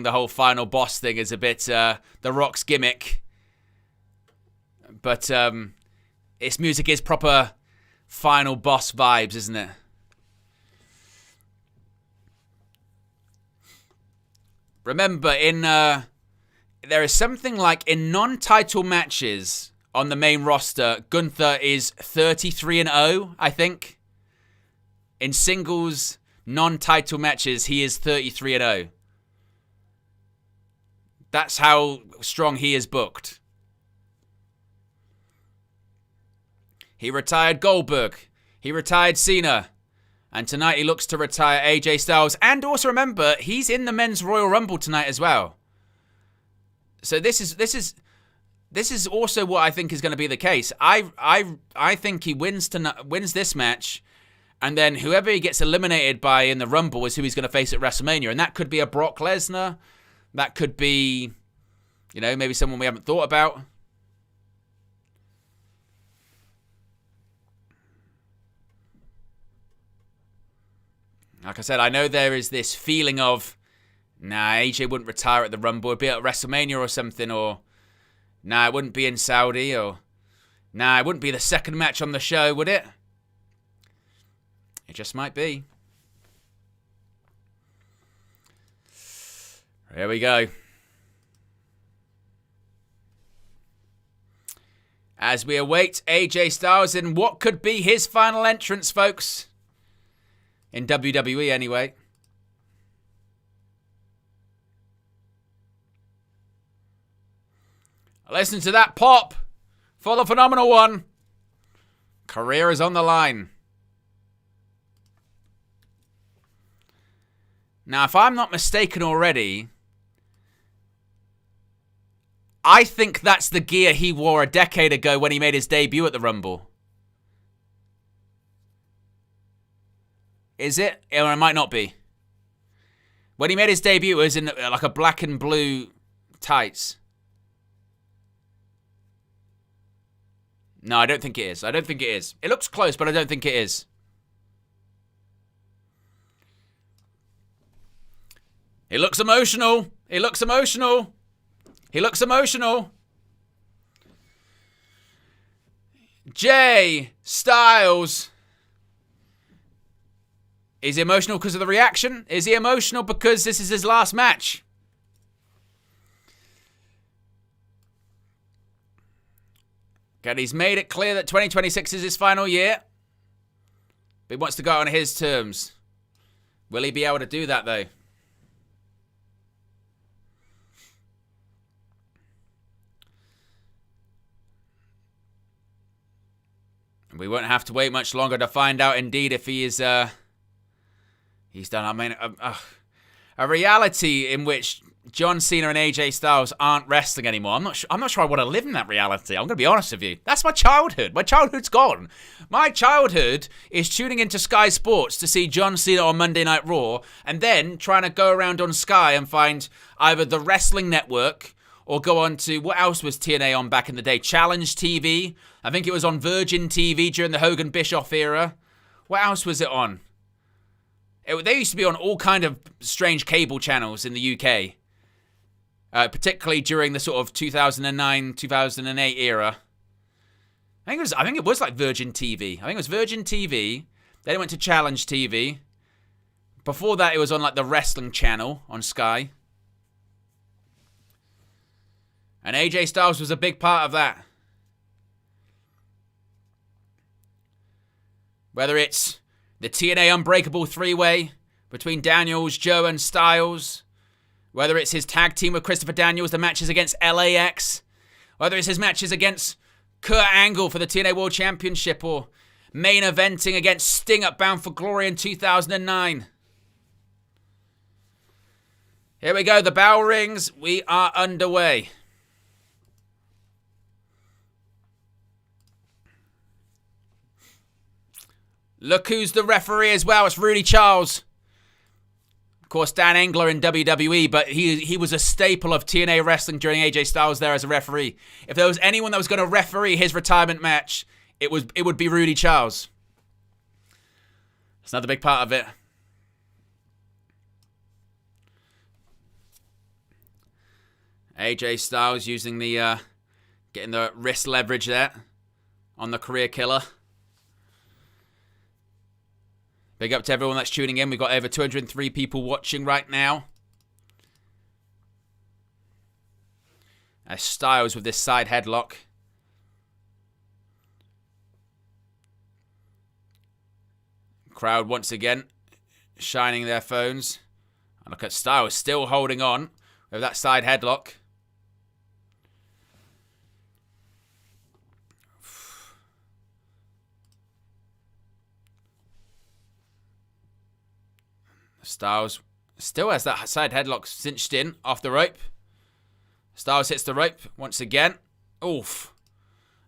Speaker 1: the whole final boss thing is a bit The Rock's gimmick. But its music is proper final boss vibes, isn't it? Remember, there is something like in non-title matches on the main roster, Gunther is 33-0, I think. In singles non-title matches, he is 33-0. That's how strong he is booked. He retired Goldberg. He retired Cena. And tonight he looks to retire AJ Styles. And also remember, he's in the Men's Royal Rumble tonight as well. So this is also what I think is going to be the case. I think he wins this match, and then whoever he gets eliminated by in the Rumble is who he's going to face at WrestleMania. And that could be a Brock Lesnar. That could be, maybe someone we haven't thought about. Like I said, I know there is this feeling of, AJ wouldn't retire at the Rumble. It'd be at WrestleMania or something, or, it wouldn't be in Saudi, or, it wouldn't be the second match on the show, would it? It just might be. Here we go. As we await AJ Styles in what could be his final entrance, folks. In WWE, anyway. Listen to that pop for the phenomenal one. Career is on the line. Now, if I'm not mistaken already, I think that's the gear he wore a decade ago when he made his debut at the Rumble. Is it? Or it might not be. When he made his debut, it was in like a black and blue tights. No, I don't think it is. I don't think it is. It looks close, but I don't think it is. He looks emotional. He looks emotional. He looks emotional. Jay Styles. Is he emotional because of the reaction? Is he emotional because this is his last match? Okay, he's made it clear that 2026 is his final year. But he wants to go on his terms. Will he be able to do that, though? We won't have to wait much longer to find out, indeed, if he is... He's done, I mean, a reality in which John Cena and AJ Styles aren't wrestling anymore. I'm not sure I want to live in that reality. I'm going to be honest with you. That's my childhood. My childhood's gone. My childhood is tuning into Sky Sports to see John Cena on Monday Night Raw and then trying to go around on Sky and find either the Wrestling Network or go on to, what else was TNA on back in the day? Challenge TV. I think it was on Virgin TV during the Hogan Bischoff era. What else was it on? They used to be on all kind of strange cable channels in the UK. Particularly during the sort of 2009, 2008 era. I think it was like Virgin TV. I think it was Virgin TV. Then it went to Challenge TV. Before that, it was on like the Wrestling Channel on Sky. And AJ Styles was a big part of that. Whether it's the TNA Unbreakable 3-way between Daniels, Joe, and Styles. Whether it's his tag team with Christopher Daniels, the matches against LAX. Whether it's his matches against Kurt Angle for the TNA World Championship. Or main eventing against Sting at Bound for Glory in 2009. Here we go, the bell rings. We are underway. Look who's the referee as well. It's Rudy Charles. Of course, Dan Engler in WWE, but he was a staple of TNA wrestling during AJ Styles there as a referee. If there was anyone that was going to referee his retirement match, it would be Rudy Charles. That's another big part of it. AJ Styles using the getting the wrist leverage there on the career killer. Big up to everyone that's tuning in. We've got over 203 people watching right now. As Styles with this side headlock. Crowd once again shining their phones. And look at Styles still holding on with that side headlock. Styles still has that side headlock cinched in off the rope. Styles hits the rope once again. Oof.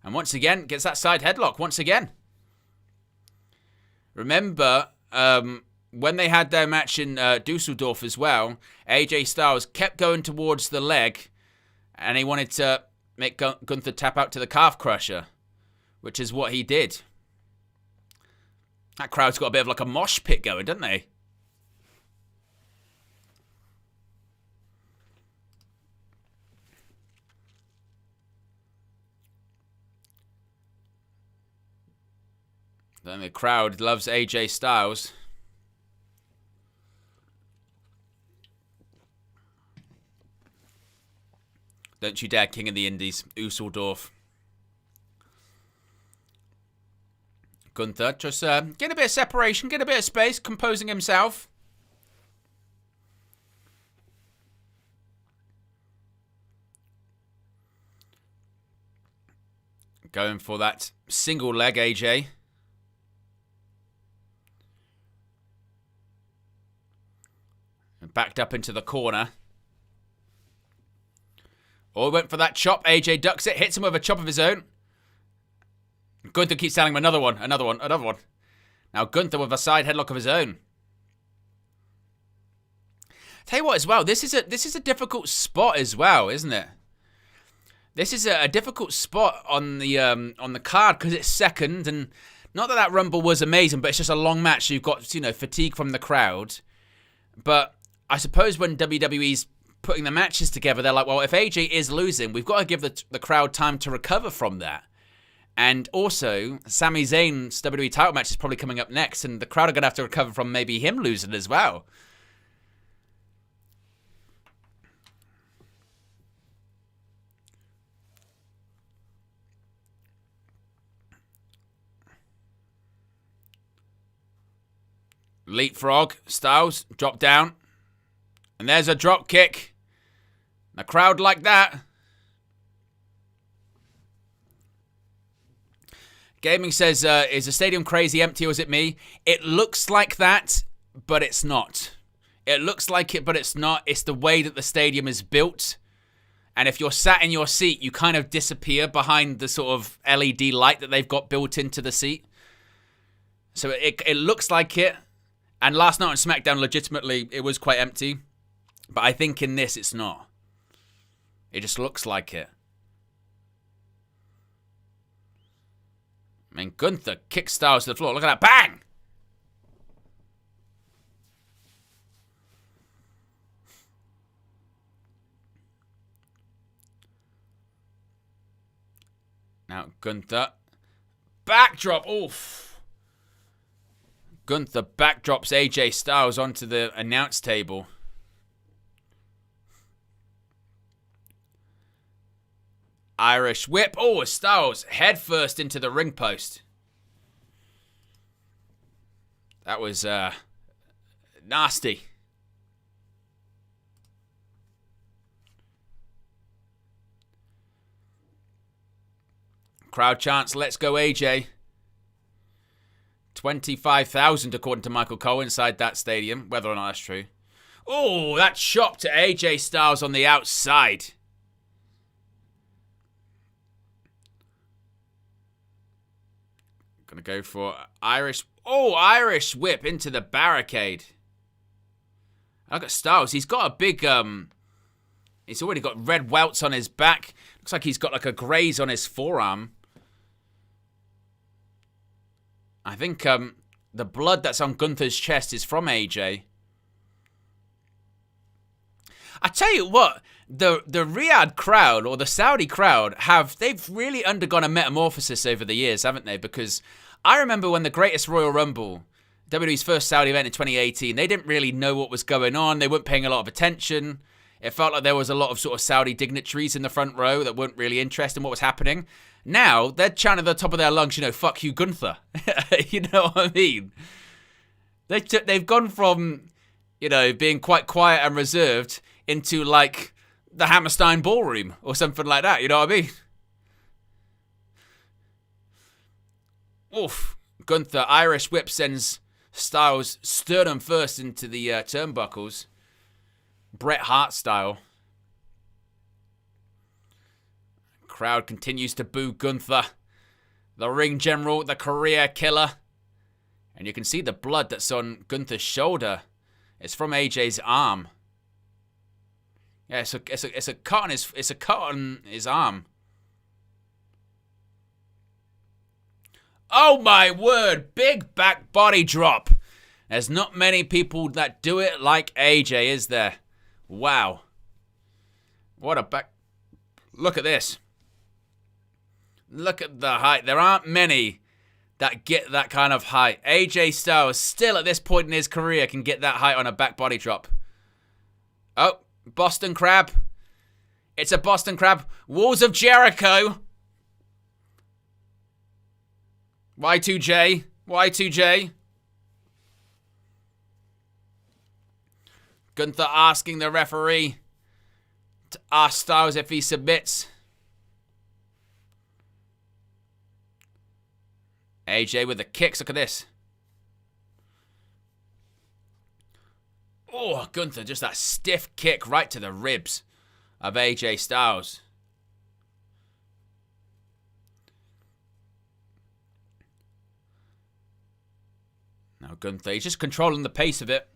Speaker 1: And once again gets that side headlock once again. Remember, when they had their match in Dusseldorf as well, AJ Styles kept going towards the leg and he wanted to make Gunther tap out to the calf crusher, which is what he did. That crowd's got a bit of like a mosh pit going, doesn't they? Then the crowd loves AJ Styles. Don't you dare, King of the Indies, Dusseldorf. Gunther just getting a bit of separation, getting a bit of space, composing himself. Going for that single leg, AJ. Backed up into the corner. Oh, went for that chop. AJ ducks it. Hits him with a chop of his own. Gunther keeps telling him another one. Now Gunther with a side headlock of his own. Tell you what as well. This is a difficult spot as well, isn't it? This is a difficult spot on the card because it's second. And not that Rumble was amazing, but it's just a long match. So you've got, fatigue from the crowd. But I suppose when WWE's putting the matches together, they're like, well, if AJ is losing, we've got to give the crowd time to recover from that. And also, Sami Zayn's WWE title match is probably coming up next, and the crowd are going to have to recover from maybe him losing as well. Leapfrog, Styles, drop down. And there's a drop kick. The crowd like that. Gaming says, is the stadium crazy empty or is it me? It looks like that, but it's not. It looks like it, but it's not. It's the way that the stadium is built. And if you're sat in your seat, you kind of disappear behind the sort of LED light that they've got built into the seat. So it looks like it. And last night on SmackDown, legitimately, it was quite empty. But I think in this, it's not. It just looks like it. I mean, Gunther kicks Styles to the floor. Look at that. Bang! Now, Gunther. Backdrop. Oof. Gunther backdrops AJ Styles onto the announce table. Irish whip. Oh, Styles head first into the ring post. That was nasty. Crowd chants, let's go AJ. 25,000 according to Michael Cole inside that stadium, whether or not that's true. Oh, that chop to AJ Styles on the outside. Gonna go for Irish. Oh, Irish whip into the barricade. Look at Styles. He's got a big, he's already got red welts on his back. Looks like he's got like a graze on his forearm. I think the blood that's on Gunther's chest is from AJ. I tell you what, the Riyadh crowd or the Saudi crowd they've really undergone a metamorphosis over the years, haven't they? Because I remember when the Greatest Royal Rumble, WWE's first Saudi event in 2018, they didn't really know what was going on. They weren't paying a lot of attention. It felt like there was a lot of sort of Saudi dignitaries in the front row that weren't really interested in what was happening. Now, they're chanting at the top of their lungs, fuck you, Gunther. You know what I mean? They've gone from, being quite quiet and reserved into, like, the Hammerstein Ballroom or something like that. You know what I mean? Oof. Gunther, Irish whip sends Styles sternum first into the turnbuckles. Bret Hart style. Crowd continues to boo Gunther. The ring general, the career killer. And you can see the blood that's on Gunther's shoulder. It's from AJ's arm. Yeah, it's a cut on his arm. Oh my word, big back body drop. There's not many people that do it like AJ, is there? Wow. What a back. Look at this. Look at the height. There aren't many that get that kind of height. AJ Styles, still at this point in his career, can get that height on a back body drop. Oh, Boston Crab. It's a Boston Crab. Walls of Jericho. Y2J. Y2J. Gunther asking the referee to ask Styles if he submits. AJ with the kicks. Look at this. Oh, Gunther, just that stiff kick right to the ribs of AJ Styles. Now Gunther, he's just controlling the pace of it.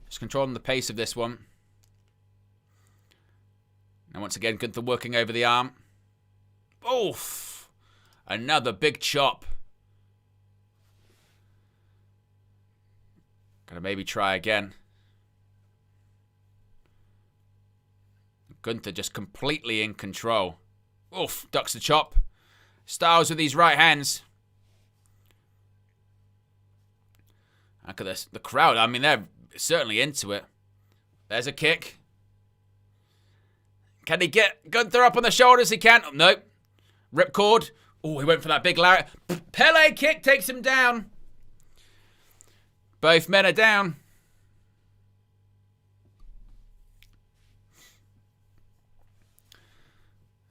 Speaker 1: Just controlling the pace of this one. Now once again, Gunther working over the arm. Oof! Another big chop. Gonna maybe try again. Gunther just completely in control. Oof, ducks the chop. Styles with these right hands. Look at this. The crowd, I mean, they're certainly into it. There's a kick. Can he get Gunther up on the shoulders? He can. Oh, nope. Ripcord. Oh, he went for that big lariat. Pele kick takes him down. Both men are down.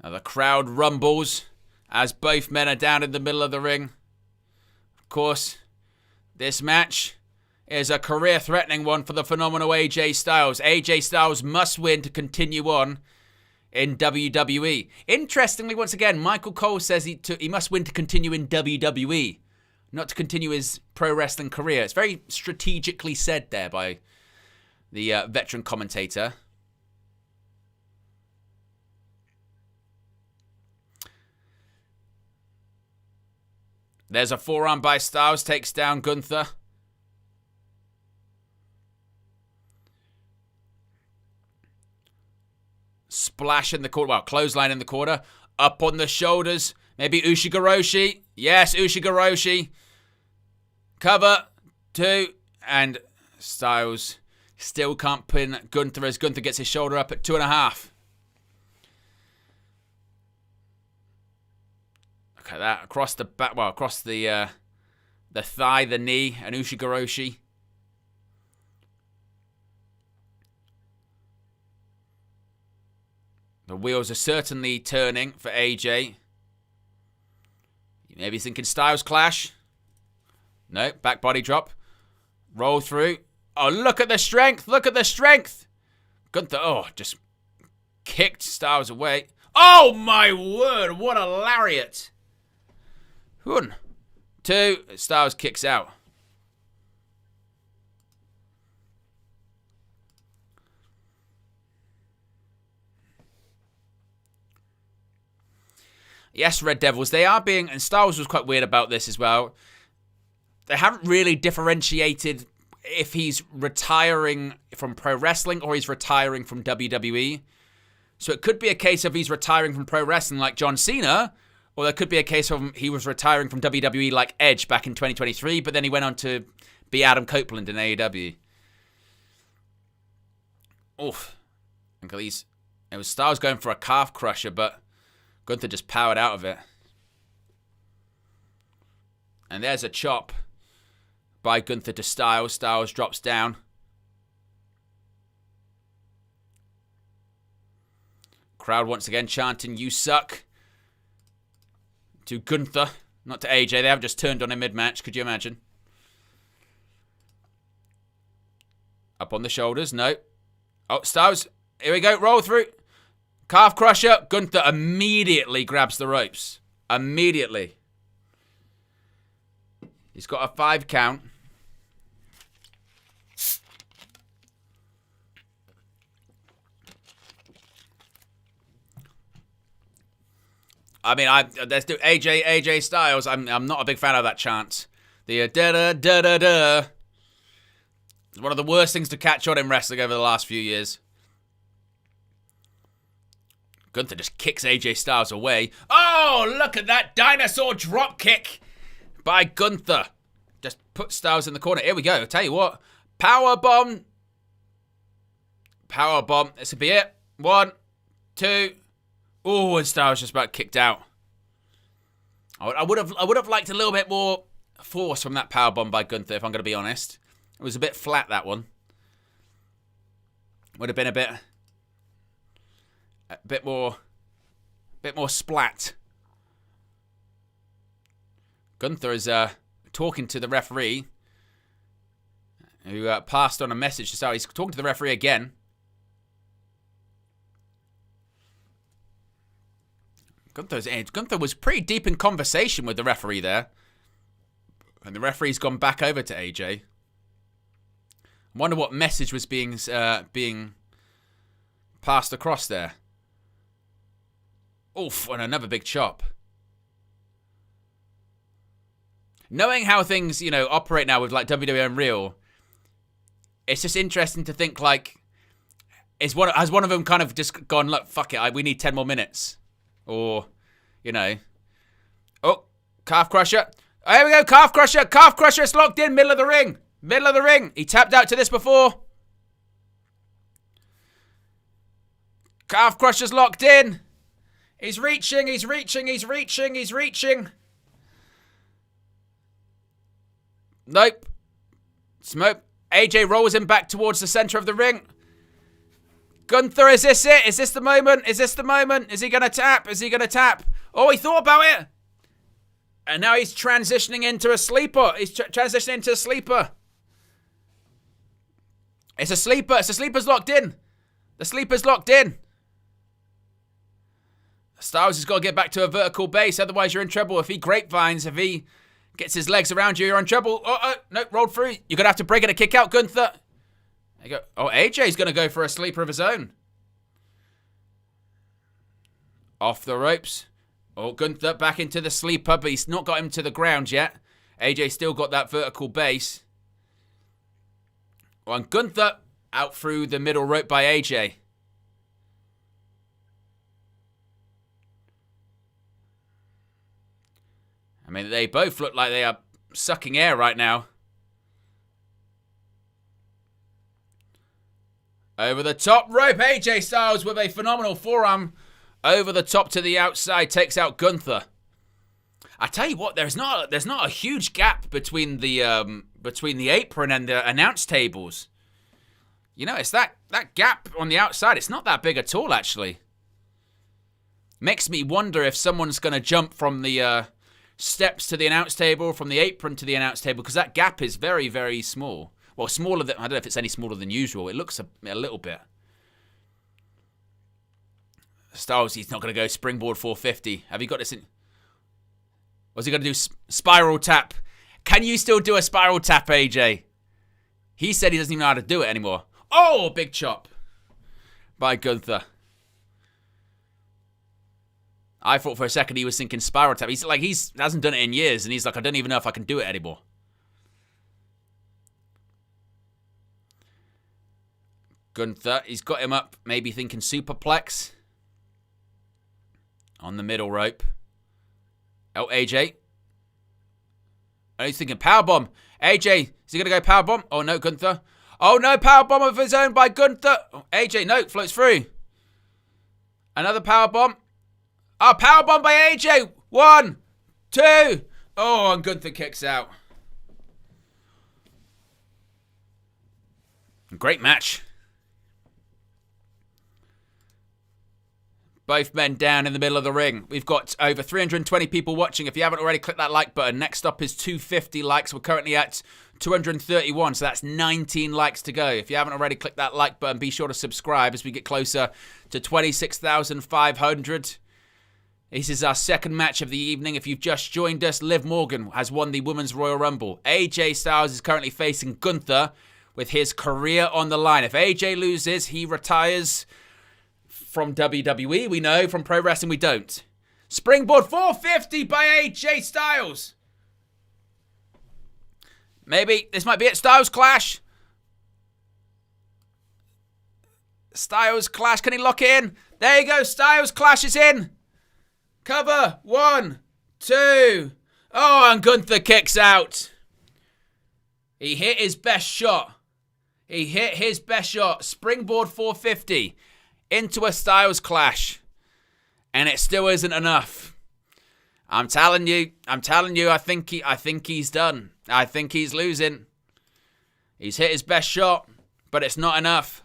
Speaker 1: Now the crowd rumbles as both men are down in the middle of the ring. Of course, this match is a career-threatening one for the phenomenal AJ Styles. AJ Styles must win to continue on in WWE. Interestingly, once again, Michael Cole says he must win to continue in WWE, not to continue his pro wrestling career. It's very strategically said there by the veteran commentator. There's a forearm by Styles, takes down Gunther. Splash in the corner. Well, clothesline in the corner. Up on the shoulders. Maybe Ushigoroshi. Yes, Ushigoroshi. Cover. 2. And Styles still can't pin Gunther as Gunther gets his shoulder up at 2.5. Look at that. Across the back. Well, across the thigh, the knee, and Ushigoroshi. The wheels are certainly turning for AJ. Maybe he's thinking Styles clash. No, back body drop. Roll through. Oh, look at the strength. Look at the strength. Gunther, oh, just kicked Styles away. Oh, my word. What a lariat. 1, 2. Styles kicks out. Yes, Red Devils, they are being, and Styles was quite weird about this as well. They haven't really differentiated if he's retiring from pro wrestling or he's retiring from WWE. So it could be a case of he's retiring from pro wrestling like John Cena, or there could be a case of he was retiring from WWE like Edge back in 2023, but then he went on to be Adam Copeland in AEW. Oof. It was Styles going for a calf crusher, but Gunther just powered out of it. And there's a chop by Gunther to Styles. Styles drops down. Crowd once again chanting, "You suck," to Gunther, not to AJ. They haven't just turned on him mid-match. Could you imagine? Up on the shoulders. No. Oh, Styles. Here we go. Roll through. Calf crusher. Gunther immediately grabs the ropes. Immediately. He's got a 5 count. I mean, let's do AJ Styles. I'm not a big fan of that chant. The da-da-da-da-da. It's one of the worst things to catch on in wrestling over the last few years. Gunther just kicks AJ Styles away. Oh, look at that dinosaur drop kick by Gunther. Just put Styles in the corner. Here we go. I'll tell you what. Power bomb. Power bomb. This will be it. 1, 2. Oh, and Styles just about kicked out. I would have liked a little bit more force from that power bomb by Gunther, if I'm going to be honest. It was a bit flat, that one. Would have been a bit more splat. Gunther is talking to the referee, who passed on a message to Styles. He's talking to the referee again. Gunther was pretty deep in conversation with the referee there. And the referee's gone back over to AJ. I wonder what message was being passed across there. Oof, and another big chop. Knowing how things, operate now with like WWE Unreal, it's just interesting to think like, has one of them kind of just gone, look, fuck it, we need 10 more minutes? Or, Oh, calf crusher. Oh, here we go, calf crusher. Calf crusher, it's locked in, middle of the ring. Middle of the ring. He tapped out to this before. Calf crusher's locked in. He's reaching. Nope. Smoke. AJ rolls him back towards the center of the ring. Gunther, is this it? Is this the moment? Is he going to tap? Oh, he thought about it. And now he's transitioning into a sleeper. It's a sleeper. The sleeper's locked in. Styles has got to get back to a vertical base. Otherwise, you're in trouble. If he grapevines, if he gets his legs around you, you're in trouble. No, rolled through. You're going to have to break it to kick out, Gunther. There you go. Oh, AJ's going to go for a sleeper of his own. Off the ropes. Oh, Gunther back into the sleeper, but he's not got him to the ground yet. AJ still got that vertical base. Oh, and Gunther out through the middle rope by AJ. I mean, they both look like they are sucking air right now. Over the top rope, AJ Styles with a phenomenal forearm. Over the top to the outside, takes out Gunther. I tell you what, there's not a huge gap between the apron and the announce tables. You know, it's that gap on the outside. It's not that big at all, actually. Makes me wonder if someone's going to jump from the steps to the announce table, from the apron to the announce table, because that gap is very, very small. Well, smaller than, I don't know if it's any smaller than usual. It looks a little bit. Styles, he's not going to go springboard 450. Have you got this in? What's he going to do? Spiral tap. Can you still do a spiral tap, AJ? He said he doesn't even know how to do it anymore. Oh, big chop by Gunther. I thought for a second he was thinking spiral tap. He hasn't done it in years, and he's like, I don't even know if I can do it anymore. Gunther, he's got him up, maybe thinking superplex. On the middle rope. Oh, AJ. Oh, he's thinking powerbomb. AJ, is he going to go powerbomb? Oh, no, Gunther. Oh, no, powerbomb of his own by Gunther. Oh, AJ, no, floats through. Another powerbomb. Oh, powerbomb by AJ. 1, 2. Oh, and Gunther kicks out. Great match. Both men down in the middle of the ring. We've got over 320 people watching. If you haven't already, click that like button. Next up is 250 likes. We're currently at 231, so that's 19 likes to go. If you haven't already, click that like button. Be sure to subscribe as we get closer to 26,500. This is our second match of the evening. If you've just joined us, Liv Morgan has won the Women's Royal Rumble. AJ Styles is currently facing Gunther with his career on the line. If AJ loses, he retires. From WWE, we know. From pro wrestling, we don't. Springboard 450 by AJ Styles. Maybe this might be it. Styles clash. Styles clash. Can he lock it in? There you go. Styles clash is in. Cover. 1, 2. Oh, and Gunther kicks out. He hit his best shot. Springboard 450. Into a Styles clash. And it still isn't enough. I'm telling you, I think he's done. I think he's losing. He's hit his best shot, but it's not enough.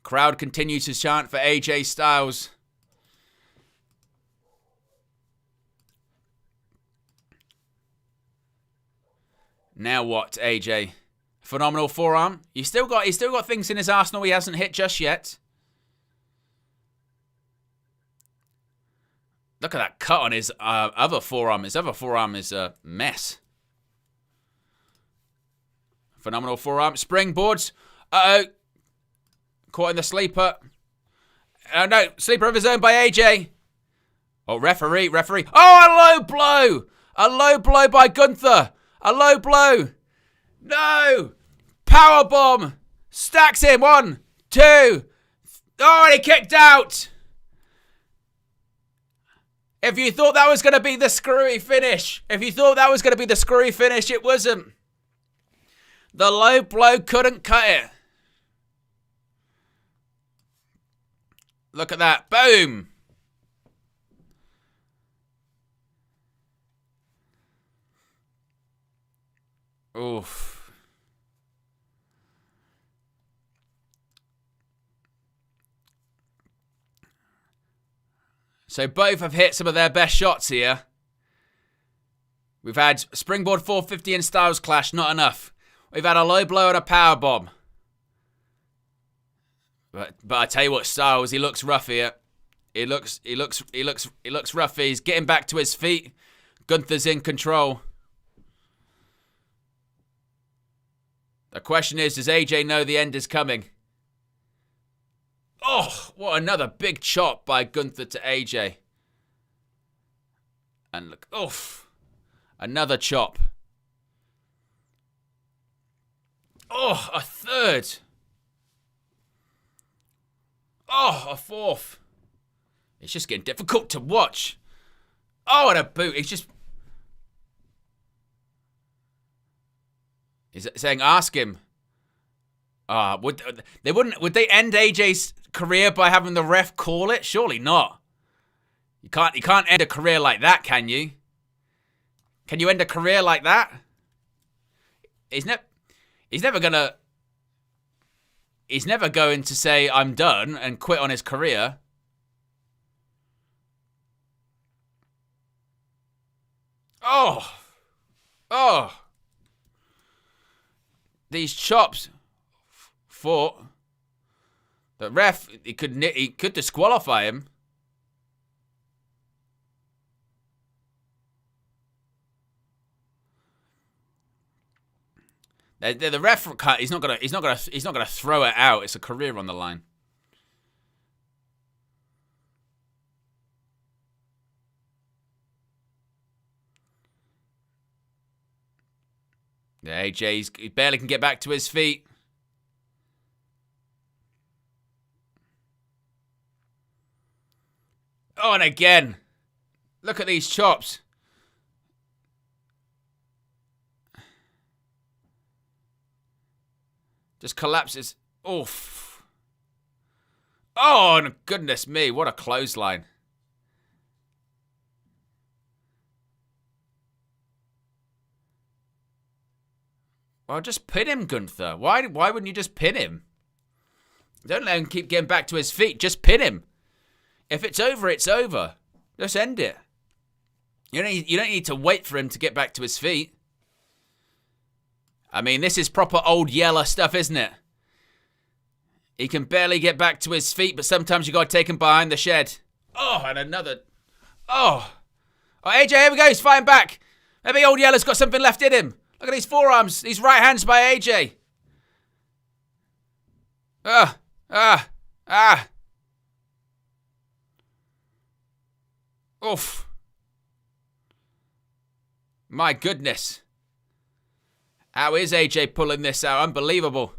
Speaker 1: Crowd continues to chant for AJ Styles. Now what, AJ? Phenomenal forearm. He's still got things in his arsenal he hasn't hit just yet. Look at that cut on his other forearm. His other forearm is a mess. Phenomenal forearm. Springboards. Uh-oh. Caught in the sleeper. Oh, no. Sleeper of his own by AJ. Oh, referee. Oh, a low blow. A low blow by Gunther. A low blow. No. Powerbomb. Stacks him. 1, 2. Oh, and he kicked out. If you thought that was going to be the screwy finish, it wasn't. The low blow couldn't cut it. Look at that. Boom. Oof. So both have hit some of their best shots here. We've had springboard 450 and Styles Clash, not enough. We've had a low blow and a power bomb. But I tell you what, Styles, he looks rough here. He looks rough. He's getting back to his feet. Gunther's in control. The question is, does AJ know the end is coming? Oh, what another big chop by Gunther to AJ. And look, oof. Another chop. Oh, a third. Oh, a fourth. It's just getting difficult to watch. Oh, and a boot. He's saying, ask him. Would they end AJ's career by having the ref call it? Surely not. You can't end a career like that, can you? Can you end a career like that? He's never going to say I'm done and quit on his career. Oh. These chops fought. The ref, he could disqualify him. The ref, he's not gonna throw it out. It's a career on the line. Yeah, he barely can get back to his feet. Oh, and again. Look at these chops. Just collapses. Oof. Oh, and goodness me. What a clothesline. Well, just pin him, Gunther. Why wouldn't you just pin him? Don't let him keep getting back to his feet. Just pin him. If it's over, it's over. Just end it. You don't need to wait for him to get back to his feet. I mean, this is proper old Yeller stuff, isn't it? He can barely get back to his feet, but sometimes you got to take him behind the shed. Oh, and another. Oh, AJ, here we go. He's fighting back. Maybe old Yeller's got something left in him. Look at these forearms. These right hands by AJ. Oof. My goodness. How is AJ pulling this out? Unbelievable.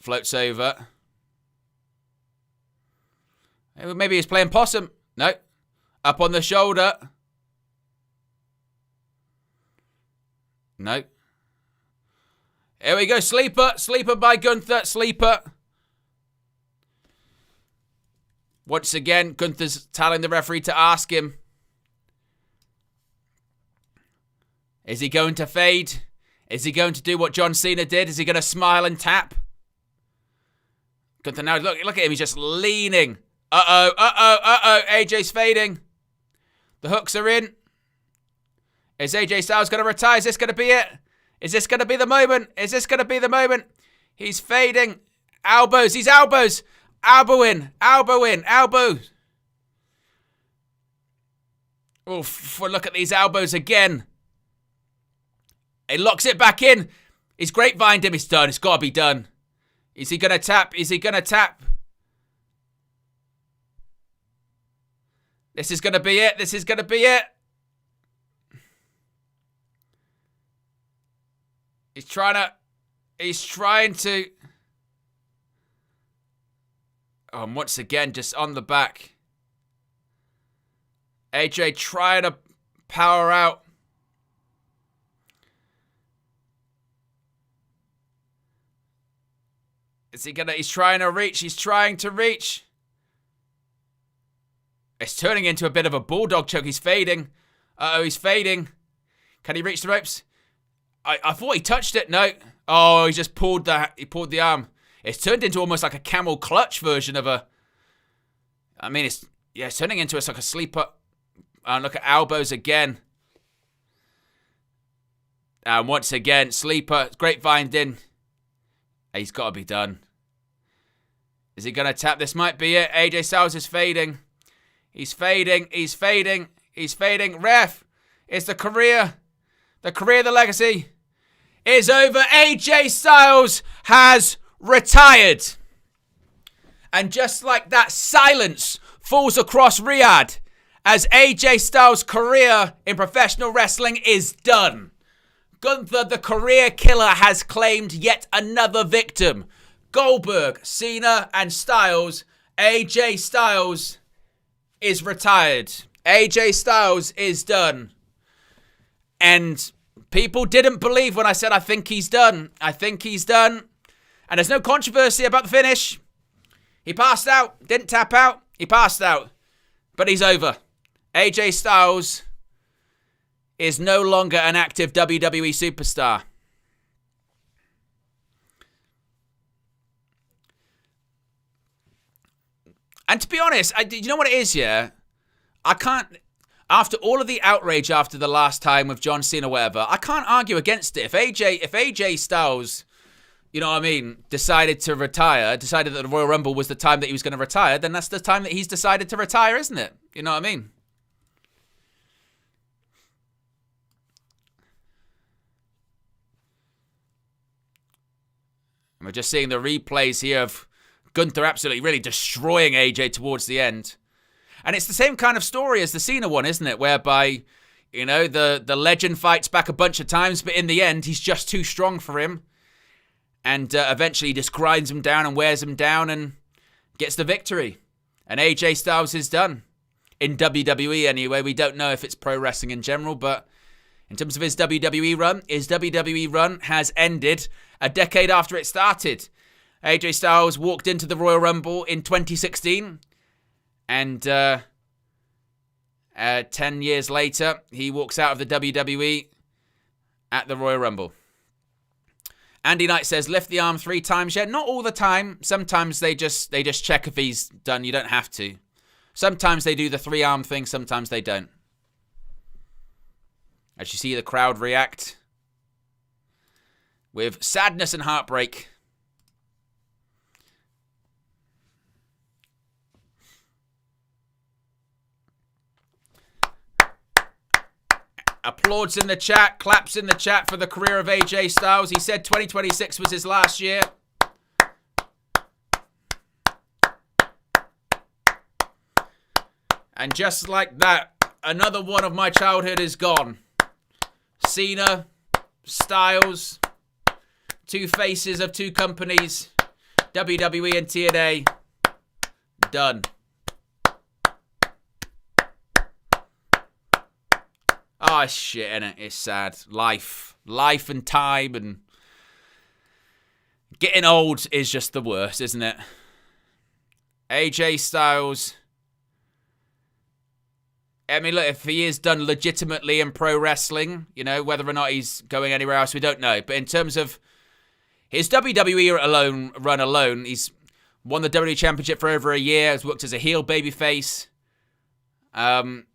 Speaker 1: Floats over. Maybe he's playing possum. No. Up on the shoulder. No. Here we go. Sleeper. Sleeper by Gunther. Sleeper. Once again, Gunther's telling the referee to ask him. Is he going to fade? Is he going to do what John Cena did? Is he going to smile and tap? Gunther now, look at him. He's just leaning. Uh-oh. AJ's fading. The hooks are in. Is AJ Styles going to retire? Is this going to be it? Is this going to be the moment? He's fading. Elbows. He's elbows. Elbow in. Elbow. Oof, look at these elbows again. He locks it back in. He's grapevined him. It's done. It's got to be done. Is he going to tap? This is going to be it. He's trying to. And once again, just on the back. AJ trying to power out. Is he gonna? He's trying to reach. He's trying to reach. It's turning into a bit of a bulldog choke. He's fading. Uh-oh, he's fading. Can he reach the ropes? I thought he touched it. No. Oh, he just pulled the arm. It's turned into almost like a camel clutch version of a... I mean, it's turning into like a sleeper. And look at elbows again. And once again, sleeper. Grapevine in. He's got to be done. Is he going to tap? This might be it. AJ Styles is fading. He's fading. He's fading. He's fading. Ref. It's the career. The legacy is over. AJ Styles has retired. And just like that, silence falls across Riyadh as AJ Styles' career in professional wrestling is done. Gunther, the career killer, has claimed yet another victim. Goldberg, Cena, and Styles. AJ Styles is retired. AJ Styles is done. And people didn't believe when I said I think he's done. I think he's done. And there's no controversy about the finish. He passed out. Didn't tap out. He passed out. But he's over. AJ Styles is no longer an active WWE superstar. And to be honest, you know what it is, yeah? I can't... After all of the outrage after the last time with John Cena, whatever, I can't argue against it. If AJ Styles, you know what I mean, decided to retire, decided that the Royal Rumble was the time that he was going to retire, then that's the time that he's decided to retire, isn't it? You know what I mean? And we're just seeing the replays here of Gunther absolutely really destroying AJ towards the end. And it's the same kind of story as the Cena one, isn't it? Whereby, you know, the legend fights back a bunch of times, but in the end, he's just too strong for him. And eventually just grinds him down and wears him down and gets the victory. And AJ Styles is done. In WWE anyway. We don't know if it's pro wrestling in general, but in terms of his WWE run has ended a decade after it started. AJ Styles walked into the Royal Rumble in 2016. And 10 years later, he walks out of the WWE at the Royal Rumble. Andy Knight says, lift the arm 3 times. Yeah, not all the time. Sometimes they just check if he's done. You don't have to. Sometimes they do the 3-arm thing. Sometimes they don't. As you see the crowd react with sadness and heartbreak. Applauds in the chat, claps in the chat for the career of AJ Styles. He said 2026 was his last year. And just like that, another one of my childhood is gone. Cena, Styles, 2 faces of 2 companies, WWE and TNA, done. Oh, shit, innit? It's sad. Life and time and getting old is just the worst, isn't it? AJ Styles. I mean, look, if he is done legitimately in pro wrestling, you know, whether or not he's going anywhere else, we don't know. But in terms of his WWE run alone, he's won the WWE Championship for over a year, has worked as a heel babyface.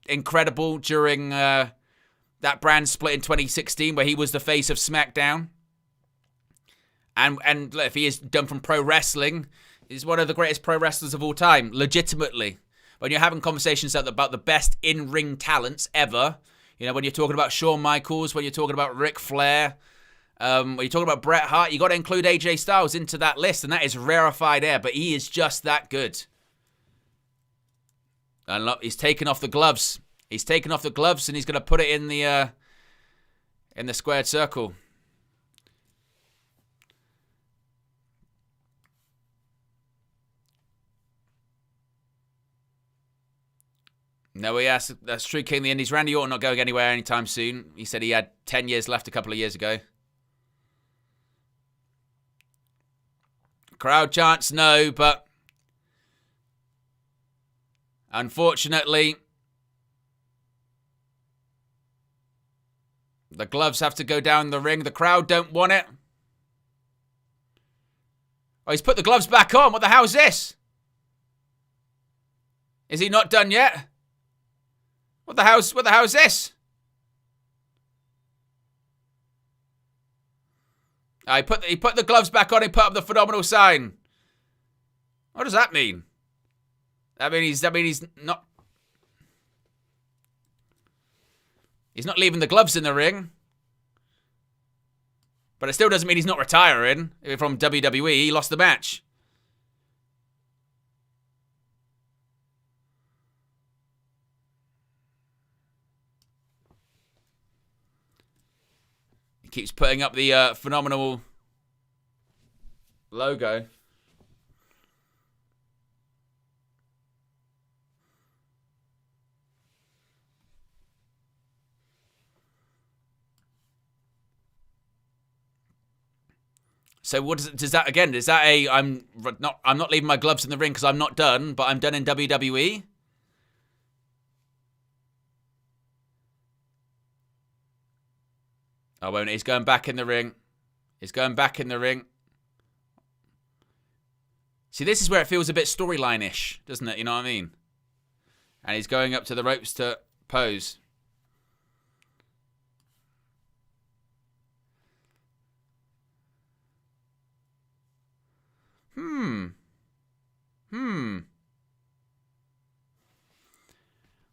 Speaker 1: Incredible during... that brand split in 2016 where he was the face of SmackDown. And look, if he is done from pro wrestling, he's one of the greatest pro wrestlers of all time, legitimately. When you're having conversations about the best in-ring talents ever, you know, when you're talking about Shawn Michaels, when you're talking about Ric Flair, when you're talking about Bret Hart, you got to include AJ Styles into that list, and that is rarefied air, but he is just that good. And look, he's taken off the gloves. He's taken off the gloves and he's going to put it in the squared circle. No, yes, that's true, King of the Indies. Randy Orton not going anywhere anytime soon. He said he had 10 years left a couple of years ago. Crowd chants no, but unfortunately, the gloves have to go down the ring. The crowd don't want it. Oh, he's put the gloves back on. What the hell is this? Is he not done yet? What the hell's this? He put the gloves back on. He put up the phenomenal sign. What does that mean? I mean he's not. He's not leaving the gloves in the ring. But it still doesn't mean he's not retiring from WWE. He lost the match. He keeps putting up the phenomenal logo. So what does that again? Is that I'm not leaving my gloves in the ring because I'm not done, but I'm done in WWE? Oh, wait, he's going back in the ring. He's going back in the ring. See, this is where it feels a bit storyline-ish, doesn't it? You know what I mean? And he's going up to the ropes to pose.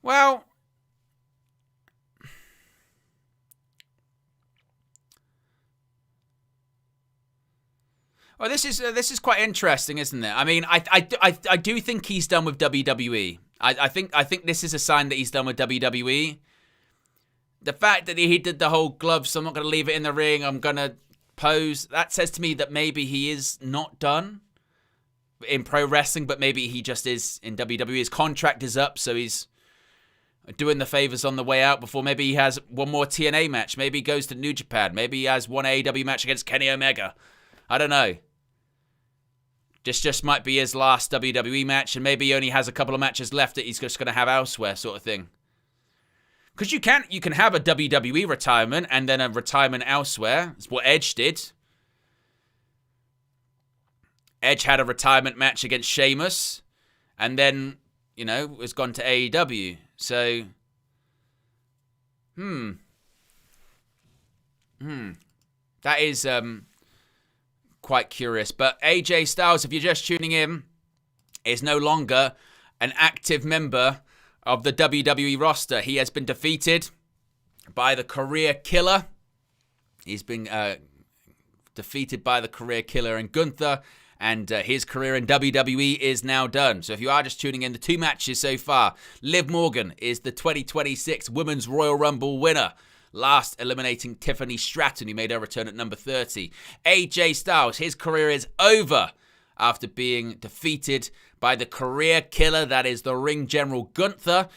Speaker 1: Well, this is quite interesting, isn't it? I mean, I do think he's done with WWE. I think this is a sign that he's done with WWE. The fact that he did the whole gloves, I'm not going to leave it in the ring, I'm going to pose, that says to me that maybe he is not done in pro wrestling, but maybe he just is in WWE. His contract is up, so he's doing the favors on the way out before maybe he has one more TNA match. Maybe he goes to New Japan. Maybe he has one AEW match against Kenny Omega. I don't know. This just might be his last WWE match, and maybe he only has a couple of matches left that he's just going to have elsewhere, sort of thing. Because you can have a WWE retirement and then a retirement elsewhere. That's what Edge did. Edge had a retirement match against Sheamus, and then, you know, was gone to AEW. So, that is quite curious. But AJ Styles, if you're just tuning in, is no longer an active member of the WWE roster. He has been defeated by the career killer. He's been defeated by the career killer in Gunther, and his career in WWE is now done. So if you are just tuning in, the two matches so far, Liv Morgan is the 2026 Women's Royal Rumble winner, last eliminating Tiffany Stratton, who made her return at number 30. AJ Styles, his career is over after being defeated by the career killer, that is the ring general Gunther.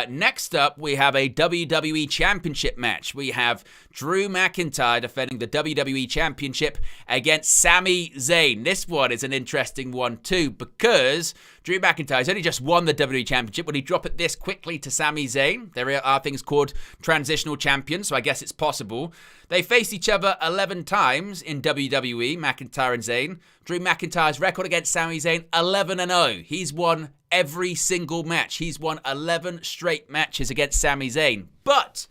Speaker 1: Next up, we have a WWE Championship match. We have Drew McIntyre defending the WWE Championship against Sami Zayn. This one is an interesting one too, because Drew McIntyre's only just won the WWE Championship. Will he drop it this quickly to Sami Zayn? There are things called transitional champions, so I guess it's possible. They faced each other 11 times in WWE, McIntyre and Zayn. Drew McIntyre's record against Sami Zayn, 11-0. He's won every single match. He's won 11 straight matches against Sami Zayn. But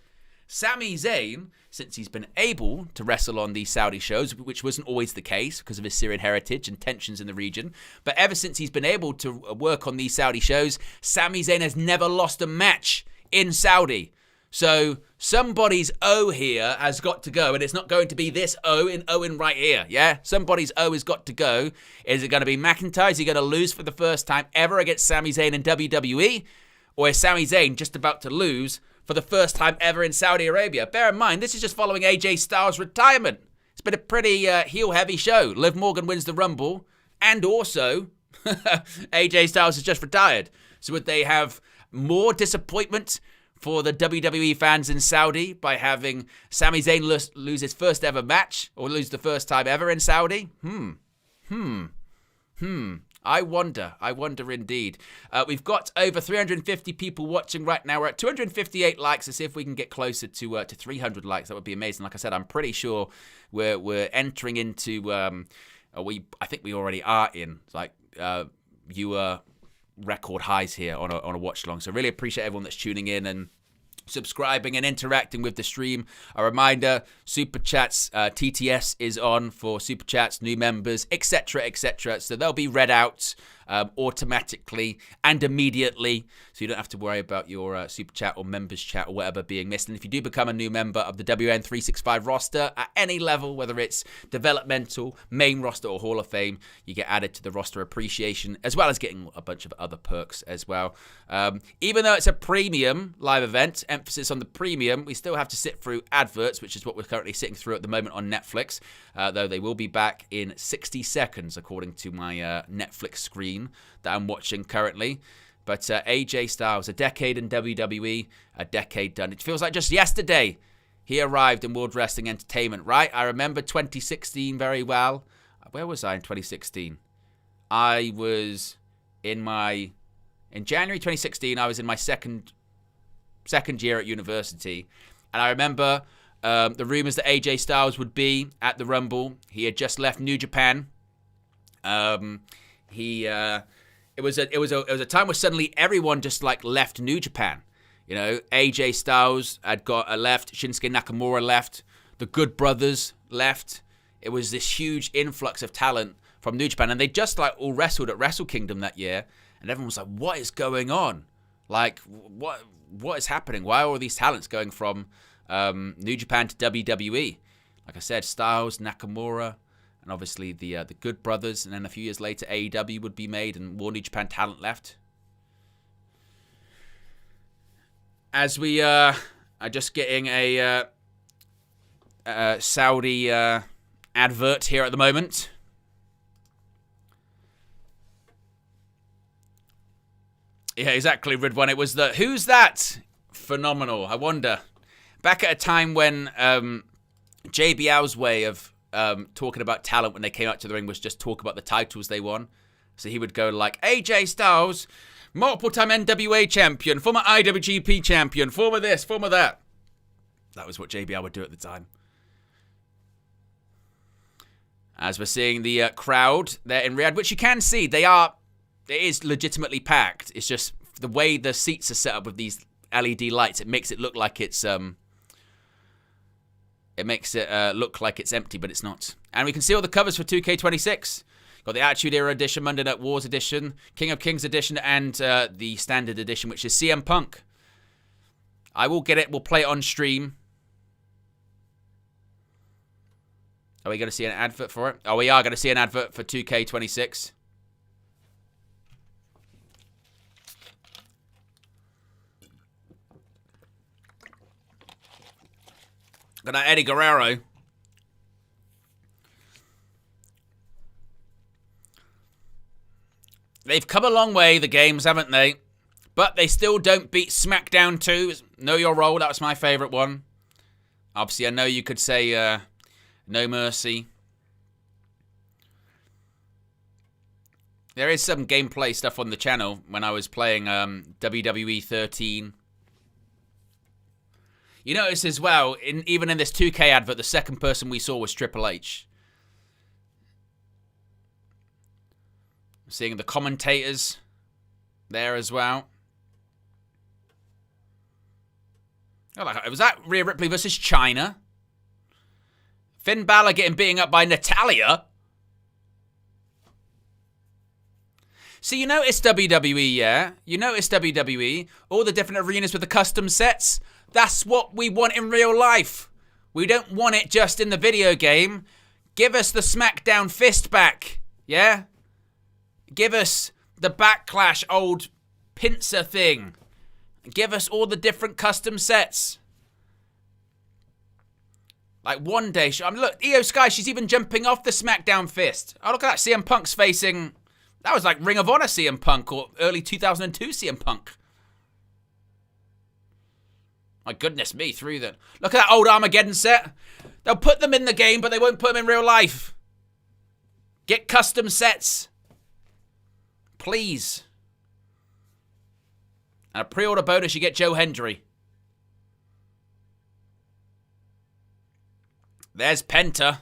Speaker 1: Sami Zayn, since he's been able to wrestle on these Saudi shows, which wasn't always the case because of his Syrian heritage and tensions in the region, but ever since he's been able to work on these Saudi shows, Sami Zayn has never lost a match in Saudi. So somebody's O here has got to go, and it's not going to be this Owen right here, yeah? Somebody's O has got to go. Is it going to be McIntyre? Is he going to lose for the first time ever against Sami Zayn in WWE? Or is Sami Zayn just about to lose for the first time ever in Saudi Arabia? Bear in mind, this is just following AJ Styles' retirement. It's been a pretty heel-heavy show. Liv Morgan wins the Rumble, and also AJ Styles has just retired. So would they have more disappointment for the WWE fans in Saudi by having Sami Zayn lose his first ever match, or lose the first time ever in Saudi? I wonder indeed. We've got over 350 people watching right now. We're at 258 likes. Let's see if we can get closer to 300 likes. That would be amazing. Like I said, I'm pretty sure we're entering into. I think we already are in viewer record highs here on a watch along. So really appreciate everyone that's tuning in and subscribing and interacting with the stream. A reminder, super chats, TTS is on for super chats, new members, etc., etc. So they'll be read out automatically and immediately, so you don't have to worry about your super chat or members chat or whatever being missed. And if you do become a new member of the WN365 roster at any level, whether it's developmental, main roster, or Hall of Fame, you get added to the roster appreciation, as well as getting a bunch of other perks as well. Even though it's a premium live event, emphasis on the premium, we still have to sit through adverts, which is what we're currently sitting through at the moment on Netflix, though they will be back in 60 seconds according to my Netflix screen that I'm watching currently. But AJ Styles, a decade in WWE, a decade done. It feels like just yesterday he arrived in World Wrestling Entertainment, right? I remember 2016 very well. Where was I in 2016? I was in January 2016, I was in my second year at university. And I remember the rumors that AJ Styles would be at the Rumble. He had just left New Japan. It was a time where suddenly everyone just left New Japan. You know, AJ Styles had left, Shinsuke Nakamura left, the Good Brothers left. It was this huge influx of talent from New Japan, and they just all wrestled at Wrestle Kingdom that year, and everyone was like, "What is going on? What is happening? Why are all these talents going from New Japan to WWE?" Like I said, Styles, Nakamura, and obviously the Good Brothers, and then a few years later AEW would be made and more New Japan talent left. As we are just getting a Saudi advert here at the moment. Yeah, exactly, Ridwan. It was the "Who's that?" Phenomenal. I wonder. Back at a time when JBL's way of talking about talent when they came out to the ring was just talk about the titles they won. So he would go AJ Styles, multiple-time NWA champion, former IWGP champion, former this, former that. That was what JBL would do at the time. As we're seeing the crowd there in Riyadh, which you can see, it is legitimately packed. It's just the way the seats are set up with these LED lights, it makes it look like it's look like it's empty, but it's not. And we can see all the covers for 2K26. Got the Attitude Era Edition, Monday Night Wars Edition, King of Kings Edition, and the Standard Edition, which is CM Punk. I will get it. We'll play it on stream. Are we going to see an advert for it? Oh, we are going to see an advert for 2K26. Got that Eddie Guerrero. They've come a long way, the games, haven't they? But they still don't beat SmackDown 2. Know Your Role, that was my favourite one. Obviously, I know you could say No Mercy. There is some gameplay stuff on the channel when I was playing WWE 13. You notice as well, even in this 2K advert, the second person we saw was Triple H. Seeing the commentators there as well. Was that Rhea Ripley versus China? Finn Balor getting beaten up by Natalya. See, you notice WWE, yeah? You notice WWE, all the different arenas with the custom sets? That's what we want in real life. We don't want it just in the video game. Give us the SmackDown fist back, yeah? Give us the Backlash old pincer thing. Give us all the different custom sets. One day, look, Io Sky, she's even jumping off the SmackDown fist. Oh, look at that. CM Punk's facing, that was like Ring of Honor CM Punk or early 2002 CM Punk. My goodness me, through that. Look at that old Armageddon set. They'll put them in the game, but they won't put them in real life. Get custom sets. Please. And a pre-order bonus, you get Joe Hendry. There's Penta.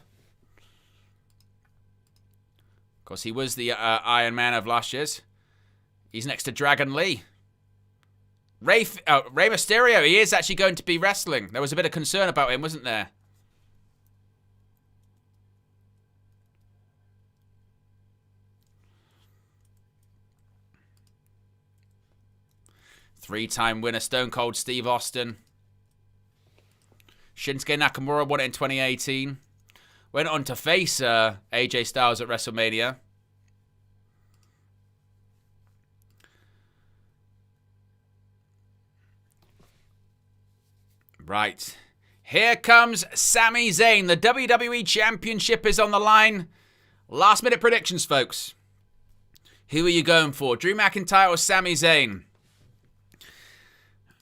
Speaker 1: Of course, he was the Iron Man of last year's. He's next to Dragon Lee. Rey Mysterio, he is actually going to be wrestling. There was a bit of concern about him, wasn't there? Three-time winner Stone Cold Steve Austin. Shinsuke Nakamura won it in 2018. Went on to face AJ Styles at WrestleMania. Right. Here comes Sami Zayn. The WWE Championship is on the line. Last minute predictions, folks. Who are you going for? Drew McIntyre or Sami Zayn?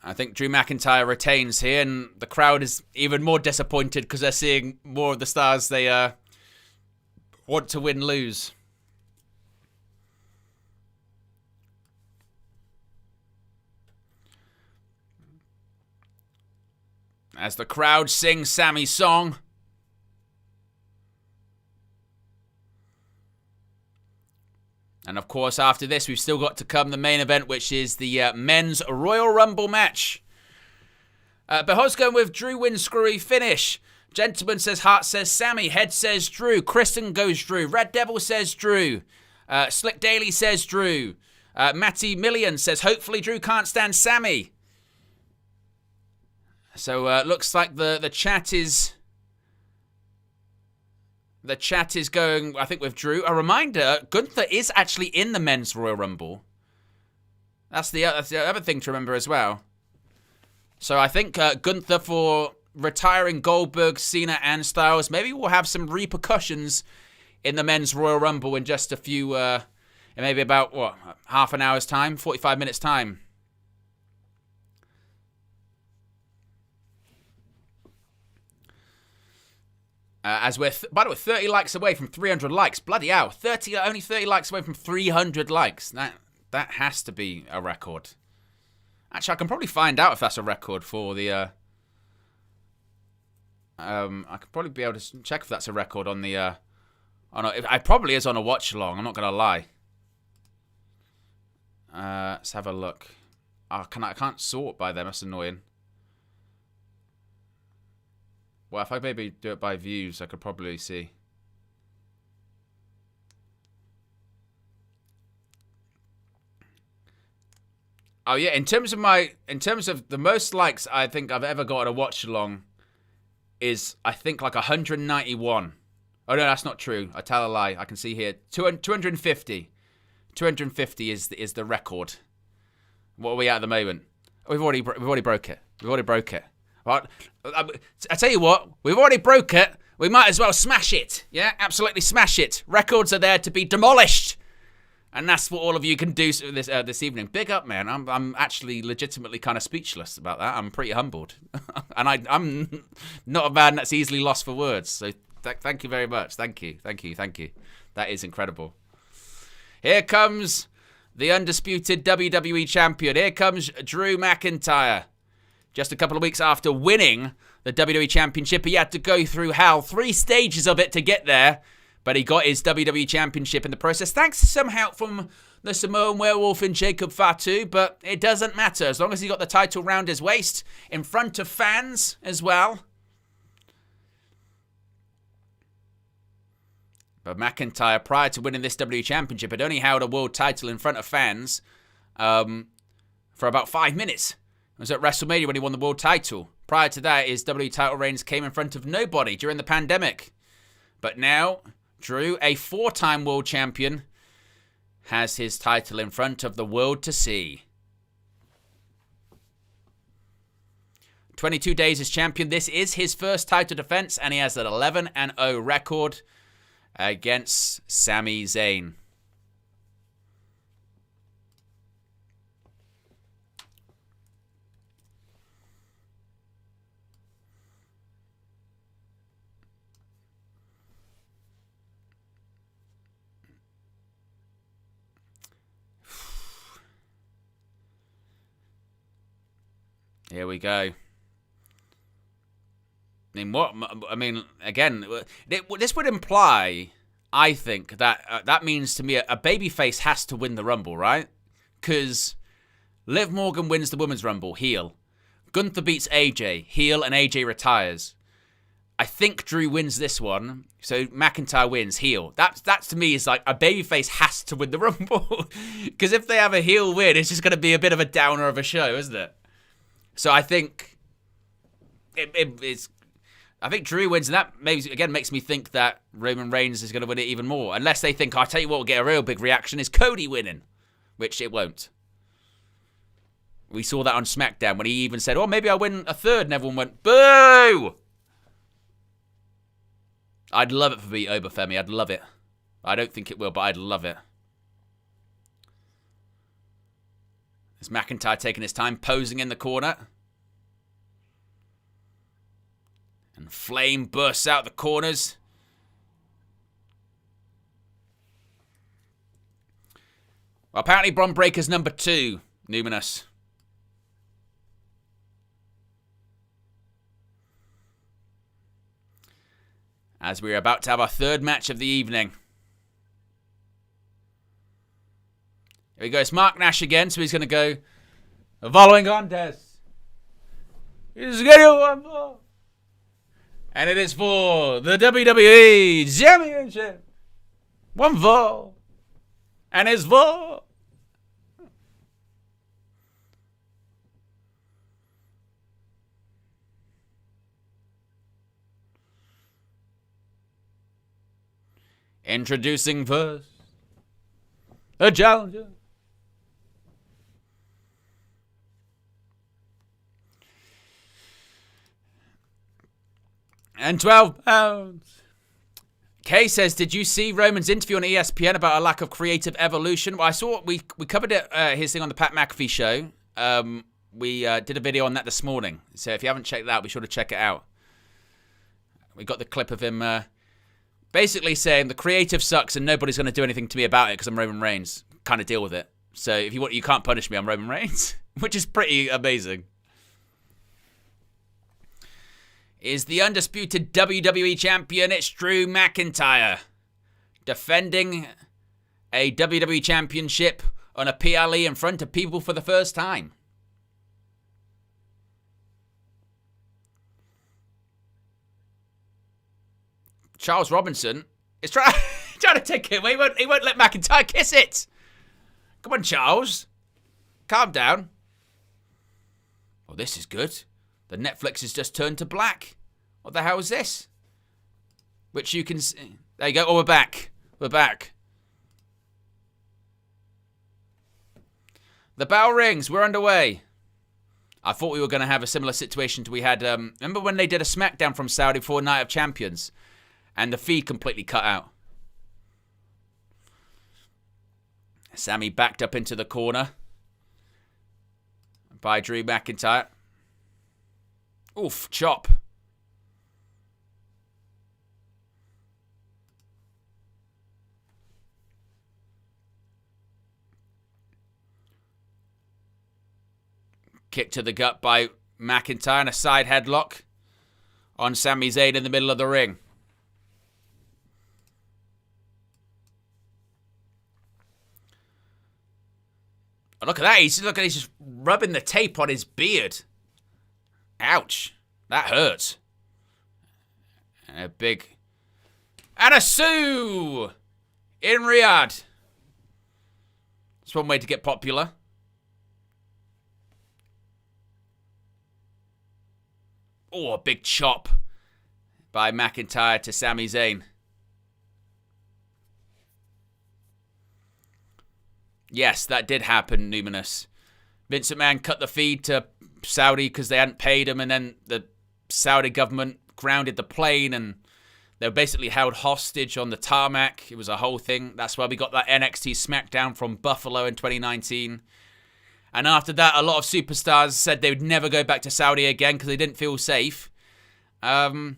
Speaker 1: I think Drew McIntyre retains here, and the crowd is even more disappointed because they're seeing more of the stars they want to win lose. As the crowd sings Sami's song. And of course, after this, we've still got to come the main event, which is the men's Royal Rumble match. Beho's going with Drew wins screwy finish. Gentleman says Hart says Sami. Head says Drew. Kristen goes Drew. Red Devil says Drew. Slick Daly says Drew. Matty Million says hopefully Drew can't stand Sami. So looks like the chat is... The chat is going, I think, with Drew. A reminder, Gunther is actually in the men's Royal Rumble. That's the other thing to remember as well. So I think Gunther for retiring Goldberg, Cena, and Styles. Maybe we'll have some repercussions in the men's Royal Rumble in just a few, in maybe about, what, half an hour's time? 45 minutes time. As we're, by the way, 30 likes away from 300 likes. Bloody hell. Only 30 likes away from 300 likes. That has to be a record. Actually, I can probably find out if that's a record for the... I could probably be able to check if that's a record on the... it probably is on a watch-along. I'm not going to lie. Let's have a look. Oh, I can't sort by them. That's annoying. Well, if I maybe do it by views, I could probably see. Oh yeah, in terms of the most likes I think I've ever got at a watch along is I think like 191. Oh no, that's not true. I tell a lie. I can see here 250. 250 is the record. What are we at the moment? We've already broke it. We've already broke it. Right. I tell you what, we've already broke it. We might as well smash it. Yeah, absolutely smash it. Records are there to be demolished, and that's what all of you can do this evening. Big up, man. I'm actually legitimately kind of speechless about that. I'm pretty humbled, and I'm not a man that's easily lost for words. So thank you very much. Thank you. That is incredible. Here comes the undisputed WWE champion. Here comes Drew McIntyre. Just a couple of weeks after winning the WWE Championship, he had to go through hell, 3 stages of it to get there, but he got his WWE Championship in the process, thanks to some help from the Samoan Werewolf and Jacob Fatu, but it doesn't matter, as long as he got the title round his waist, in front of fans as well. But McIntyre, prior to winning this WWE Championship, had only held a world title in front of fans for about 5 minutes. It was at WrestleMania when he won the world title. Prior to that, his WWE title reigns came in front of nobody during the pandemic. But now, Drew, a 4-time world champion, has his title in front of the world to see. 22 days as champion. This is his first title defense, and he has an 11-0 record against Sami Zayn. Here we go. Again, this would imply, I think, that that means to me a babyface has to win the Rumble, right? Because Liv Morgan wins the Women's Rumble, heel. Gunther beats AJ, heel, and AJ retires. I think Drew wins this one, so McIntyre wins, heel. That's to me is like a babyface has to win the Rumble. Because if they have a heel win, it's just going to be a bit of a downer of a show, isn't it? So I think I think Drew wins, and that maybe again makes me think that Roman Reigns is going to win it even more. Unless they think, I'll tell you what will get a real big reaction is Cody winning, which it won't. We saw that on SmackDown when he even said, oh, maybe I'll win a third, and everyone went, boo! I'd love it for me over Femi. I'd love it. I don't think it will, but I'd love it. Is McIntyre taking his time, posing in the corner? And flame bursts out the corners. Well, apparently Bron Breakker's number 2, Numinous. As we're about to have our third match of the evening. Here we go. It's Mark Nash again, so he's going to go. The following contest is scheduled one more. And it is for the WWE Championship. 1 fall. And it's for introducing first the challenger. And 12 pounds. Kay says, did you see Roman's interview on ESPN about a lack of creative evolution? Well, I saw we covered it, his thing on the Pat McAfee show. We did a video on that this morning. So if you haven't checked that out, be sure to check it out. We got the clip of him basically saying the creative sucks and nobody's going to do anything to me about it because I'm Roman Reigns. Kind of deal with it. So if you want, you can't punish me. I'm Roman Reigns, which is pretty amazing. Is the undisputed WWE champion. It's Drew McIntyre defending a WWE championship on a PLE in front of people for the first time. Charles Robinson is trying to take it away. He won't let McIntyre kiss it. Come on, Charles. Calm down. Well, this is good. The Netflix has just turned to black. What the hell is this? Which you can see. There you go. Oh, we're back. We're back. The bell rings. We're underway. I thought we were going to have a similar situation to we had. Remember when they did a SmackDown from Saudi for Night of Champions? And the feed completely cut out. Sammy backed up into the corner by Drew McIntyre. Oof, chop. Kick to the gut by McIntyre and a side headlock on Sami Zayn in the middle of the ring. Oh, look at that. He's just rubbing the tape on his beard. Ouch. That hurts. And a big... And a Sue! In Riyadh. It's one way to get popular. Oh, a big chop by McIntyre to Sami Zayn. Yes, that did happen, Numinous. Vince McMahon cut the feed to Saudi because they hadn't paid him, and then the Saudi government grounded the plane, and they were basically held hostage on the tarmac. It was a whole thing. That's why we got that NXT SmackDown from Buffalo in 2019. And after that, a lot of superstars said they would never go back to Saudi again because they didn't feel safe. But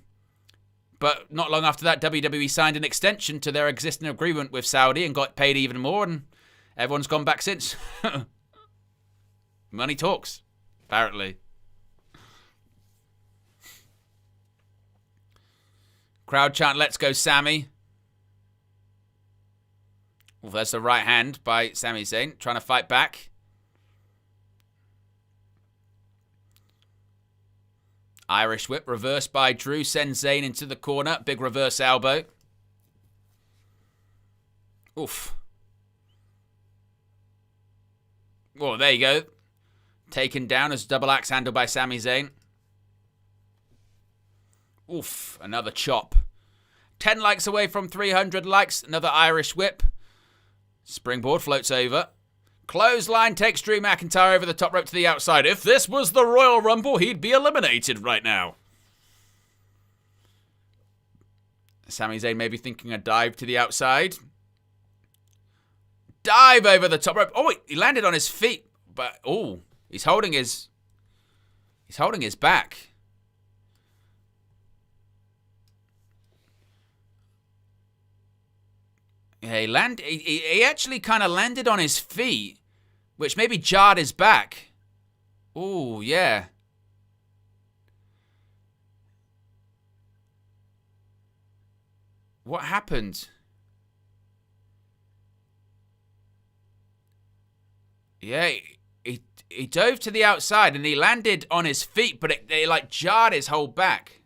Speaker 1: not long after that, WWE signed an extension to their existing agreement with Saudi and got paid even more, and everyone's gone back since. Money talks, apparently. Crowd chant, let's go, Sami. Well, there's the right hand by Sami Zayn, trying to fight back. Irish whip, reversed by Drew, sends Zayn into the corner. Big reverse elbow. Oof. Oh, there you go. Taken down as double axe handle by Sami Zayn. Oof, another chop. 10 likes away from 300 likes. Another Irish whip. Springboard floats over. Clothesline takes Drew McIntyre over the top rope to the outside. If this was the Royal Rumble, he'd be eliminated right now. Sami Zayn maybe thinking a dive to the outside. Dive over the top rope. Oh, he landed on his feet. But, oh, he's holding his back. Yeah, he actually kind of landed on his feet, which maybe jarred his back. Oh, yeah. What happened? Yeah, he dove to the outside and he landed on his feet, but it like jarred his whole back.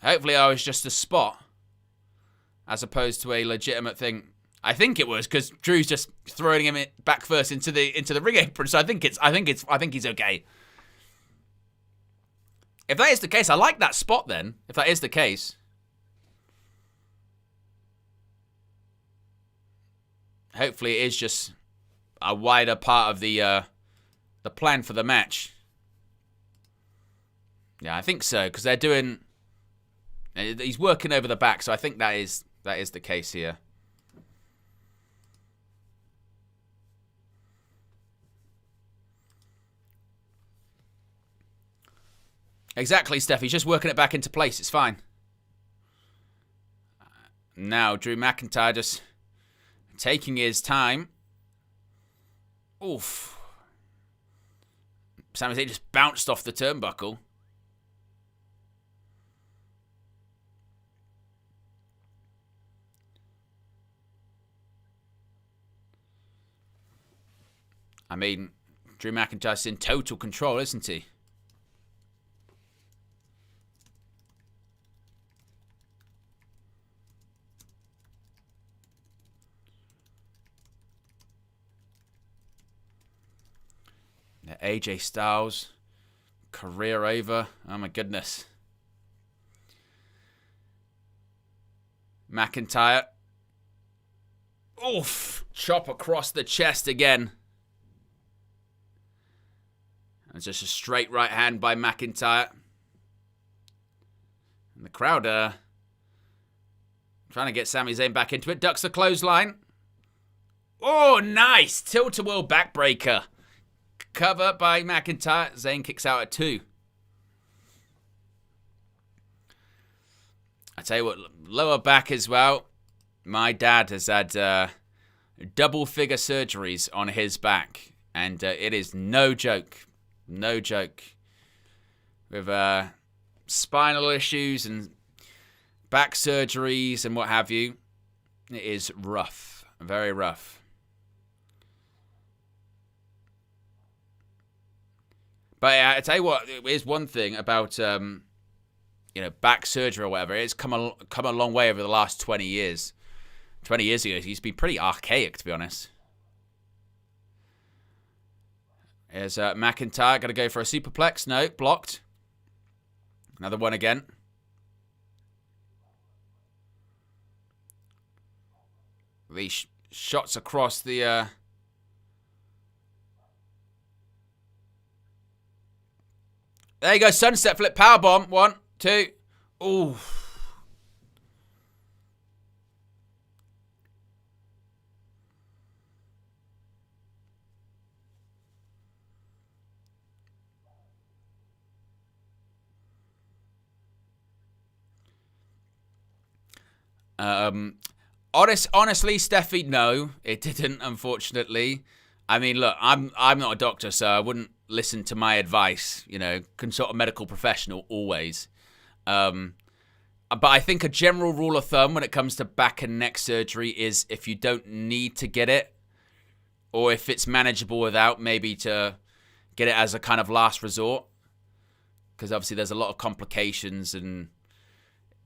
Speaker 1: Hopefully I was just a spot, as opposed to a legitimate thing. I think it was, because Drew's just throwing him back first into the ring apron. So I think he's okay. If that is the case, I like that spot then. If that is the case. Hopefully it is just a wider part of the plan for the match. Yeah, I think so, because they're doing... He's working over the back, so I think that is the case here. Exactly, Steph. He's just working it back into place. It's fine. Now, Drew McIntyre just taking his time. Oof. Sami Zayn just bounced off the turnbuckle. I mean, Drew McIntyre's in total control, isn't he? AJ Styles, career over. Oh my goodness. McIntyre. Oof. Chop across the chest again. It's just a straight right hand by McIntyre. And the crowd trying to get Sami Zayn back into it. Ducks the clothesline. Oh, nice. Tilt-a-whirl backbreaker. Cover by McIntyre. Zayn kicks out at 2. I tell you what, lower back as well. My dad has had double-figure surgeries on his back. And it is no joke. No joke. With spinal issues and back surgeries and what have you. It is rough. Very rough. But I tell you what, here's one thing about back surgery or whatever. It's come a long way over the last 20 years. 20 years ago, it used to be pretty archaic, to be honest. Here's McIntyre, going to go for a superplex. No, blocked. Another one again. These shots across the... There you go, sunset flip, powerbomb. 1, 2. Ooh. Honestly, Steffi, no, it didn't, unfortunately. I mean, look, I'm not a doctor, so I wouldn't listen to my advice. Consult a medical professional always. But I think a general rule of thumb when it comes to back and neck surgery is if you don't need to get it, or if it's manageable without, maybe to get it as a kind of last resort. Because obviously there's a lot of complications and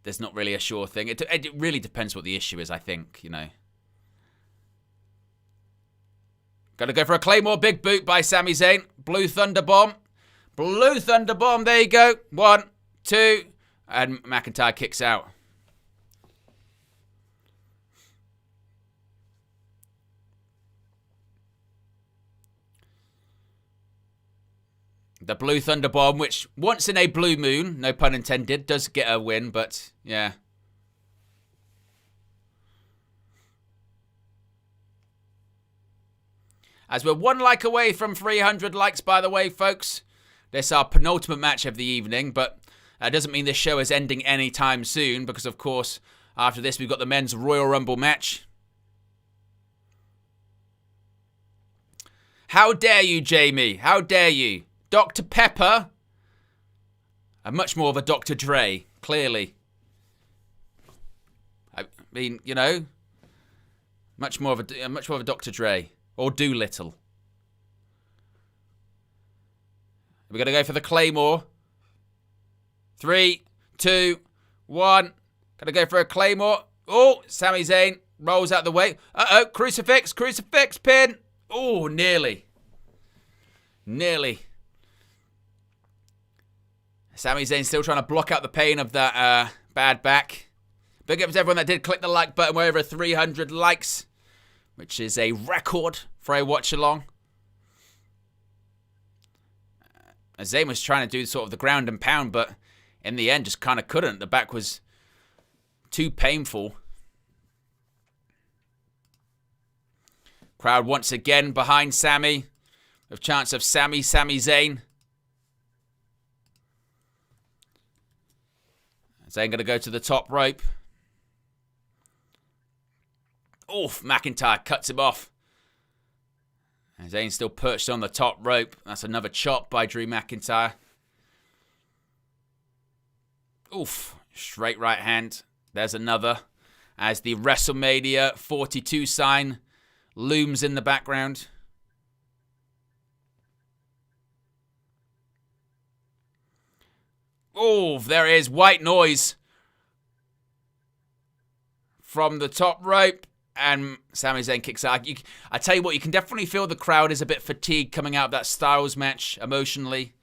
Speaker 1: there's not really a sure thing. It really depends what the issue is, I think, you know. Got to go for a Claymore big boot by Sami Zayn. Blue Thunder Bomb. Blue Thunder Bomb. There you go. 1, 2. And McIntyre kicks out. The Blue Thunder Bomb, which once in a blue moon, no pun intended, does get a win, but yeah. As we're 1 like away from 300 likes, by the way, folks. This is our penultimate match of the evening, but that doesn't mean this show is ending anytime soon, because, of course, after this, we've got the men's Royal Rumble match. How dare you, Jamie? How dare you? Dr. Pepper, and much more of a Dr. Dre, clearly. I mean, you know, much more of a Dr. Dre or Doolittle. We're gonna go for the Claymore. 3, 2, 1. Gonna go for a Claymore. Oh, Sami Zayn rolls out the way. Uh-oh, crucifix pin. Oh, nearly. Sami Zayn still trying to block out the pain of that bad back. Big up to everyone that did click the like button. We're over 300 likes, which is a record for a watch-along. Zayn was trying to do sort of the ground and pound, but in the end just kind of couldn't. The back was too painful. Crowd once again behind Sami, with chance of Sami Zayn. Zayn going to go to the top rope. Oof, McIntyre cuts him off. And Zayn still perched on the top rope. That's another chop by Drew McIntyre. Oof, straight right hand. There's another. As the WrestleMania 42 sign looms in the background. Oh, there is white noise from the top rope, and Sami Zayn kicks out. I tell you what, you can definitely feel the crowd is a bit fatigued coming out of that Styles match emotionally.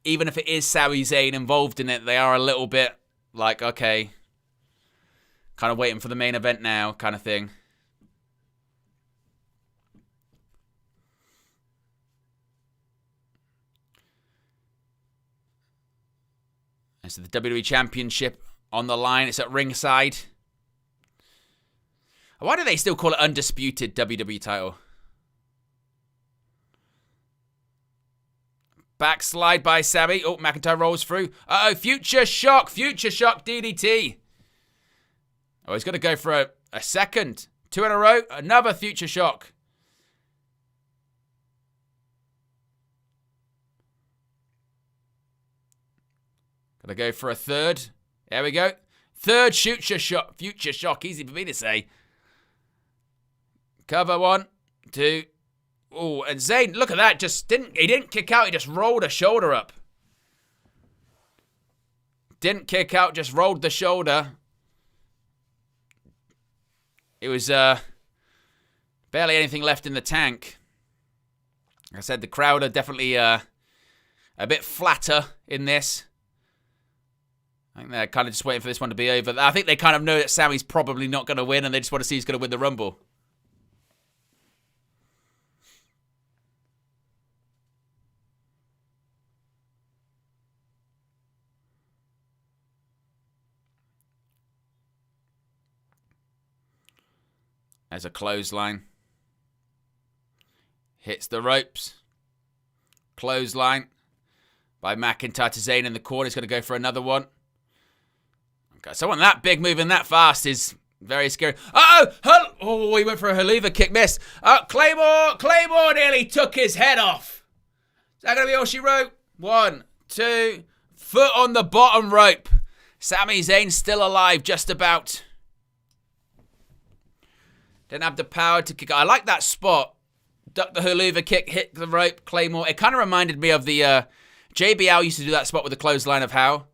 Speaker 1: Even if it is Sami Zayn involved in it, they are a little bit like, okay, kind of waiting for the main event now kind of thing. So the WWE Championship on the line. It's at ringside. Why do they still call it Undisputed WWE title? Backslide by Sami. Oh, McIntyre rolls through. Uh-oh, Future Shock DDT. Oh, he's going to go for a second. 2 in a row. Another Future Shock. Gonna go for a third. There we go. Third Future Shock. Easy for me to say. Cover 1, 2. Oh, and Zayn, look at that. He didn't kick out. He just rolled a shoulder up. Didn't kick out. Just rolled the shoulder. It was barely anything left in the tank. Like I said, the crowd are definitely a bit flatter in this. I think they're kind of just waiting for this one to be over. I think they kind of know that Sami's probably not going to win, and they just want to see who's going to win the Rumble. There's a clothesline. Hits the ropes. Clothesline by McIntyre to Zayn in the corner. He's going to go for another one. Someone that big moving that fast is very scary. Oh, he went for a Helluva kick, miss. Claymore nearly took his head off. Is that going to be all she wrote? 1, 2, foot on the bottom rope. Sami Zayn still alive, just about. Didn't have the power to kick. I like that spot. Duck the haluva kick, hit the rope, Claymore. It kind of reminded me of the JBL used to do that spot with the clothesline of How.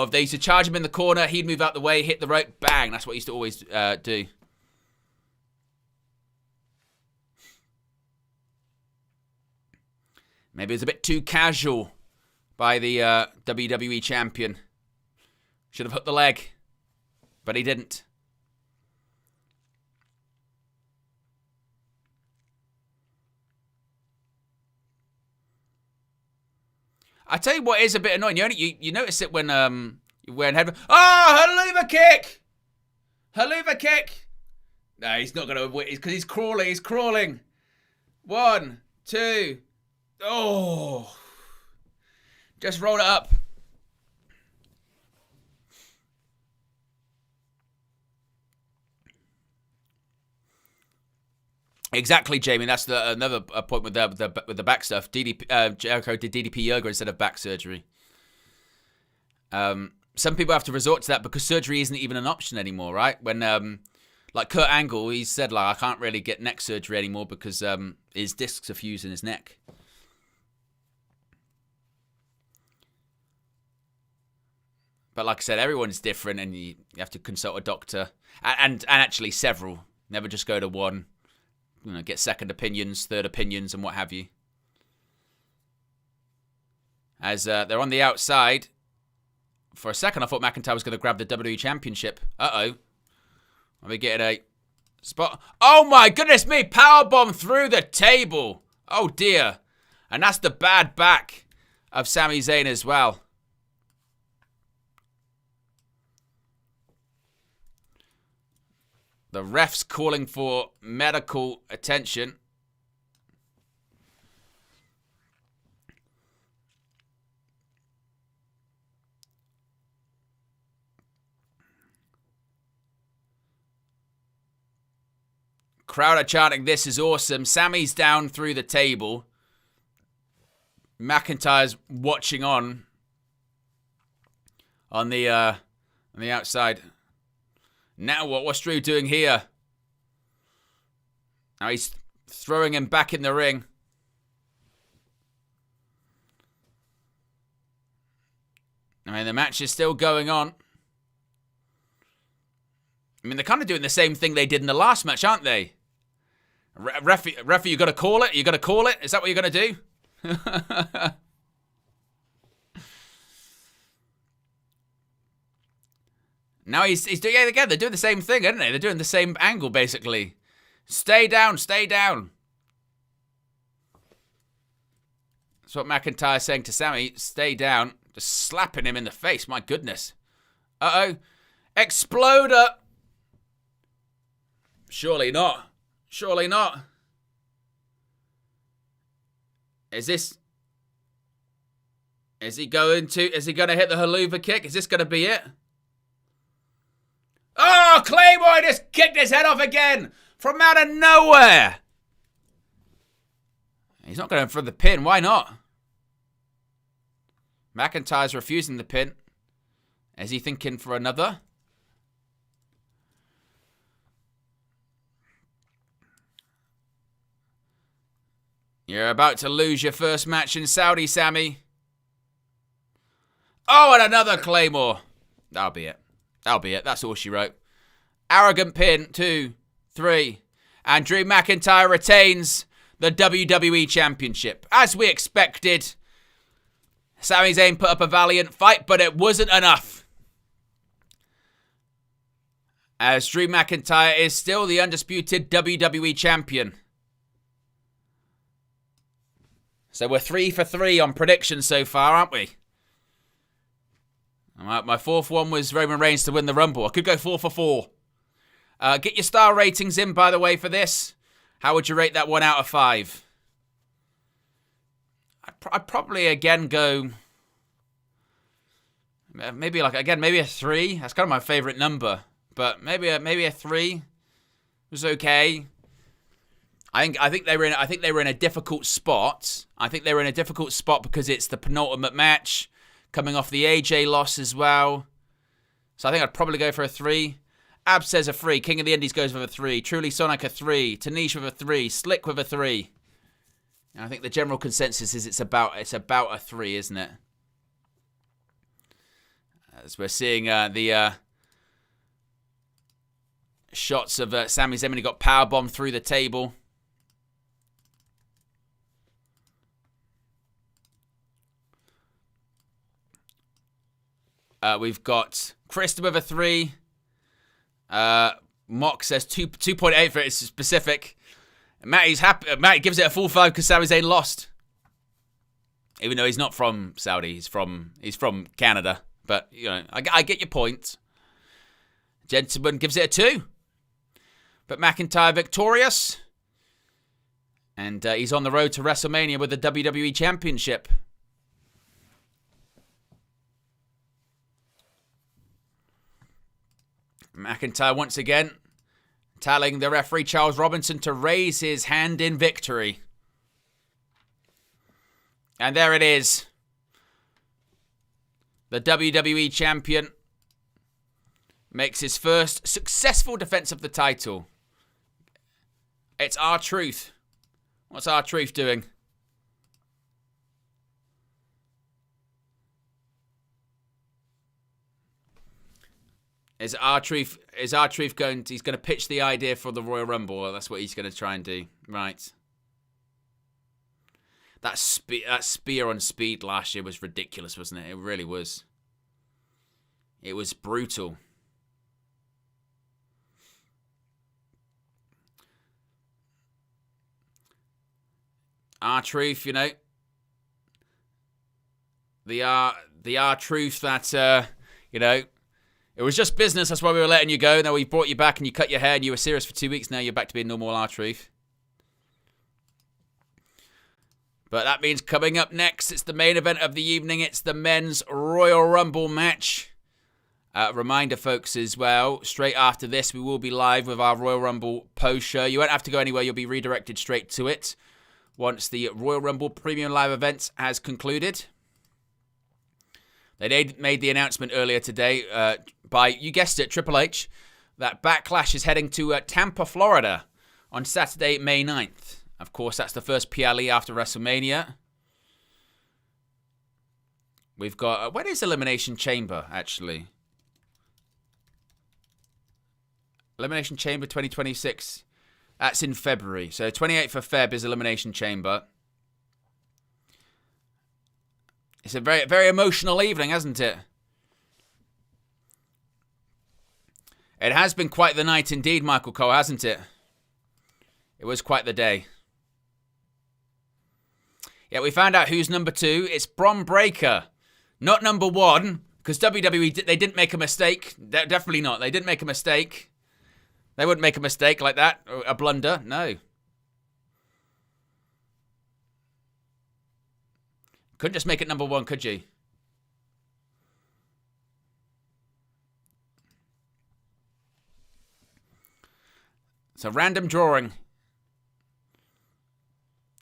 Speaker 1: They used to charge him in the corner, he'd move out the way, hit the rope, bang. That's what he used to always do. Maybe it was a bit too casual by the WWE champion. Should have hooked the leg, but he didn't. I tell you what is a bit annoying. You notice it when you're wearing headphones. Oh, haluva kick! Haluva kick! No, he's not gonna win because he's crawling. He's crawling. 1, 2. Oh, just roll it up. Exactly, Jamie. That's another point with the back stuff. Jericho did DDP yoga instead of back surgery. Some people have to resort to that because surgery isn't even an option anymore, right? When like Kurt Angle, he said I can't really get neck surgery anymore because his discs are fused in his neck. But like I said, everyone's different, and you have to consult a doctor and actually several. Never just go to one. Get second opinions, third opinions, and what have you. As they're on the outside. For a second, I thought McIntyre was going to grab the WWE Championship. Uh-oh. Are we getting a spot? Oh, my goodness me. Powerbomb through the table. Oh, dear. And that's the bad back of Sami Zayn as well. The ref's calling for medical attention. Crowd are chanting, "This is awesome." Sammy's down through the table. McIntyre's watching on the outside. Now what? What's Drew doing here? Now he's throwing him back in the ring. I mean, the match is still going on. I mean, they're kind of doing the same thing they did in the last match, aren't they? Referee, you got to call it? You got to call it? Is that what you're going to do? Now he's doing it again. They're doing the same thing, aren't they? They're doing the same angle, basically. Stay down, stay down. That's what McIntyre's saying to Sami. Stay down. Just slapping him in the face. My goodness. Uh-oh. Exploder. Surely not. Surely not. Is he going to hit the haluva kick? Is this going to be it? Oh, Claymore just kicked his head off again from out of nowhere. He's not going for the pin. Why not? McIntyre's refusing the pin. Is he thinking for another? You're about to lose your first match in Saudi, Sami. Oh, and another Claymore. That'll be it. That'll be it. That's all she wrote. Arrogant pin. 2, 3. And Drew McIntyre retains the WWE Championship. As we expected, Sami Zayn put up a valiant fight, but it wasn't enough. As Drew McIntyre is still the undisputed WWE Champion. So we're 3 for 3 on predictions so far, aren't we? My fourth one was Roman Reigns to win the Rumble. I could go 4 for 4. Get your star ratings in, by the way, for this. How would you rate that 1 out of 5? I'd probably, again, go... Maybe a 3. That's kind of my favorite number. But maybe a 3. It was okay. I think they were in a difficult spot. I think they were in a difficult spot because it's the penultimate match. Coming off the AJ loss as well. So I think I'd probably go for a 3. Ab says a 3. King of the Indies goes with a 3. Truly Sonic a 3. Tanish with a 3. Slick with a 3. And I think the general consensus is it's about a 3, isn't it? As we're seeing the shots of Sami Zayn when he got powerbombed through the table. We've got Krista with a 3. Mock says 2.8 for it. It's specific. Matty's happy. Matty gives it a full 5 because Sami Zayn lost. Even though he's not from Saudi, he's from Canada. But you know, I get your point. Gentleman gives it a 2. But McIntyre victorious, and he's on the road to WrestleMania with the WWE Championship. McIntyre once again telling the referee Charles Robinson to raise his hand in victory. And there it is. The WWE Champion makes his first successful defense of the title. It's R-Truth. What's R-Truth doing? Is R-Truth going to, he's going to pitch the idea for the Royal Rumble? That's what he's going to try and do. Right. That spear on Speed last year was ridiculous, wasn't it? It really was. It was brutal. R-Truth, you know. The R-Truth that, you know, it was just business. That's why we were letting you go. Now we brought you back and you cut your hair and you were serious for 2 weeks. Now you're back to being normal R-Truth. But that means coming up next, it's the main event of the evening. It's the men's Royal Rumble match. Reminder, folks, as well, straight after this, we will be live with our Royal Rumble post-show. You won't have to go anywhere. You'll be redirected straight to it once the Royal Rumble Premium Live Event has concluded. They made the announcement earlier today by, you guessed it, Triple H, that Backlash is heading to Tampa, Florida on Saturday, May 9th. Of course, that's the first PLE after WrestleMania. We've got... when is Elimination Chamber, actually? Elimination Chamber 2026. That's in February. So 28th of Feb is Elimination Chamber. It's a very, very emotional evening, hasn't it? It has been quite the night indeed, Michael Cole, hasn't it? It was quite the day. Yeah, we found out who's number 2. It's Bron Breakker. Not number 1, because WWE, they didn't make a mistake. Definitely not. They didn't make a mistake. They wouldn't make a mistake like that. A blunder. No. Couldn't just make it number 1, could you? So random drawing.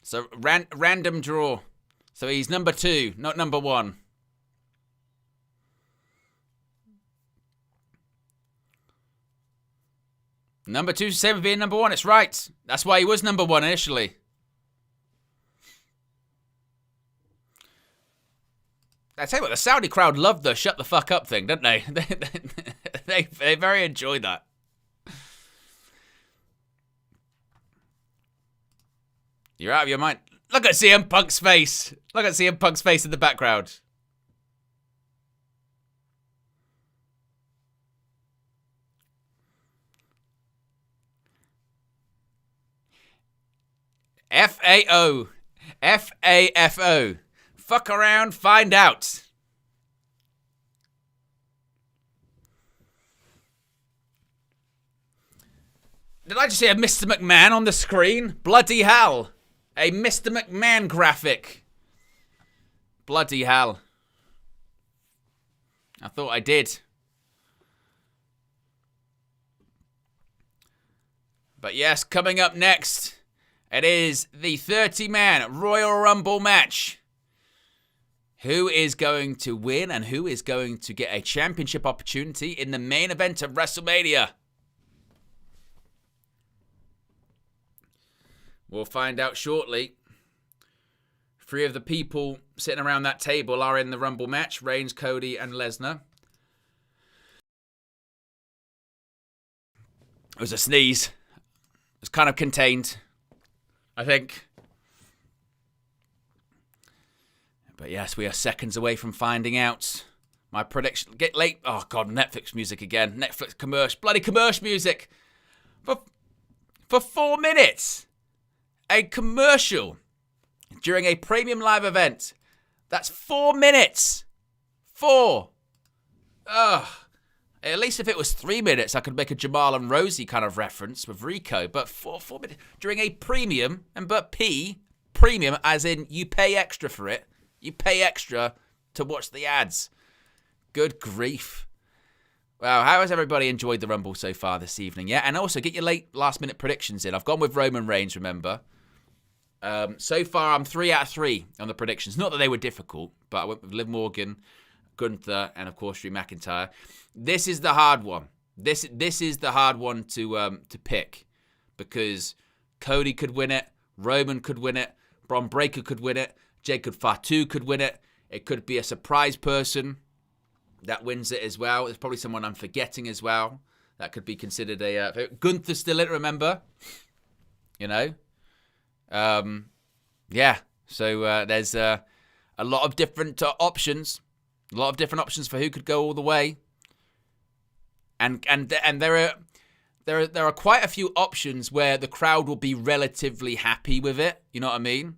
Speaker 1: So random draw. So he's number 2, not number 1. Number 2 is the same as being number 1. It's right. That's why he was number 1 initially. I tell you what, the Saudi crowd loved the shut the fuck up thing, didn't they? They very enjoyed that. You're out of your mind. Look at CM Punk's face. Look at CM Punk's face in the background. FAO. FAFO. Fuck around, find out. Did I just see a Mr. McMahon on the screen? Bloody hell. A Mr. McMahon graphic. Bloody hell. I thought I did. But yes, coming up next, it is the 30-man Royal Rumble match. who is going to win and who is going to get a championship opportunity in the main event of WrestleMania. We'll find out shortly. 3 of the people sitting around that table are in the Rumble match. Reigns, Cody, and Lesnar. It was a sneeze. It was kind of contained, I think. But yes, we are seconds away from finding out. My prediction. Get late. Oh, God, Netflix music again. Netflix commercial. Bloody commercial music. For 4 minutes. A commercial during a premium live event. That's 4 minutes. 4. Ugh. At least if it was 3 minutes, I could make a Jamal and Rosie kind of reference with Rico. But 4 minutes during a premium, premium as in you pay extra for it. You pay extra to watch the ads. Good grief. Wow, how has everybody enjoyed the Rumble so far this evening? Yeah, and also get your last minute predictions in. I've gone with Roman Reigns, remember. So far, I'm 3 out of 3 on the predictions. Not that they were difficult, but I went with Liv Morgan, Gunther, and of course Drew McIntyre. This is the hard one. This is the hard one to pick because Cody could win it, Roman could win it, Braun Breaker could win it, Jacob Fatu could win it. It could be a surprise person that wins it as well. There's probably someone I'm forgetting as well. That could be considered a... Gunther's still in it, remember? You know? Yeah. So there's a lot of different options. A lot of different options for who could go all the way. And there are quite a few options where the crowd will be relatively happy with it. You know what I mean?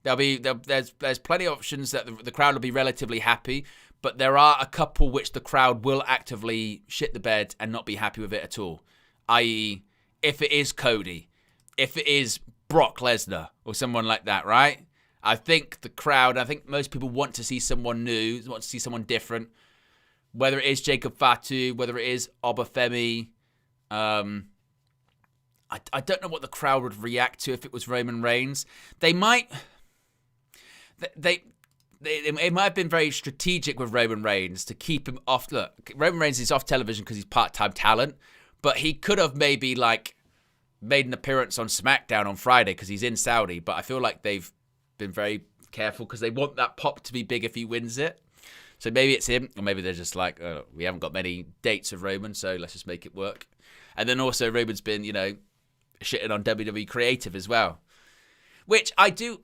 Speaker 1: There's plenty of options that the crowd will be relatively happy, but there are a couple which the crowd will actively shit the bed and not be happy with it at all. I.e., if it is Cody, if it is Brock Lesnar or someone like that, right? I think most people want to see someone new, want to see someone different. Whether it is Jacob Fatu, whether it is Obafemi, I don't know what the crowd would react to if it was Roman Reigns. They might... It might have been very strategic with Roman Reigns to keep him off. Look, Roman Reigns is off television because he's part-time talent, but he could have maybe made an appearance on SmackDown on Friday because he's in Saudi. But I feel like they've been very careful because they want that pop to be big if he wins it. So maybe it's him, or maybe they're just like, oh, we haven't got many dates of Roman, so let's just make it work. And then also Roman's been, shitting on WWE Creative as well, which I do.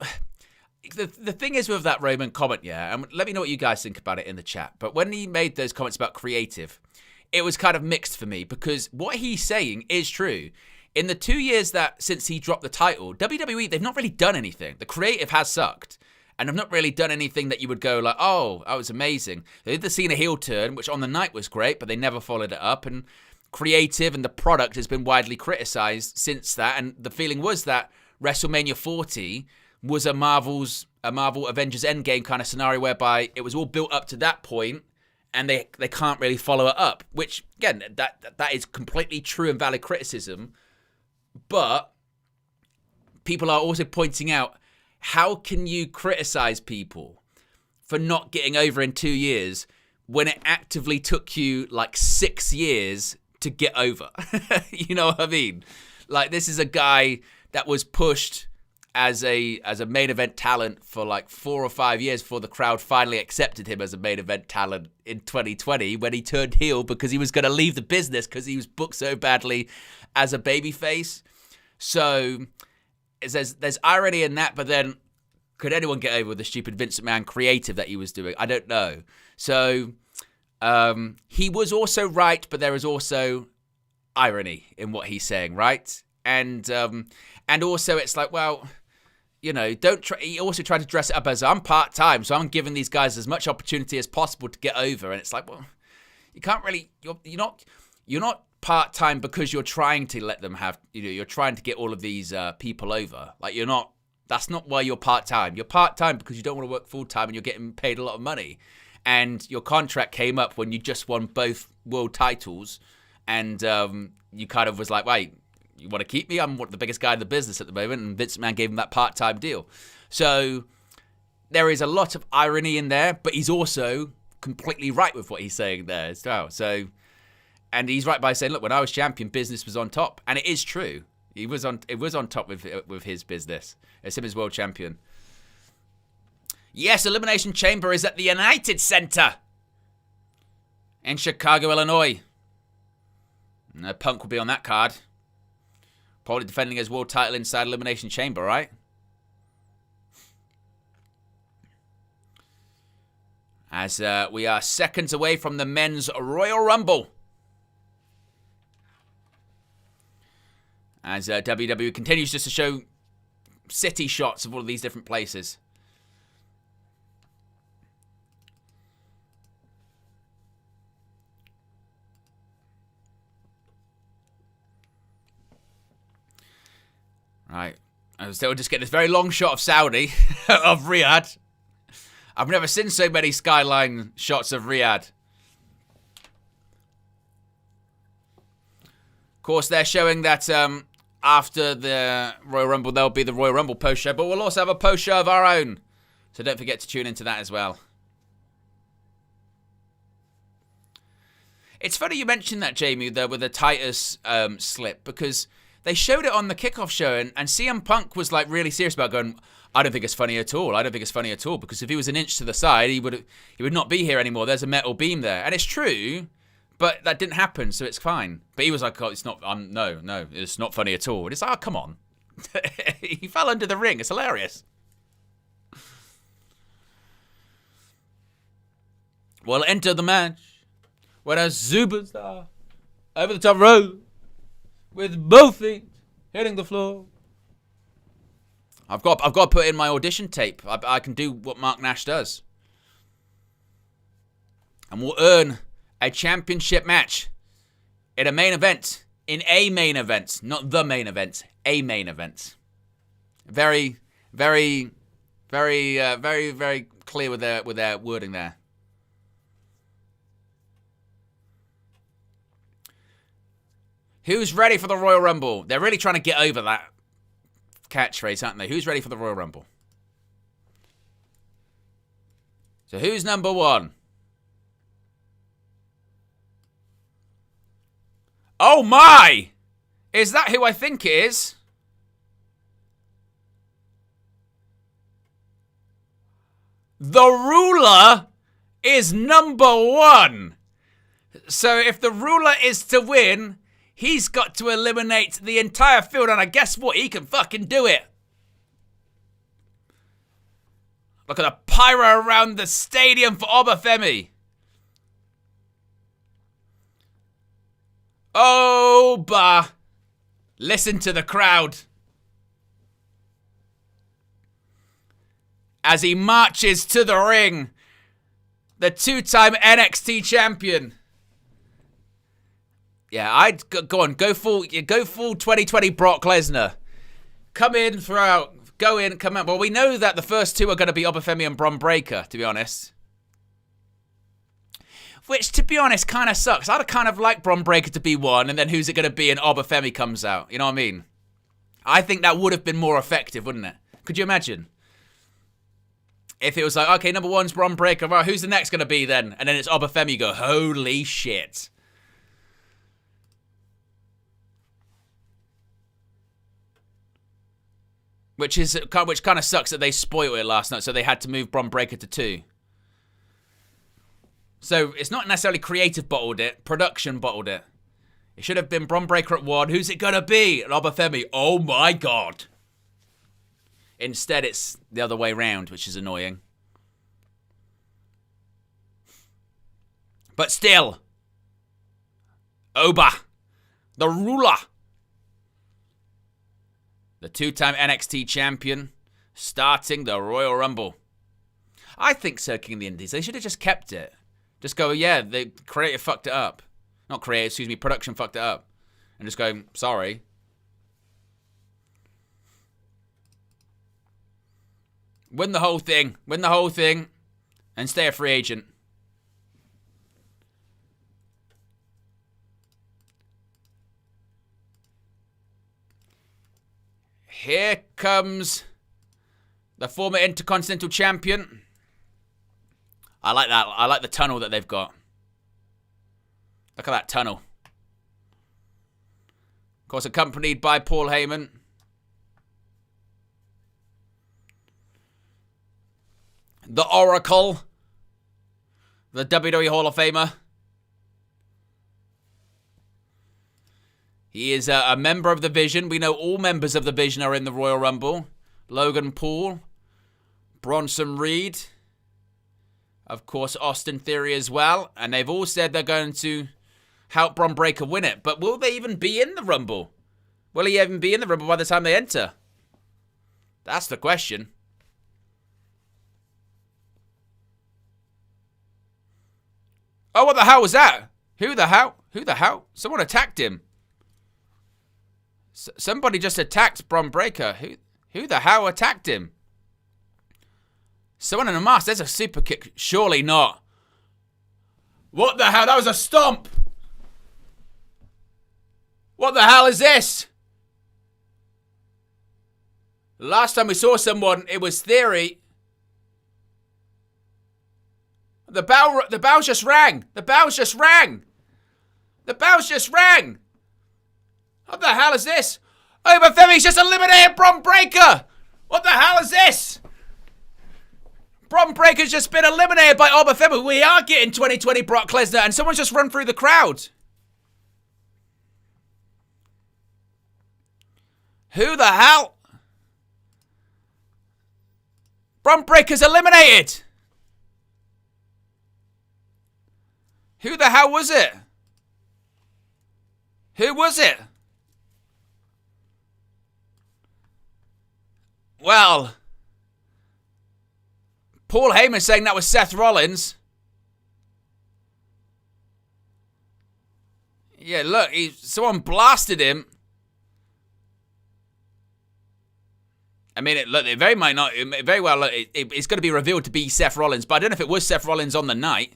Speaker 1: The thing is with that Roman comment, yeah, and let me know what you guys think about it in the chat. But when he made those comments about creative, it was kind of mixed for me because what he's saying is true. In the 2 years since he dropped the title, WWE, they've not really done anything. The creative has sucked. And have not really done anything that you would go like, oh, that was amazing. They did the Cena heel turn, which on the night was great, but they never followed it up. And creative and the product has been widely criticized since that. And the feeling was that WrestleMania 40 was a Marvel Avengers Endgame kind of scenario whereby it was all built up to that point and they can't really follow it up, which again, that is completely true and valid criticism. But people are also pointing out, how can you criticize people for not getting over in 2 years when it actively took you 6 years to get over? You know what I mean? This is a guy that was pushed as a main event talent for 4 or 5 years before the crowd finally accepted him as a main event talent in 2020 when he turned heel because he was going to leave the business because he was booked so badly as a babyface. So there's irony in that, but then could anyone get over the stupid Vince McMahon creative that he was doing? I don't know. So he was also right, but there is also irony in what he's saying, right? And also it's don't try. He also tried to dress it up as I'm part-time, so I'm giving these guys as much opportunity as possible to get over. And it's you can't really. You're not part-time because you're trying to let them have. You're trying to get all of these people over. You're not. That's not why you're part-time. You're part-time because you don't want to work full-time and you're getting paid a lot of money. And your contract came up when you just won both world titles, and you kind of was like, wait. You want to keep me? I'm the biggest guy in the business at the moment. And Vince McMahon gave him that part-time deal. So there is a lot of irony in there, but he's also completely right with what he's saying there as well. So, and he's right by saying, look, when I was champion, business was on top, and it is true. It was on top with his business as him as world champion. Yes, Elimination Chamber is at the United Center in Chicago, Illinois. Punk will be on that card. Probably defending his world title inside Elimination Chamber, right? As we are seconds away from the men's Royal Rumble. As WWE continues just to show city shots of all of these different places. Right. I was still just getting this very long shot of Saudi, of Riyadh. I've never seen so many skyline shots of Riyadh. Of course, they're showing that after the Royal Rumble, there'll be the Royal Rumble post-show, but we'll also have a post-show of our own. So don't forget to tune into that as well. It's funny you mentioned that, Jamie, though, with the Titus slip, because they showed it on the kickoff show, and CM Punk was like really serious about going, I don't think it's funny at all. I don't think it's funny at all, because if he was an inch to the side, he would not be here anymore. There's a metal beam there. And it's true, but that didn't happen, so it's fine. But he was like, oh, it's not, no, it's not funny at all. And it's, oh, come on. He fell under the ring. It's hilarious. We'll enter the match when a superstar over the top rope with both feet hitting the floor. I've got to put in my audition tape. I can do what Mark Nash does. And we'll earn a championship match in a main event. In a main event. Not the main event. A main event. Very, very, very, very clear with their wording there. Who's ready for the Royal Rumble? They're really trying to get over that catchphrase, aren't they? Who's ready for the Royal Rumble? So who's number one? Oh my! Is that who I think it is? The Ruler is number one. So if the Ruler is to win, he's got to eliminate the entire field, and I guess what? He can fucking do it. Look at the pyro around the stadium for Obafemi. Oh, bah. Listen to the crowd. As he marches to the ring. The two-time NXT champion. Yeah, I'd go on, go full 2020 Brock Lesnar. Come in, throw out, go in, come out. Well, we know that the first two are going to be Obafemi and Bron Breakker, to be honest. Which, to be honest, kind of sucks. I'd kind of like Bron Breakker to be one, and then who's it going to be, and Obafemi comes out. You know what I mean? I think that would have been more effective, wouldn't it? Could you imagine? If it was like, okay, number one's Bron Breakker, right, who's the next going to be then? And then it's Obafemi, you go, holy shit. Which kind of sucks that they spoiled it last night, so they had to move Bron Breakker to 2. So it's not necessarily creative bottled it, production bottled it. It should have been Bron Breakker at 1. Who's it gonna be? And Obafemi. Oh my god. Instead, it's the other way round, which is annoying. But still, Oba, the Ruler. The two-time NXT champion, starting the Royal Rumble. I think Circling in the Indies, they should have just kept it. Just go, yeah, the creative fucked it up. Not creative, excuse me, production fucked it up. And just go, sorry. Win the whole thing, and stay a free agent. Here comes The former Intercontinental Champion. I like that. I like the tunnel that they've got. Look at that tunnel. Of course, accompanied by Paul Heyman. The Oracle. The WWE Hall of Famer. He is a member of the Vision. We know all members of the Vision are in the Royal Rumble. Logan Paul. Bronson Reed. Of course, Austin Theory as well. And they've all said they're going to help Bron Breakker win it. But will they even be in the Rumble? Will he even be in the Rumble by the time they enter? That's the question. Oh, what the hell was that? Who the hell? Who the hell? Someone attacked him. Somebody just attacked Bron Breakker. Who the hell attacked him? Someone in a mask. There's a super kick. Surely not. What the hell? That was a stomp. What the hell is this? Last time we saw someone, it was Theory. The bells just rang. The bells just rang. The bells just rang. What the hell is this? Oh, but Femi's just eliminated Bron Breakker. What the hell is this? Bron Breakker's just been eliminated by Obafemi. We are getting 2020 Brock Lesnar, and someone's just run through the crowd. Who the hell? Bron Breakker's eliminated. Who the hell was it? Who was it? Well, Paul Heyman saying that was Seth Rollins. Yeah, look, someone blasted him. I mean, it very might not. It very well. It's going to be revealed to be Seth Rollins, but I don't know if it was Seth Rollins on the night.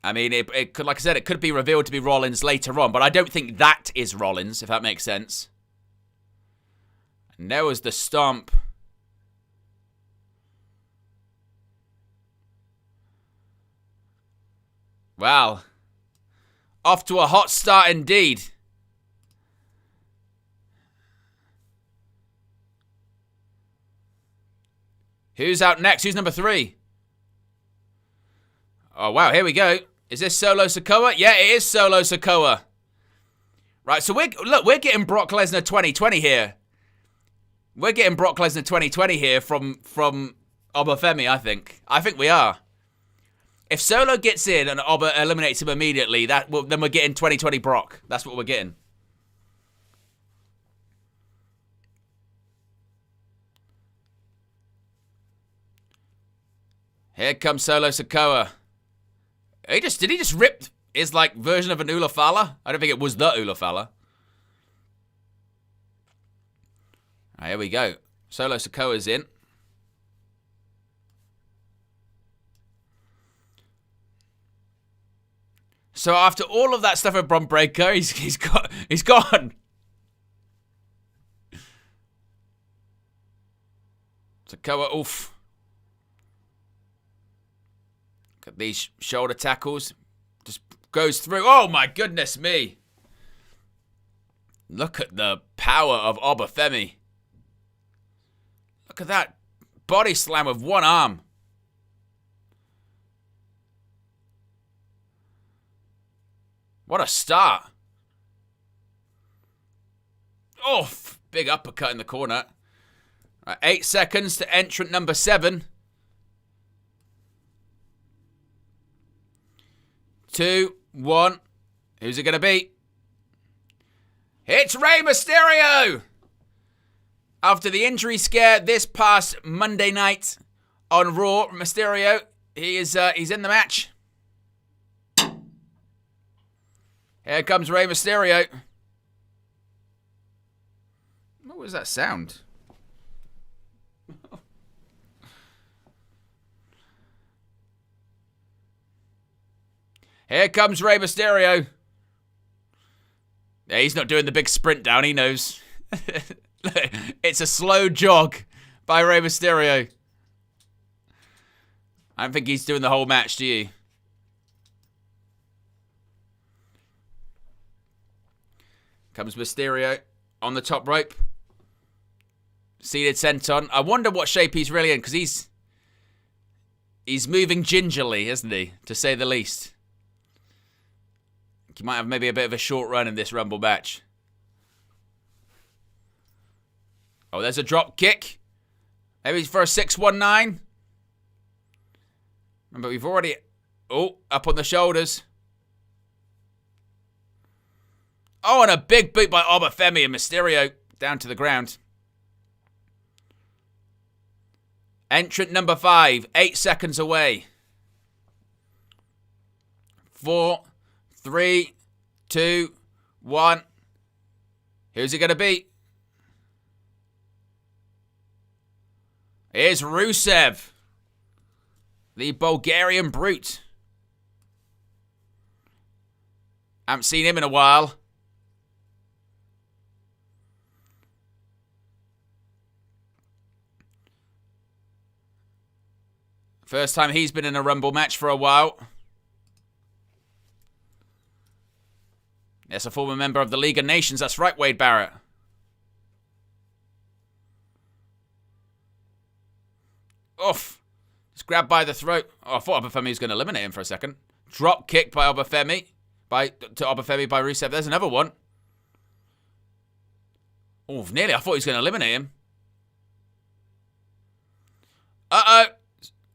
Speaker 1: I mean, it could, like I said, it could be revealed to be Rollins later on, but I don't think that is Rollins, if that makes sense. And there was the stomp. Wow. Off to a hot start indeed. Who's out next? Who's number 3? Oh, wow. Here we go. Is this Solo Sikoa? Yeah, it is Solo Sikoa. Right, so we're getting Brock Lesnar 2020 here. We're getting Brock Lesnar 2020 here from Obafemi, I think. I think we are. If Solo gets in and Oba eliminates him immediately, then we're getting 2020 Brock. That's what we're getting. Here comes Solo Sikoa. Did he just rip his version of an Ula Fala? I don't think it was the Ula Fala. Right, here we go. Solo Sikoa's in. So after all of that stuff with Bron Breakker, he's gone. Sikoa, oof. Look at these shoulder tackles. Just goes through. Oh my goodness me. Look at the power of Obafemi. Look at that body slam with one arm. What a start. Oh, big uppercut in the corner. Right, 8 seconds to entrant number 7. 2, 1. Who's it going to be? It's Rey Mysterio! After the injury scare this past Monday night on Raw, Mysterio, he's in the match. Here comes Rey Mysterio. What was that sound? Here comes Rey Mysterio. Yeah, he's not doing the big sprint down. He knows. It's a slow jog by Rey Mysterio. I don't think he's doing the whole match, do you? Comes Mysterio on the top rope. Seated senton. I wonder what shape he's really in, because he's moving gingerly, isn't he? To say the least. He might have maybe a bit of a short run in this Rumble match. Oh, there's a drop kick. Maybe for a 619. Remember, we've already... Oh, up on the shoulders. Oh, and a big boot by Obafemi and Mysterio down to the ground. Entrant number 5, 8 seconds away. 4, 3, 2, 1. Who's it going to be? Here's Rusev, the Bulgarian brute. Haven't seen him in a while. First time he's been in a Rumble match for a while. Yes, a former member of the League of Nations. That's right, Wade Barrett. Oof. Just grabbed by the throat. Oh, I thought Obafemi was going to eliminate him for a second. Drop kick by Obafemi. To Obafemi by Rusev. There's another one. Oh, nearly. I thought he was going to eliminate him. Uh-oh.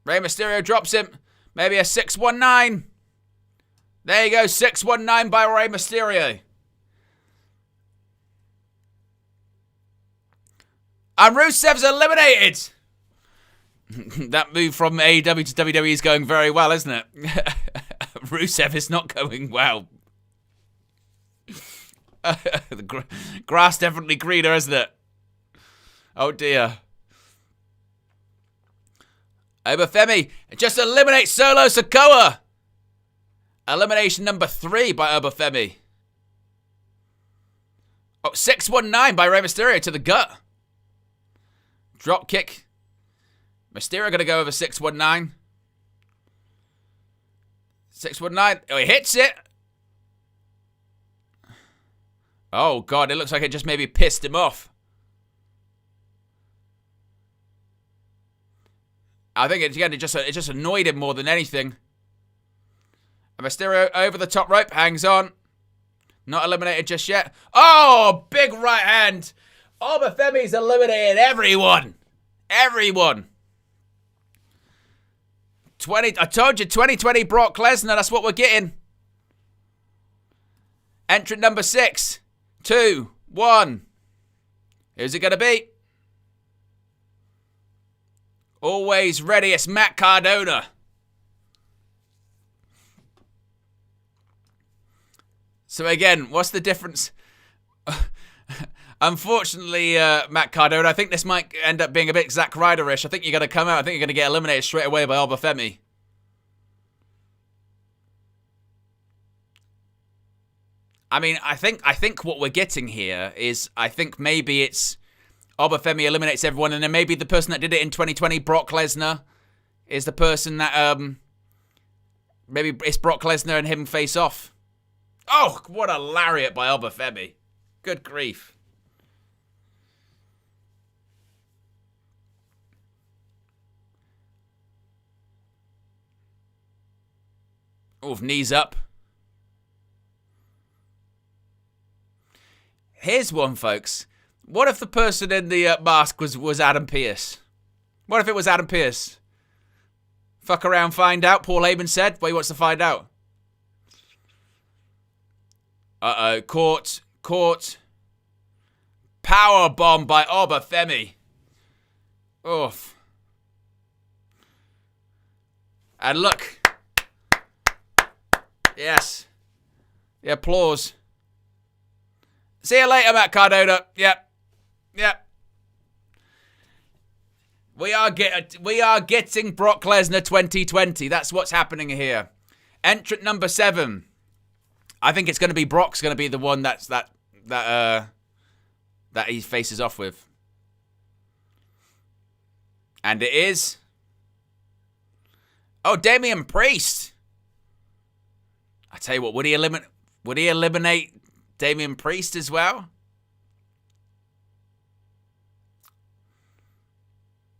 Speaker 1: Rey Mysterio drops him. Maybe a 619. There you go. 619 by Rey Mysterio. And Rusev's eliminated. That move from AEW to WWE is going very well, isn't it? Rusev is not going well. The grass definitely greener, isn't it? Oh dear. Obafemi just eliminates Solo Sikoa. Elimination number 3 by Obafemi. Oh, 619 by Rey Mysterio to the gut. Drop kick. Mysterio going to go over 619. 619. Oh, he hits it. Oh, God. It looks like it just maybe pissed him off. I think, it just annoyed him more than anything. And Mysterio over the top rope. Hangs on. Not eliminated just yet. Oh, big right hand. Obafemi's eliminated everyone. Everyone. I told you, 2020 Brock Lesnar. That's what we're getting. Entrant number 6. 2, 1. Who's it going to be? Always ready. It's Matt Cardona. So again, what's the difference? Unfortunately, Matt Cardona, I think this might end up being a bit Zack Ryder-ish. I think you're going to come out. I think you're going to get eliminated straight away by Obafemi. I mean, I think what we're getting here is, I think maybe it's Obafemi eliminates everyone, and then maybe the person that did it in 2020, Brock Lesnar, is the person that, maybe it's Brock Lesnar and him face off. Oh, what a lariat by Obafemi. Good grief. Oh, knees up. Here's one, folks. What if the person in the mask was Adam Pearce? What if it was Adam Pearce? Fuck around, find out, Paul Heyman said. Well, he wants to find out. Uh-oh, caught. Power bomb by Obafemi. Oof. And look. Yes. The applause. See you later, Matt Cardona. Yep. We are getting Brock Lesnar 2020. That's what's happening here. Entrant number 7. I think it's going to be Brock's going to be the one that that he faces off with. And it is... Oh, Damian Priest. I tell you what, would he eliminate Damian Priest as well?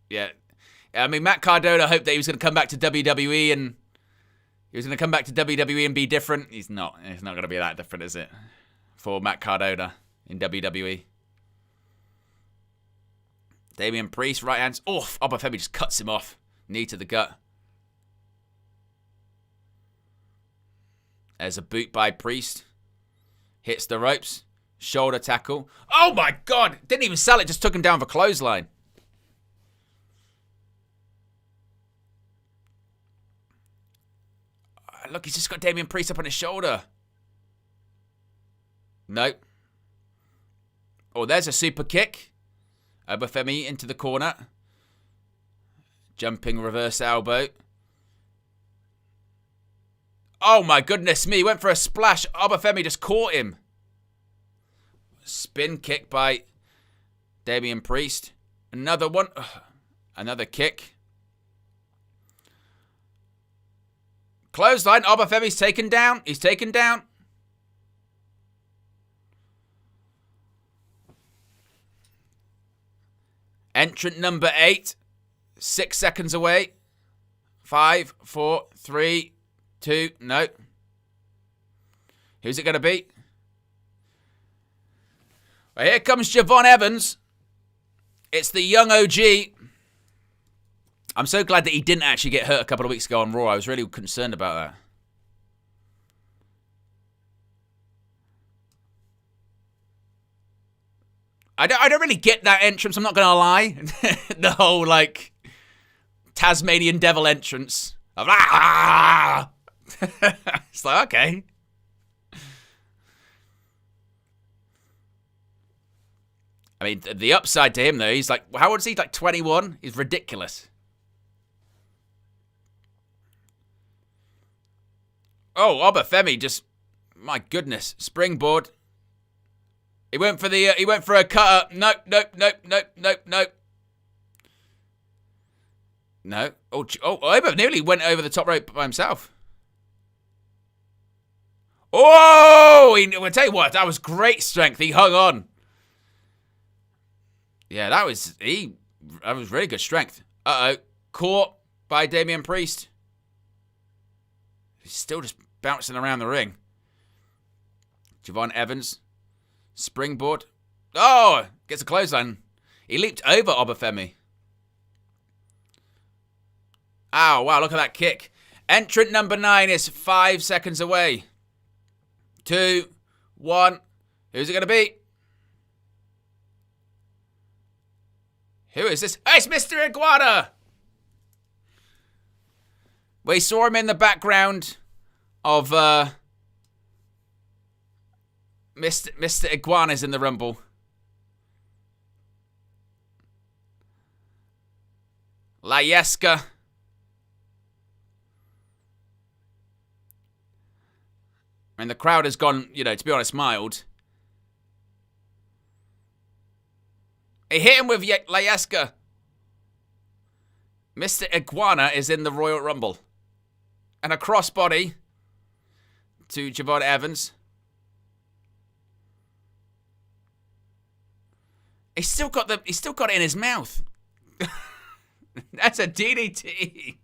Speaker 1: Yeah. I mean, Matt Cardona hoped that he was going to come back to WWE and be different. He's not. It's not going to be that different, is it? For Matt Cardona in WWE. Damian Priest, right hands. Oh, Obafemi just cuts him off. Knee to the gut. There's a boot by Priest. Hits the ropes. Shoulder tackle. Oh my God! Didn't even sell it, just took him down for clothesline. Look, he's just got Damian Priest up on his shoulder. Nope. Oh, there's a super kick. Obafemi into the corner. Jumping reverse elbow. Oh my goodness me, he went for a splash. Obafemi just caught him. Spin kick by Damian Priest. Another one. Another kick. Clothesline. Obafemi's taken down. He's taken down. Entrant number 8. 6 seconds away. 5, 4, 3, 2, no. Who's it going to be? Well, here comes Javon Evans. It's the young OG. I'm so glad that he didn't actually get hurt a couple of weeks ago on Raw. I was really concerned about that. I don't really get that entrance, I'm not going to lie. The whole, like, Tasmanian devil entrance. Of, ah! It's like, okay. I mean, the upside to him, though, he's like, how old is he? Like 21? He's ridiculous. Oh, Obafemi just, my goodness, springboard. He went for a cutter. Nope. No. Oh, Obafemi nearly went over the top rope by himself. Oh, I'll tell you what, that was great strength. He hung on. Yeah, that was really good strength. Uh-oh. Caught by Damian Priest. He's still just bouncing around the ring. Javon Evans. Springboard. Oh! Gets a clothesline. He leaped over Obafemi. Ow, wow, look at that kick. Entrant number 9 is 5 seconds away. 2, 1. Who's it going to be? Who is this? Oh, it's Mr. Iguana! We saw him in the background of Mr. Iguana's in the Rumble. La Yesca. And the crowd has gone, to be honest, mild. He hit him with La Yesca. Mr. Iguana is in the Royal Rumble. And a crossbody to Javon Evans. He's still got it in his mouth. That's a DDT.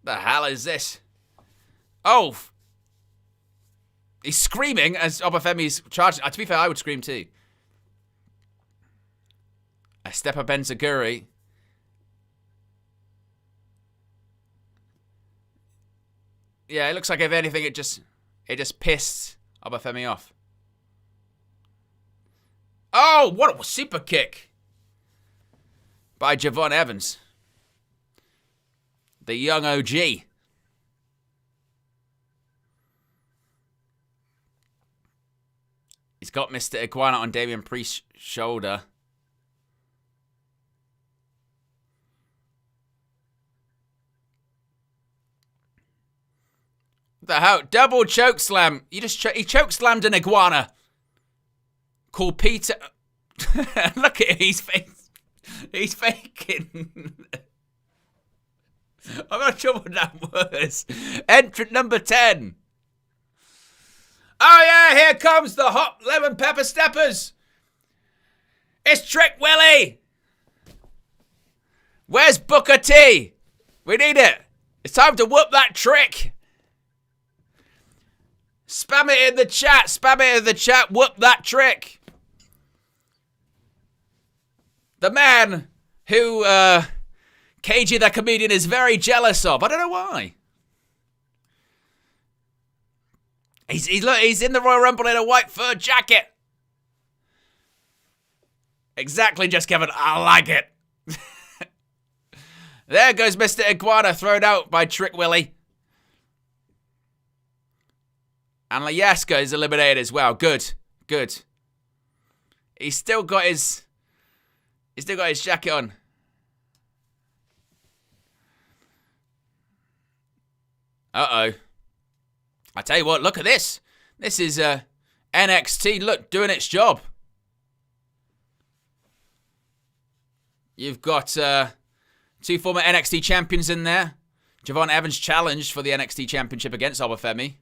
Speaker 1: The hell is this? Oh. He's screaming as Obafemi's charging. To be fair, I would scream too. A step up Enziguri. Yeah, it looks like if anything, it just pissed Obafemi off. Oh, what a super kick by Javon Evans, the young OG. He's got Mr. Iguana on Damian Priest's shoulder. The hell? Double choke slam. He choke slammed an iguana called Peter. Look at his face. He's faking. I'm not sure what that was. Entrant number 10. Oh yeah, here comes the hot lemon pepper steppers. It's Trick Willie. Where's Booker T? We need it. It's time to whoop that trick. Spam it in the chat. Spam it in the chat. Whoop that trick. The man who KG the comedian is very jealous of. I don't know why. He's in the Royal Rumble in a white fur jacket. Exactly, Just Kevin. I like it. There goes Mr. Iguana, thrown out by Trick Willie. And Layaska is eliminated as well. Good. Good. He's still got his jacket on. Uh-oh. I tell you what, look at this. This is NXT, look, doing its job. You've got two former NXT champions in there. Javon Evans challenged for the NXT championship against Obafemi.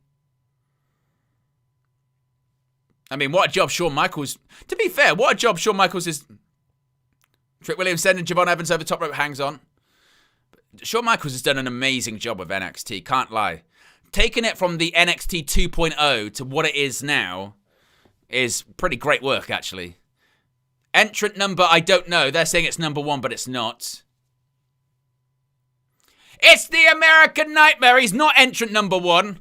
Speaker 1: I mean, what a job Shawn Michaels... To be fair, what a job Shawn Michaels is... Trick Williams sending Javon Evans over top rope, hangs on. Shawn Michaels has done an amazing job with NXT, can't lie. Taking it from the NXT 2.0 to what it is now is pretty great work, actually. Entrant number, I don't know. They're saying it's number 1, but it's not. It's the American Nightmare. He's not entrant number 1.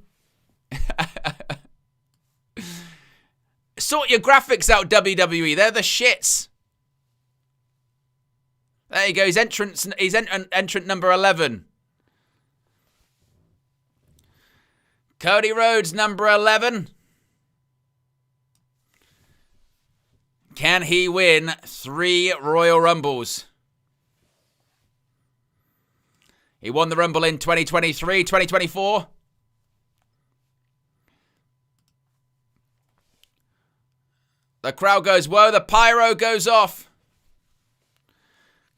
Speaker 1: Sort your graphics out, WWE. They're the shits. There you go. He's entrant number 11. Cody Rhodes, number 11. Can he win 3 Royal Rumbles? He won the Rumble in 2023, 2024. The crowd goes, whoa, the pyro goes off.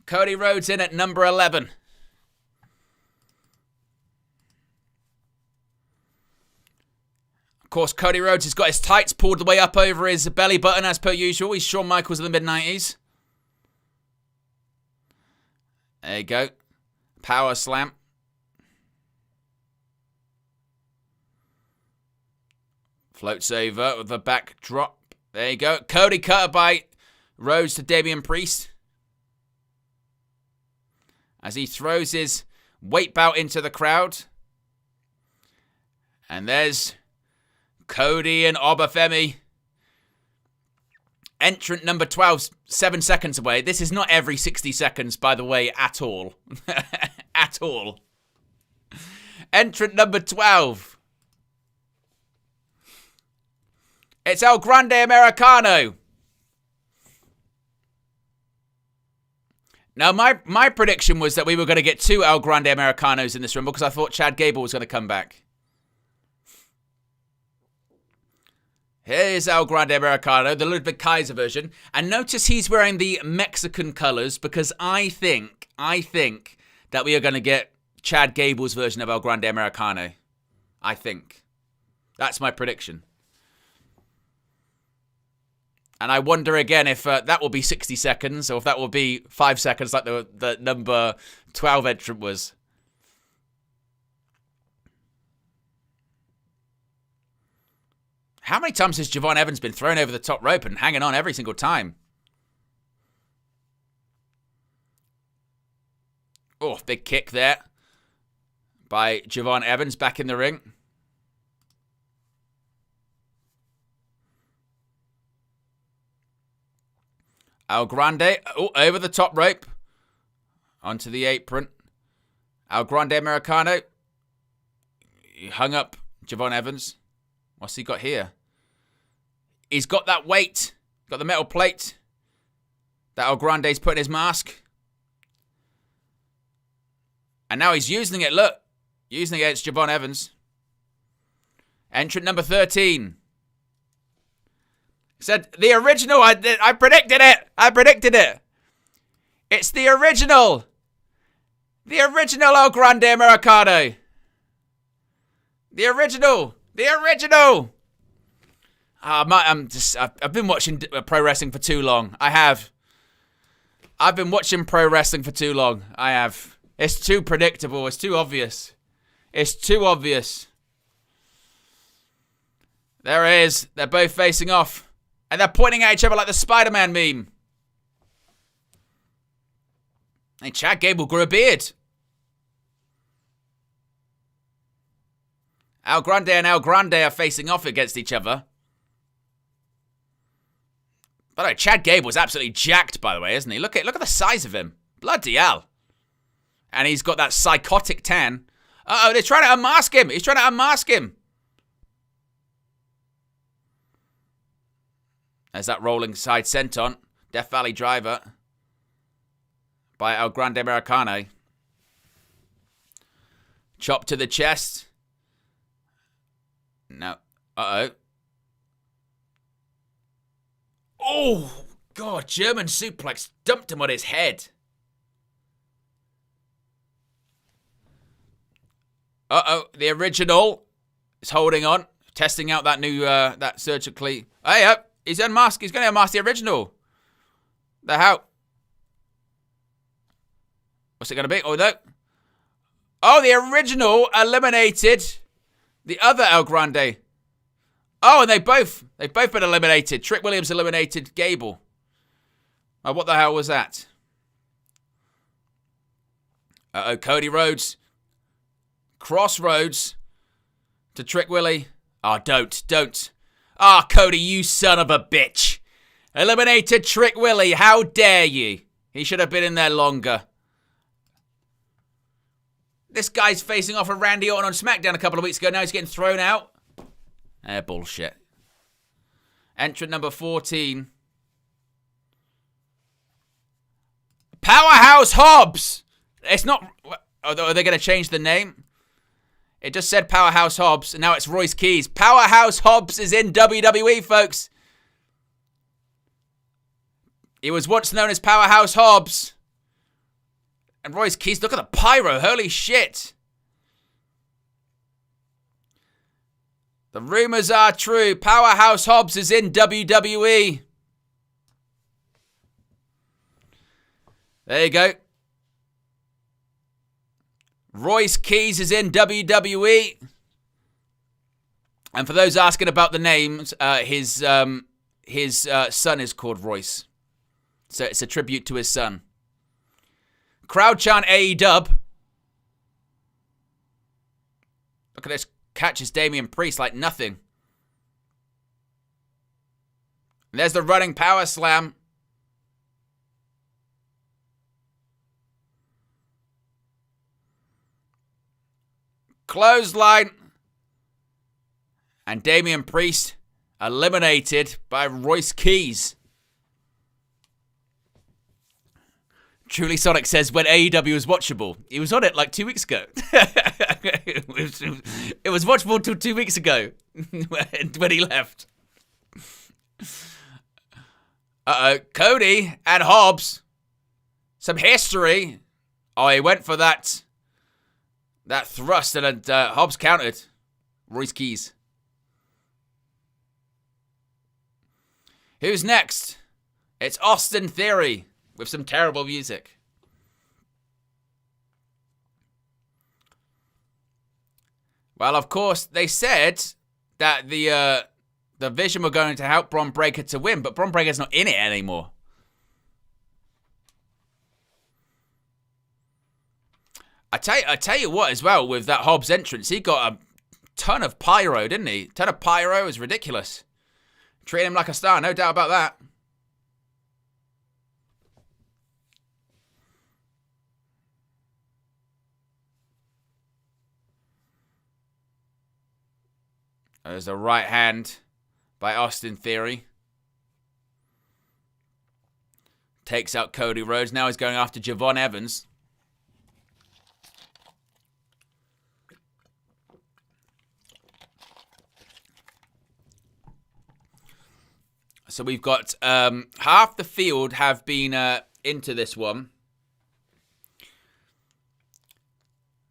Speaker 1: Cody Rhodes in at number 11. Of course, Cody Rhodes has got his tights pulled the way up over his belly button as per usual. He's Shawn Michaels in the mid-90s. There you go. Power slam. Floats over with a back drop. There you go. Cody cutter by Rhodes to Damian Priest. As he throws his weight belt into the crowd. And there's Cody and Obafemi. Entrant number 12, 7 seconds away. This is not every 60 seconds, by the way, at all. At all. Entrant number 12. It's El Grande Americano. Now, my prediction was that we were going to get 2 El Grande Americanos in this Rumble because I thought Chad Gable was going to come back. Here's El Grande Americano, the Ludwig Kaiser version. And notice he's wearing the Mexican colors because I think that we are going to get Chad Gable's version of El Grande Americano. I think. That's my prediction. And I wonder again if that will be 60 seconds or if that will be 5 seconds like the number 12 entrant was. How many times has Javon Evans been thrown over the top rope and hanging on every single time? Oh, big kick there by Javon Evans back in the ring. El Grande, over the top rope. Onto the apron. El Grande Americano. He hung up Javon Evans. What's he got here? He's got that weight. Got the metal plate. That El Grande's put in his mask. And now he's using it, look. Using it against Javon Evans. Entrant number 13. Said the original. I predicted it. I predicted it. It's the original. The original El Grande Americano. The original. The original. I've been watching pro wrestling for too long. I have. I've been watching pro wrestling for too long. I have. It's too predictable. It's too obvious. It's too obvious. There it is. They're both facing off. And they're pointing at each other like the Spider-Man meme. Hey, Chad Gable grew a beard. El Grande and El Grande are facing off against each other. By the way, Chad Gable's absolutely jacked, by the way, isn't he? Look at the size of him. Bloody hell. And he's got that psychotic tan. Uh-oh, they're trying to unmask him. He's trying to unmask him. There's that rolling side senton. Death Valley Driver. By El Grande Americano. Chop to the chest. No. Uh-oh. Oh, God. German suplex dumped him on his head. Uh-oh. The original is holding on. Testing out that new, that surgically. Hey, up. He's unmasked. He's going to unmask the original. The how? What's it going to be? Oh, no. Oh, the original eliminated the other El Grande. Oh, and they've both been eliminated. Trick Williams eliminated Gable. Oh, what the hell was that? Uh-oh, Cody Rhodes. Crossroads to Trick Willie. Oh, don't. Ah, oh, Cody, you son of a bitch. Eliminated Trick Willie. How dare you? He should have been in there longer. This guy's facing off with Randy Orton on SmackDown a couple of weeks ago. Now he's getting thrown out. Bullshit. Entrant number 14. Powerhouse Hobbs. It's not... Are they going to change the name? It just said Powerhouse Hobbs, and now it's Royce Keys. Powerhouse Hobbs is in WWE, folks. He was once known as Powerhouse Hobbs. And Royce Keys, look at the pyro. Holy shit. The rumors are true. Powerhouse Hobbs is in WWE. There you go. Royce Keys is in WWE. And for those asking about the names, his son is called Royce. So it's a tribute to his son. Crowd chant AEW. Look at this. Catches Damian Priest like nothing. And there's the running power slam. Clothesline. And Damian Priest eliminated by Royce Keys. Truly Sonic says when AEW was watchable. He was on it like 2 weeks ago. It was watchable till 2 weeks ago when he left. Uh-oh. Cody and Hobbs. Some history. Oh, he went for that thrust and Hobbs countered. Royce Keys. Who's next? It's Austin Theory with some terrible music. Well, of course, they said that the Vision were going to help Bron Breakker to win, but Bron Breakker's not in it anymore. I tell you what, as well, with that Hobbs entrance, he got a ton of pyro, didn't he? Ton of pyro was ridiculous. Treat him like a star, no doubt about that. There's a right hand by Austin Theory. Takes out Cody Rhodes. Now he's going after Javon Evans. So we've got half the field have been into this one.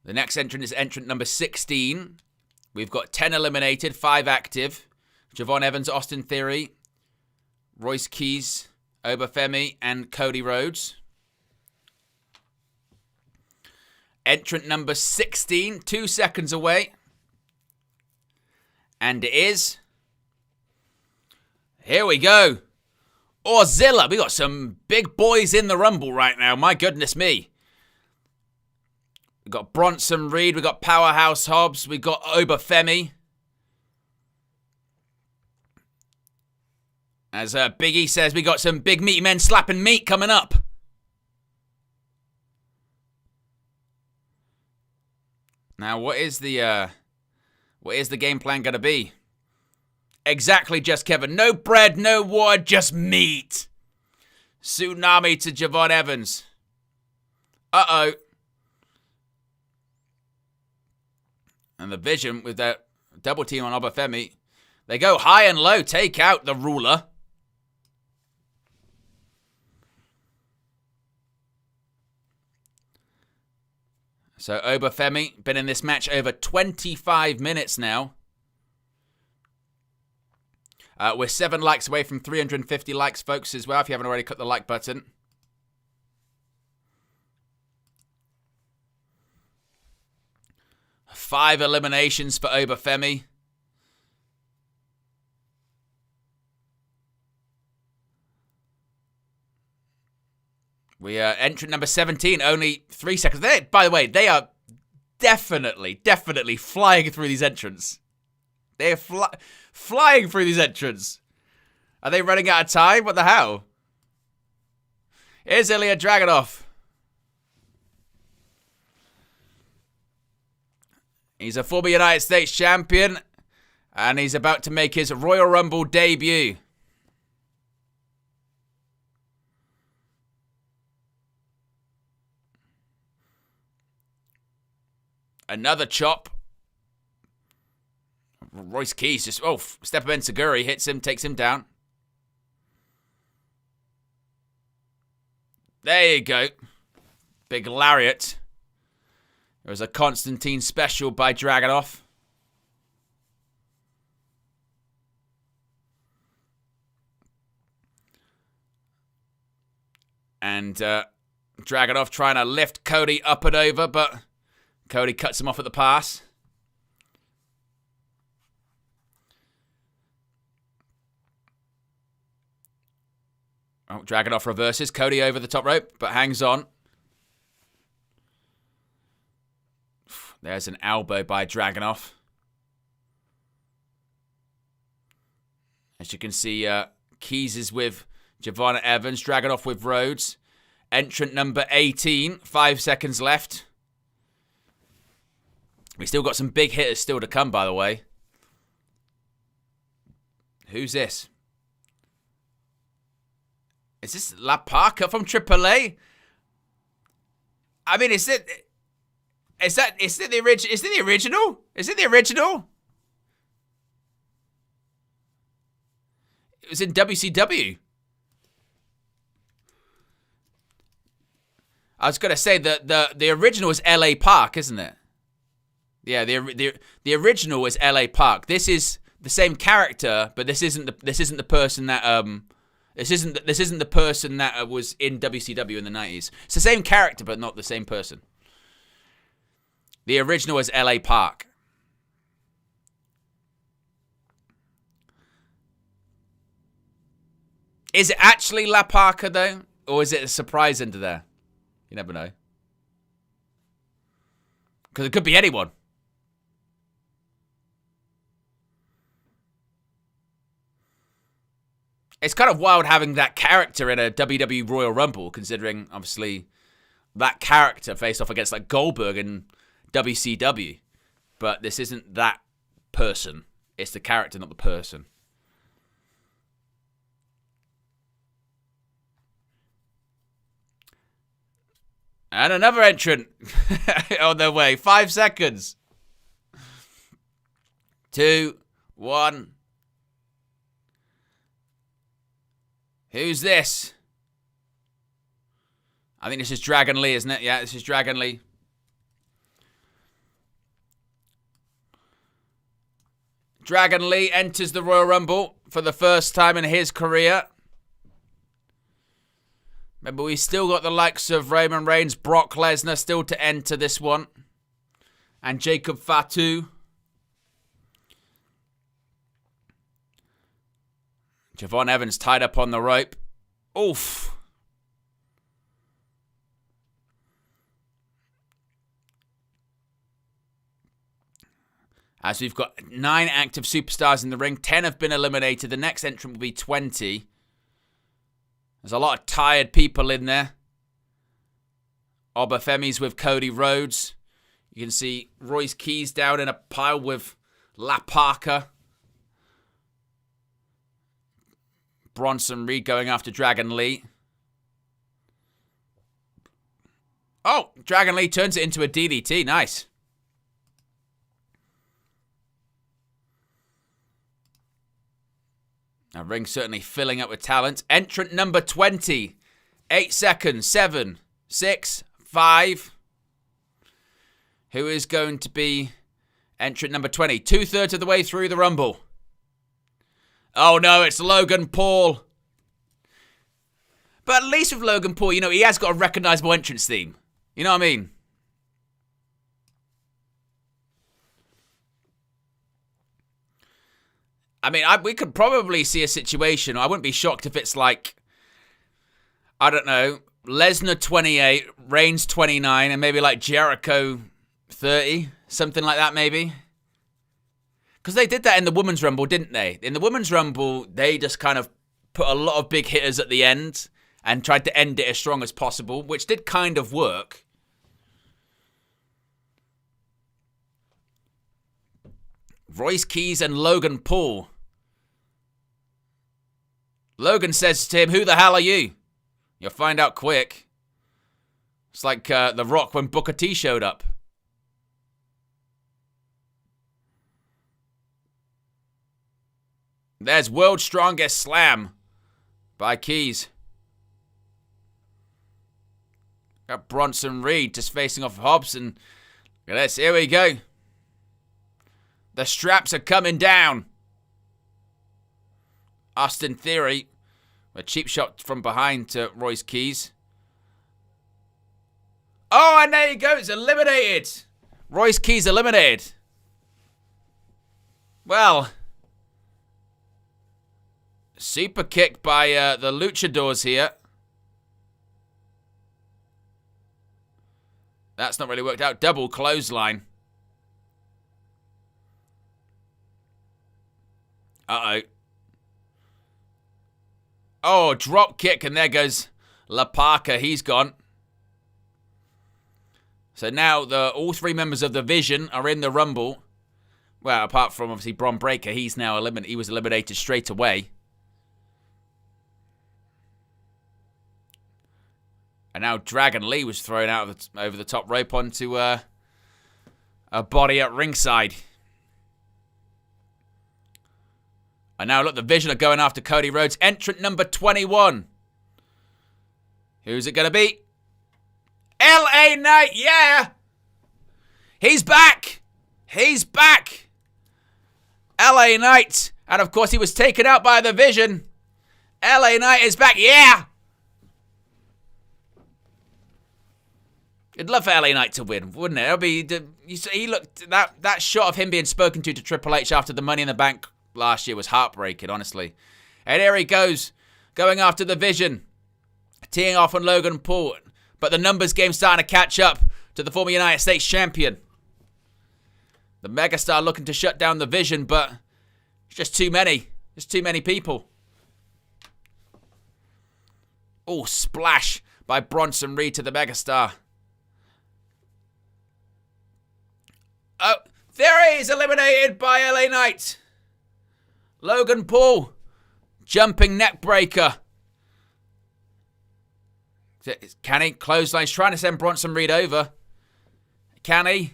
Speaker 1: The next entrant is entrant number 16. We've got 10 eliminated, 5 active. Javon Evans, Austin Theory, Royce Keys, Obafemi, and Cody Rhodes. Entrant number 16, 2 seconds away. And it is... Here we go. Orzilla. We got some big boys in the Rumble right now. My goodness me. We got Bronson Reed. We got Powerhouse Hobbs. We got Obafemi. As Big E says, we got some big meaty men slapping meat coming up. Now, what is the game plan going to be? Exactly, just Kevin. No bread, no water, just meat. Tsunami to Javon Evans. Uh-oh. And the Vision with that double team on Obafemi. They go high and low, take out the ruler. So Obafemi, been in this match over 25 minutes now. We're 7 likes away from 350 likes, folks, as well, if you haven't already clicked the like button. Five eliminations for Obafemi. We are entrant number 17, only 3 seconds. By the way, they are definitely flying through these entrants. They're flying through these entrants. Are they running out of time? What the hell? Here's Ilya Dragunov. He's a former United States champion, and he's about to make his Royal Rumble debut. Another chop. Royce Keys just, Stepper Ben Seguri hits him, takes him down. There you go. Big lariat. It was a Constantine special by Dragunov. And Dragunov trying to lift Cody up and over, but Cody cuts him off at the pass. Oh, Dragunov reverses. Cody over the top rope, but hangs on. There's an elbow by Dragunov. As you can see, Keys is with Javon Evans. Dragunov with Rhodes. Entrant number 18. 5 seconds left. We still got some big hitters still to come, by the way. Who's this? Is this La Parka from AAA? I mean, is it the original? Is it the original? Is it the original? It was in WCW. I was gonna say the original is LA Park, isn't it? Yeah, the original was LA Park. This is the same character, but this isn't the person that this isn't the person that was in WCW in the 90s. It's the same character, but not the same person. The original was LA Park. Is it actually La Parka, though? Or is it a surprise under there? You never know. Because it could be anyone. It's kind of wild having that character in a WWE Royal Rumble, considering, obviously, that character faced off against, like, Goldberg in WCW. But this isn't that person. It's the character, not the person. And another entrant on their way. 5 seconds. 2, 1. Who's this? I think this is Dragon Lee, isn't it? Yeah, this is Dragon Lee. Dragon Lee enters the Royal Rumble for the first time in his career. Remember, we still got the likes of Roman Reigns, Brock Lesnar still to enter this one. And Jacob Fatu. Javon Evans tied up on the rope. Oof. As we've got 9 active superstars in the ring, 10 have been eliminated. The next entrant will be 20. There's a lot of tired people in there. Obafemi's with Cody Rhodes. You can see Royce Keys down in a pile with La Parka. Bronson Reed going after Dragon Lee. Oh, Dragon Lee turns it into a DDT. Nice. Now, ring certainly filling up with talent. Entrant number 20. 8 seconds. 7, 6, 5. Who is going to be entrant number 20? 2/3 of the way through the Rumble. Oh, no, it's Logan Paul. But at least with Logan Paul, you know, he has got a recognizable entrance theme. You know what I mean? I mean, we could probably see a situation. I wouldn't be shocked if it's like, I don't know, Lesnar 28, Reigns 29, and maybe like Jericho 30. Something like that, maybe. Because they did that in the Women's Rumble, didn't they? In the Women's Rumble, they just kind of put a lot of big hitters at the end and tried to end it as strong as possible, which did kind of work. Royce Keys and Logan Paul. Logan says to him, "Who the hell are you?" You'll find out quick. It's like The Rock when Booker T showed up. There's World's Strongest Slam by Keys. Got Bronson Reed just facing off Hobbs, and look at this. Here we go. The straps are coming down. Austin Theory, a cheap shot from behind to Royce Keys. Oh, and there he goes, eliminated. Royce Keys eliminated. Well, super kick by the Luchadors here. That's not really worked out. Double clothesline. Uh-oh. Oh, drop kick, and there goes La Parka. He's gone. So now all 3 members of the Vision are in the Rumble. Well, apart from obviously Bron Breakker, he's now eliminated. He was eliminated straight away. And now Dragon Lee was thrown out over the top rope onto a body at ringside. And now look, the Vision are going after Cody Rhodes. Entrant number 21. Who's it going to be? LA Knight, yeah! He's back! He's back! LA Knight. And of course he was taken out by the Vision. LA Knight is back, yeah! I'd love for LA Knight to win, wouldn't it? It'll be, he looked, that shot of him being spoken to Triple H after the Money in the Bank last year was heartbreaking, honestly. And here he goes, going after the Vision. Teeing off on Logan Paul. But the numbers game's starting to catch up to the former United States champion. The megastar looking to shut down the Vision, but it's just too many. Just too many people. Oh, splash by Bronson Reed to the megastar. Oh, there he is, eliminated by LA Knight. Logan Paul, jumping neck breaker. Can he? Clothesline. He's trying to send Bronson Reed over. Can he?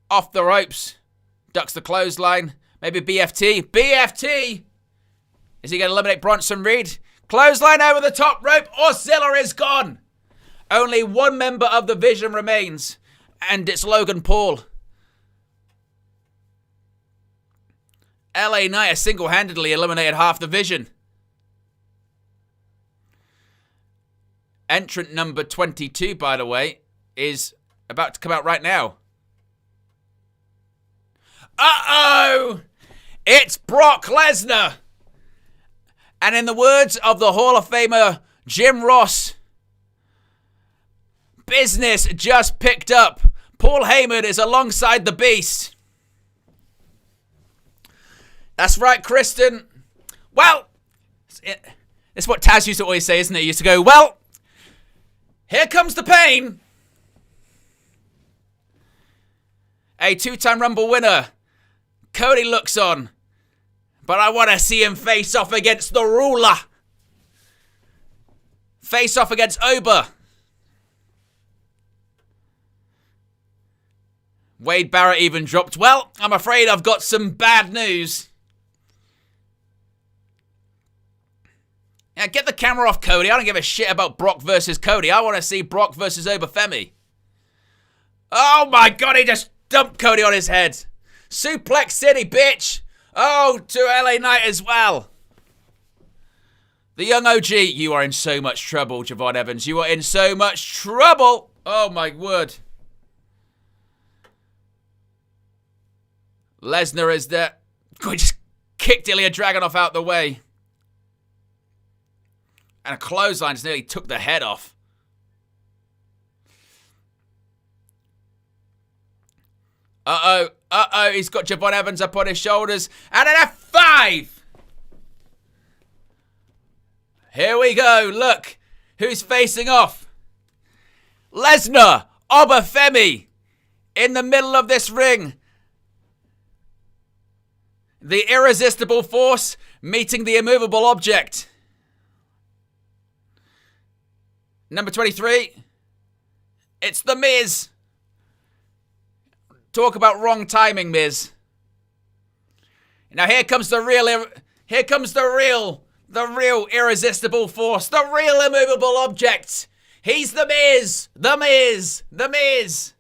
Speaker 1: Off the ropes. Ducks the clothesline. Maybe BFT. BFT! Is he going to eliminate Bronson Reed? Clothesline over the top rope. Orcilla is gone. Only one member of the Vision remains, and it's Logan Paul. LA Knight has single-handedly eliminated half the Vision. Entrant number 22, by the way, is about to come out right now. Uh-oh! It's Brock Lesnar! And in the words of the Hall of Famer Jim Ross, business just picked up. Paul Heyman is alongside the Beast. That's right, Kristen. Well, it's what Taz used to always say, isn't it? He used to go, well, here comes the pain. A two-time Rumble winner, Cody looks on, but I want to see him face off against the ruler. Face off against Oba. Wade Barrett even dropped, well, I'm afraid I've got some bad news. Yeah, get the camera off Cody. I don't give a shit about Brock versus Cody. I want to see Brock versus Obafemi. Oh my God, he just dumped Cody on his head. Suplex City, bitch. Oh, to LA Knight as well. The young OG, you are in so much trouble, Javon Evans. You are in so much trouble. Oh my word. Lesnar is there. He just kicked Ilya Dragunov out the way. And a clothesline just nearly took the head off. Uh-oh, he's got Javon Evans up on his shoulders. And an F5! Here we go, look. Who's facing off? Lesnar, Obafemi, in the middle of this ring. The irresistible force meeting the immovable object. Number 23, it's The Miz. Talk about wrong timing, Miz. Now here comes the real irresistible force, the real immovable object. He's The Miz, The Miz, The Miz.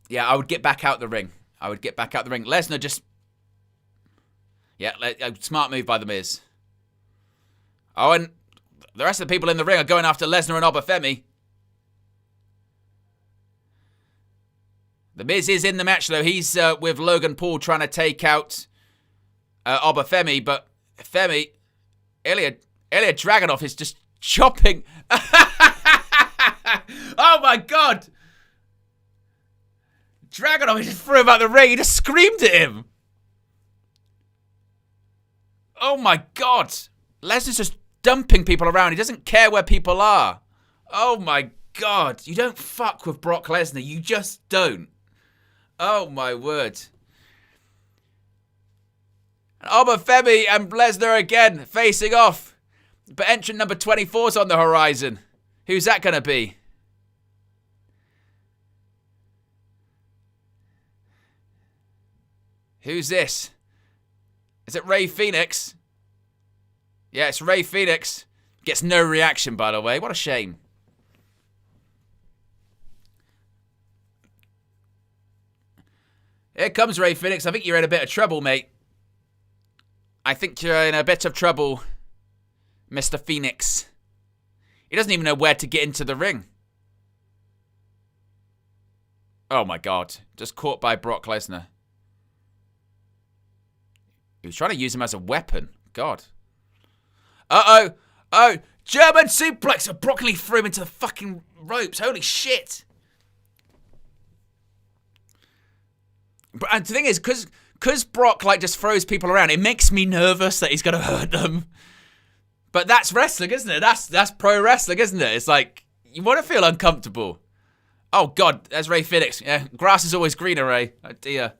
Speaker 1: Yeah, I would get back out the ring. Lesnar just, yeah, smart move by The Miz. Oh, and the rest of the people in the ring are going after Lesnar and Obafemi. The Miz is in the match, though. He's with Logan Paul trying to take out Obafemi, but Ilya Dragunov is just chopping. Oh, my God. Dragunov just threw him out the ring. He just screamed at him. Oh, my God. Lesnar's just dumping people around. He doesn't care where people are. Oh, my God. You don't fuck with Brock Lesnar. You just don't. Oh, my word. Obafemi and Lesnar again facing off. But entrant number 24 is on the horizon. Who's that going to be? Who's this? Is it Rey Fenix? Yeah, it's Rey Fenix. Gets no reaction, by the way. What a shame. Here comes Rey Fenix. I think you're in a bit of trouble, mate. I think you're in a bit of trouble, Mr. Phoenix. He doesn't even know where to get into the ring. Oh, my God. Just caught by Brock Lesnar. He was trying to use him as a weapon. God. Uh-oh. Oh, German suplex. Brock Lee threw him into the fucking ropes. Holy shit. And the thing is, because Brock just throws people around, it makes me nervous that he's going to hurt them. But that's wrestling, isn't it? That's pro wrestling, isn't it? It's like, you want to feel uncomfortable. Oh, God, there's Rey Fenix. Yeah, grass is always greener, Ray. Oh, dear.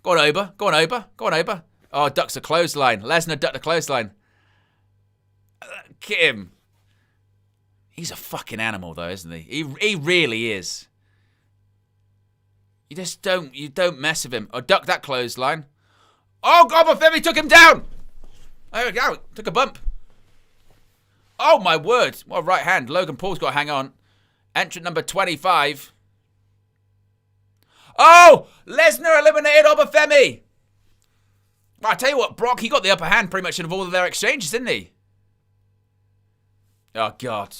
Speaker 1: Go on, Oba. Go on, Oba. Go on, Oba. Oh, ducks a clothesline. Lesnar ducked a clothesline. Get him. He's a fucking animal, though, isn't he? He really is. You don't mess with him. Oh, duck that clothesline. Oh, God, Femi took him down. There we go. Took a bump. Oh, my word. What a right hand. Logan Paul's got to hang on. Entrant number 25. Oh, Lesnar eliminated Obafemi. Well, I tell you what, Brock, he got the upper hand pretty much in all of their exchanges, didn't he? Oh, God.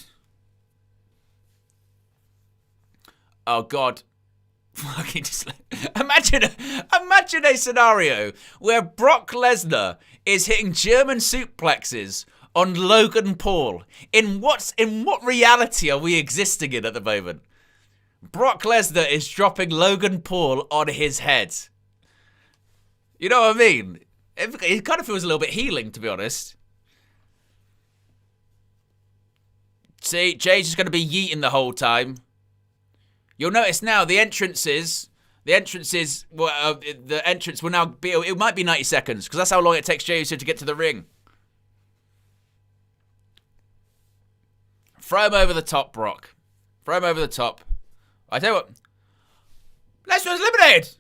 Speaker 1: Oh, God. Fucking just imagine a scenario where Brock Lesnar is hitting German suplexes on Logan Paul. In what reality are we existing in at the moment? Brock Lesnar is dropping Logan Paul on his head. You know what I mean? It kind of feels a little bit healing, to be honest. See, Jay's just going to be yeeting the whole time. You'll notice now the entrance will now be, it might be 90 seconds, because that's how long it takes Jey Uso to get to the ring. Throw him over the top, Brock. Throw him over the top. I tell you what, Lesnar was eliminated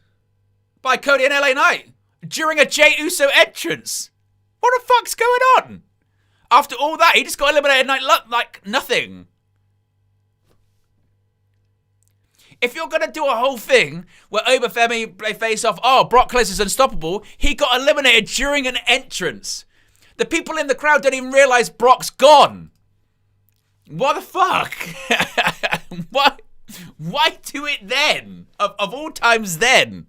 Speaker 1: by Cody and LA Knight during a Jey Uso entrance. What the fuck's going on? After all that, he just got eliminated like nothing. If you're going to do a whole thing where Obafemi play face off, oh, Brock Lesnar's unstoppable, he got eliminated during an entrance. The people in the crowd don't even realize Brock's gone. What the fuck? Why do it then? Of all times then?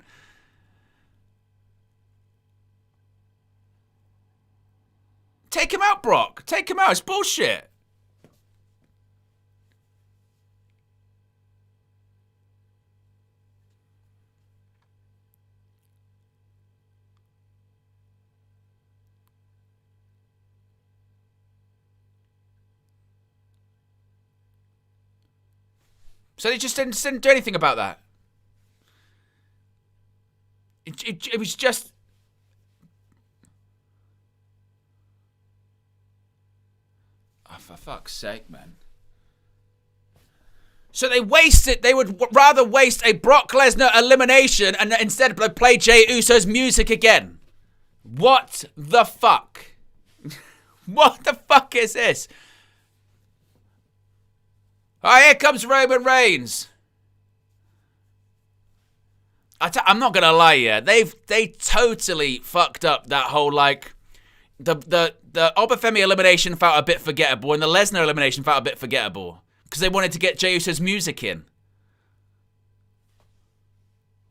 Speaker 1: Take him out, Brock. Take him out. It's bullshit. So they just didn't do anything about that. It was just... Oh, for fuck's sake, man. So they would rather waste a Brock Lesnar elimination and instead play Jey Uso's music again. What the fuck? What the fuck is this? Oh, here comes Roman Reigns. I'm not gonna lie, yeah. They totally fucked up that whole, like, the Obafemi elimination felt a bit forgettable, and the Lesnar elimination felt a bit forgettable because they wanted to get Jey Uso's music in.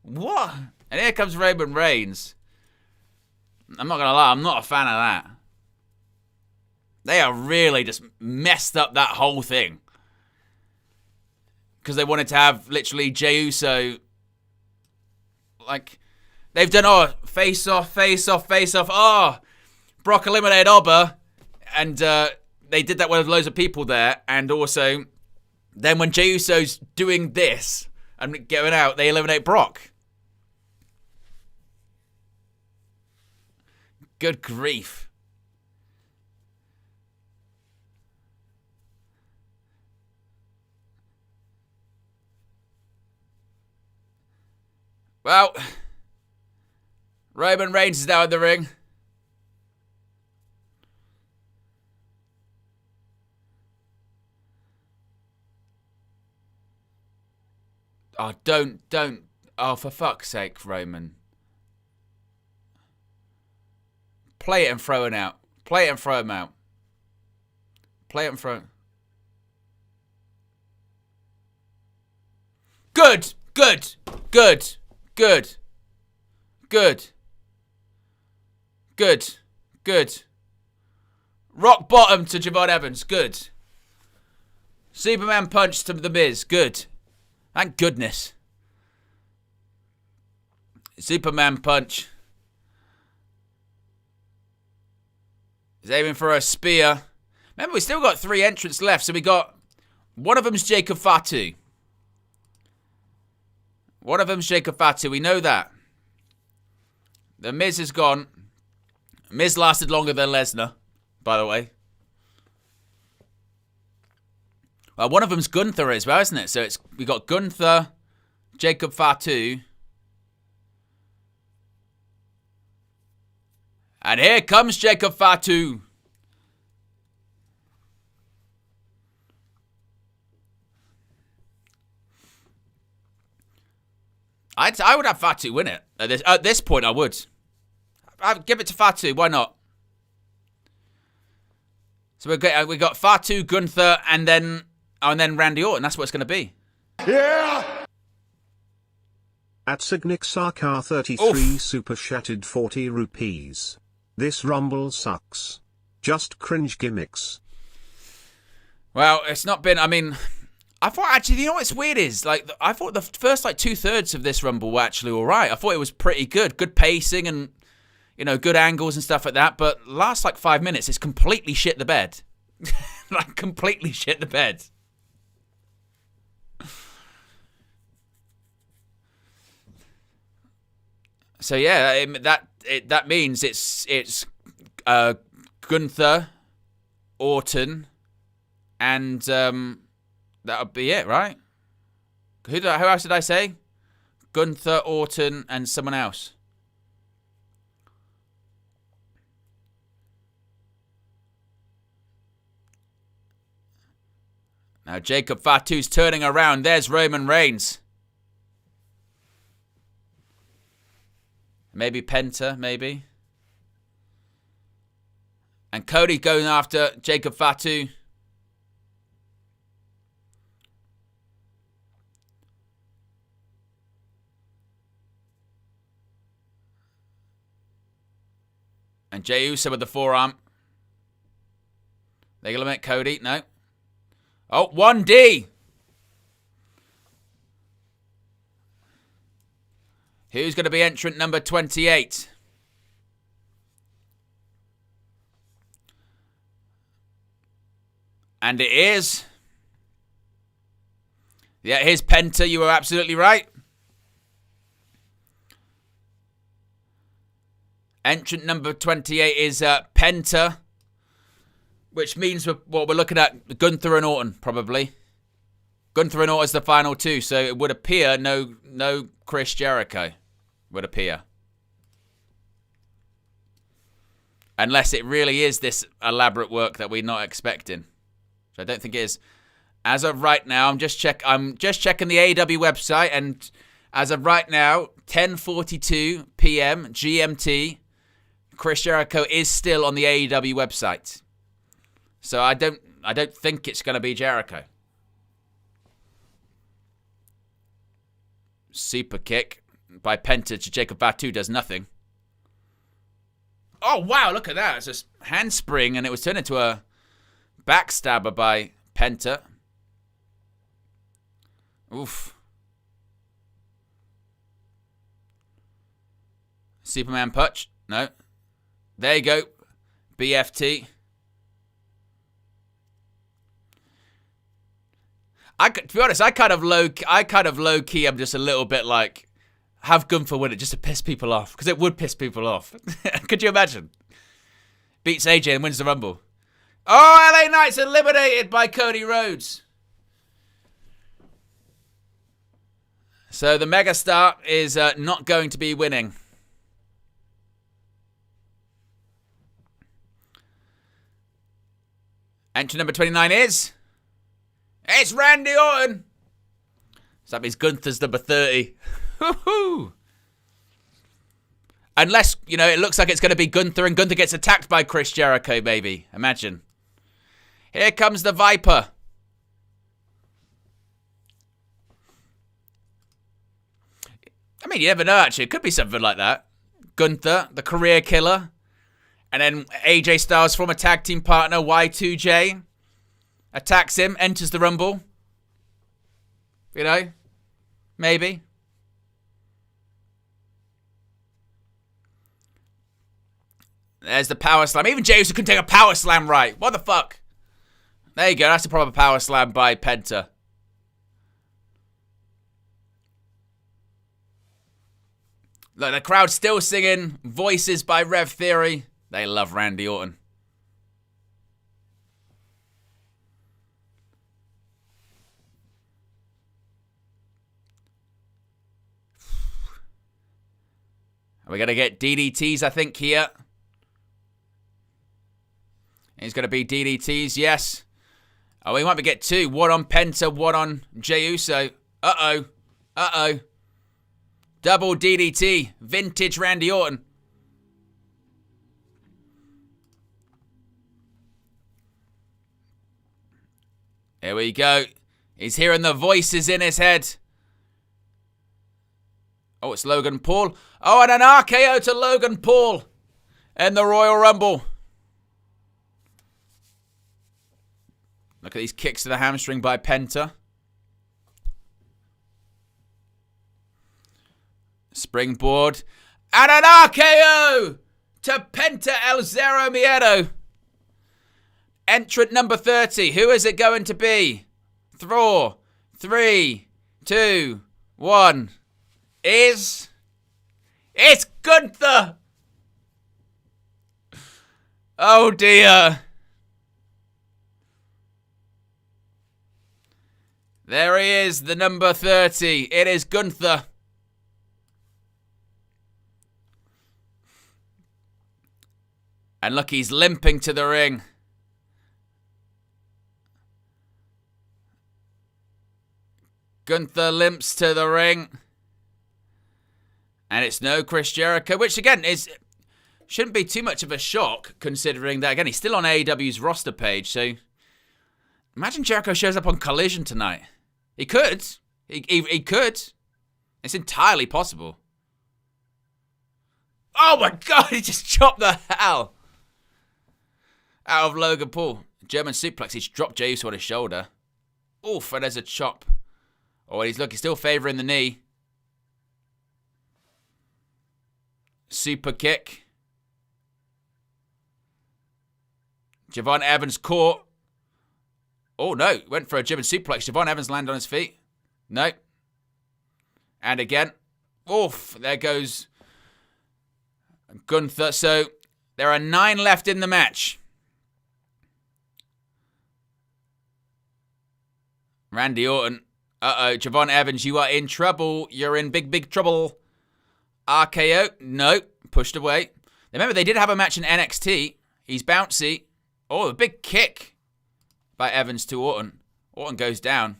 Speaker 1: What? And here comes Roman Reigns. I'm not gonna lie, I'm not a fan of that. They are really just messed up that whole thing. Because they wanted to have literally Jey Uso, like, they've done, oh, face off, face off, face off. Oh, Brock eliminated Oba, and they did that with loads of people there. And also, then when Jey Uso's doing this and going out, they eliminate Brock. Good grief. Well, Roman Reigns is now in the ring. Oh, don't. Oh, for fuck's sake, Roman. Play it and throw it out. Play it and throw him out. Play it and throw it. Good. Rock bottom to Javon Evans. Good. Superman punch to The Miz. Good. Thank goodness. Superman punch. He's aiming for a spear. Remember, we still got 3 entrants left, so we got... One of them's Jacob Fatu. One of them's Jacob Fatu. We know that. The Miz is gone. Miz lasted longer than Lesnar, by the way. Well, one of them's Gunther as well, isn't it? So we got Gunther, Jacob Fatu. And here comes Jacob Fatu. I would have Fatu win it. At this point, I would. I'd give it to Fatu. Why not? So we got Fatu, Gunther, and then Randy Orton. That's what it's going to be.
Speaker 3: Yeah!
Speaker 2: At Signic Sarkar 33 super chatted 40 rupees. This rumble sucks. Just cringe gimmicks.
Speaker 1: Well, it's not been, I mean, I thought actually, you know what's weird is, like, I thought the first, like, 2/3 of this rumble were actually alright. I thought it was pretty good. Good pacing and, you know, good angles and stuff like that. But last, like, 5 minutes, it's completely shit the bed. Like, completely shit the bed. So yeah, that means it's Gunther, Orton, and that'll be it, right? Who else did I say? Gunther, Orton, and someone else. Now Jacob Fatu's turning around. There's Roman Reigns. Maybe Penta, maybe. And Cody going after Jacob Fatu. And Jey Uso with the forearm. They're going to make Cody. No. Oh, 1D. Who's going to be entrant number 28? And it is... Yeah, here's Penta. You were absolutely right. Entrant number 28 is Penta. Which means we're looking at Gunther and Orton, probably. Gunther and Orton is the final two. So it would appear no Chris Jericho. Would appear. Unless it really is this elaborate work that we're not expecting. Which I don't think it is. As of right now, I'm just checking the AEW website, and as of right now, 10:42 p.m. GMT, Chris Jericho is still on the AEW website. So I don't think it's going to be Jericho. Super kick by Penta to Jacob Fatu does nothing. Oh, wow, look at that. It's just handspring, and it was turned into a backstabber by Penta. Oof. Superman punch. No. There you go. BFT. To be honest, I kind of low key. I'm just a little bit like, have Gunther win it just to piss people off, because it would piss people off. Could you imagine? Beats AJ and wins the Rumble. Oh, LA Knight's eliminated by Cody Rhodes. So the megastar is not going to be winning. Entry number 29 is... It's Randy Orton. So that means Gunther's number 30. Woohoo! Unless, you know, it looks like it's going to be Gunther and Gunther gets attacked by Chris Jericho, maybe. Imagine. Here comes the Viper. I mean, you never know, actually. It could be something like that. Gunther, the career killer. And then AJ Styles' former tag team partner, Y2J, attacks him, enters the Rumble. You know? Maybe. There's the power slam. Even Jey Uso couldn't take a power slam right. What the fuck? There you go. That's a proper power slam by Penta. Look, the crowd's still singing Voices by Rev Theory. They love Randy Orton. We're going to get DDTs, I think, here. He's going to be DDTs, yes. Oh, he might be get two. One on Penta, one on Jey Uso. Uh-oh. Uh-oh. Double DDT. Vintage Randy Orton. Here we go. He's hearing the voices in his head. Oh, it's Logan Paul. Oh, and an RKO to Logan Paul in the Royal Rumble. Look at these kicks to the hamstring by Penta. Springboard. And an RKO to Penta El Zero Miedo. Entrant number 30. Who is it going to be? Thor. 3, 2, 1. It's Gunther. Oh dear. There he is, the number 30. It is Gunther. And look, he's limping to the ring. Gunther limps to the ring. And it's no Chris Jericho, which again shouldn't be too much of a shock, considering that, again, he's still on AEW's roster page. So imagine Jericho shows up on Collision tonight. He could. He could. It's entirely possible. Oh my God, he just chopped the hell out of Logan Paul. German suplex, he's dropped Jey Uso on his shoulder. Oof, and there's a chop. Oh, he's still favoring the knee. Super kick. Javon Evans caught. Oh, no. Went for a German suplex. Javon Evans landed on his feet. No. And again. Oof. There goes Gunther. So there are 9 left in the match. Randy Orton. Uh-oh. Javon Evans, you are in trouble. You're in big, big trouble. RKO. No. Pushed away. Remember, they did have a match in NXT. He's bouncy. Oh, a big kick by Evans to Orton. Orton goes down.